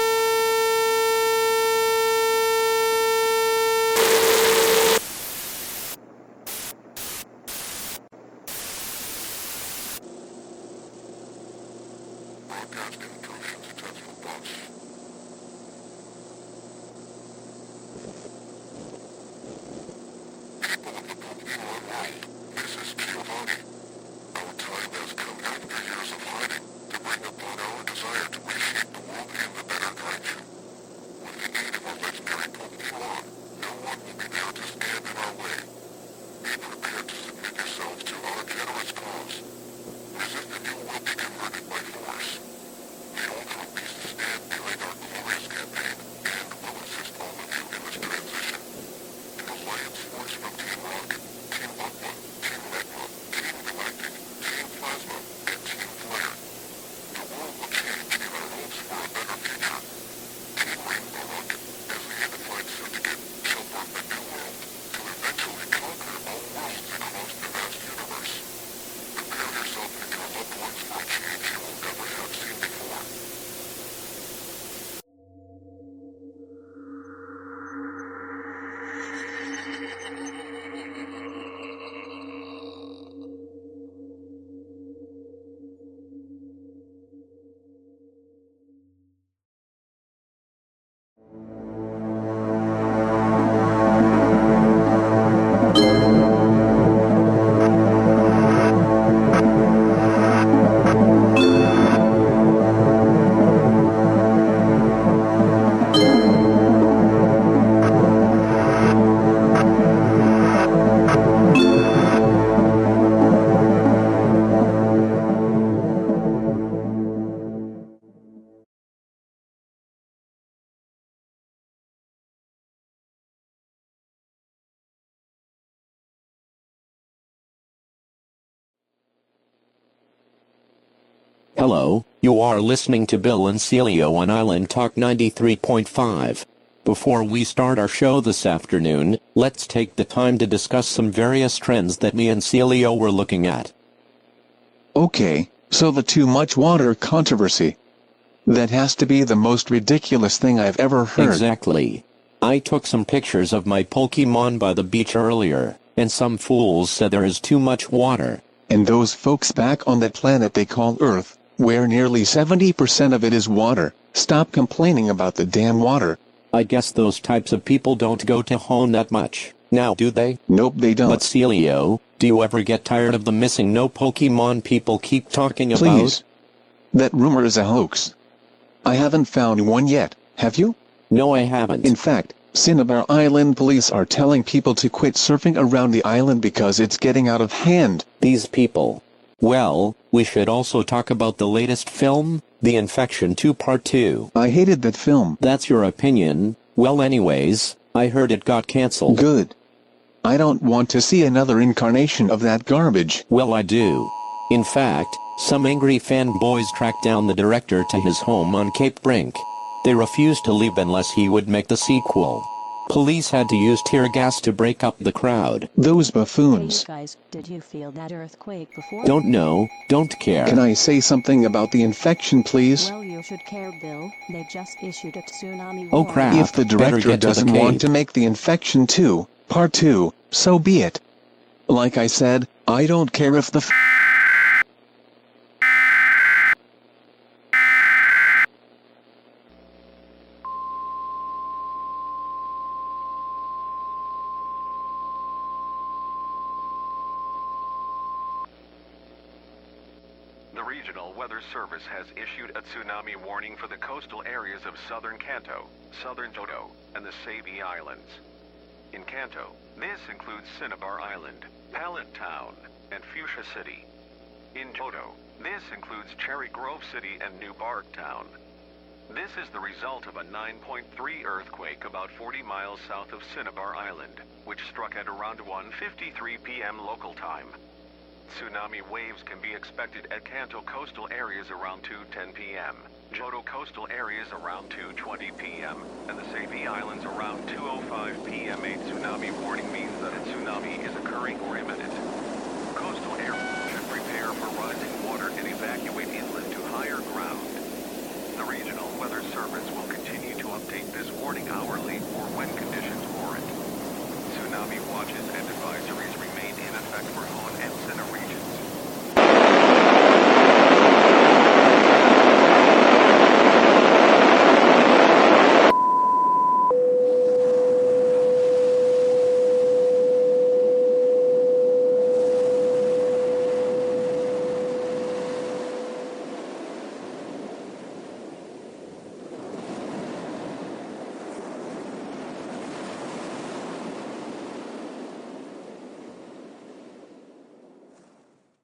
Hello, you are listening to Bill and Celio on Island Talk 93.5. Before we start our show this afternoon, let's take the time to discuss some various trends that me and Celio were looking at. Okay, so the too much water controversy. That has to be the most ridiculous thing I've ever heard. Exactly. I took some pictures of my Pokemon by the beach earlier, and some fools said there is too much water. And those folks back on that planet they call Earth, where nearly 70% of it is water, stop complaining about the damn water. I guess those types of people don't go to home that much, now do they? Nope, they don't. But Celio, do you ever get tired of the missing no Pokemon people keep talking about? Please. That rumor is a hoax. I haven't found one yet, have you? No, I haven't. In fact, Cinnabar Island police are telling people to quit surfing around the island because it's getting out of hand. These people. Well, we should also talk about the latest film, The Infection 2 Part 2. I hated that film. That's your opinion. Well, anyways, I heard it got canceled. Good. I don't want to see another incarnation of that garbage. Well, I do. In fact, some angry fanboys tracked down the director to his home on Cape Brink. They refused to leave unless he would make the sequel. Police had to use tear gas to break up the crowd. Those buffoons. Hey, you guys, did you feel that earthquake before? Don't know, don't care. Can I say something about the infection, please? Well, you should care, Bill. They just issued a tsunami warning. Oh crap, if the director doesn't want to make The Infection 2, Part 2, so be it. Like I said, I don't care if the The Regional Weather Service has issued a tsunami warning for the coastal areas of southern Kanto, southern Johto, and the Sabi Islands. In Kanto, this includes Cinnabar Island, Pallet Town, and Fuchsia City. In Johto, this includes Cherry Grove City and New Bark Town. This is the result of a 9.3 earthquake about 40 miles south of Cinnabar Island, which struck at around 1:53 p.m. local time. Tsunami waves can be expected at Kanto coastal areas around 2:10 p.m., Johto coastal areas around 2:20 p.m., and the Sabi Islands around 2:05 p.m. A tsunami warning means that a tsunami is occurring or imminent. Coastal areas should prepare for rising water and evacuate inland to higher ground. The Regional Weather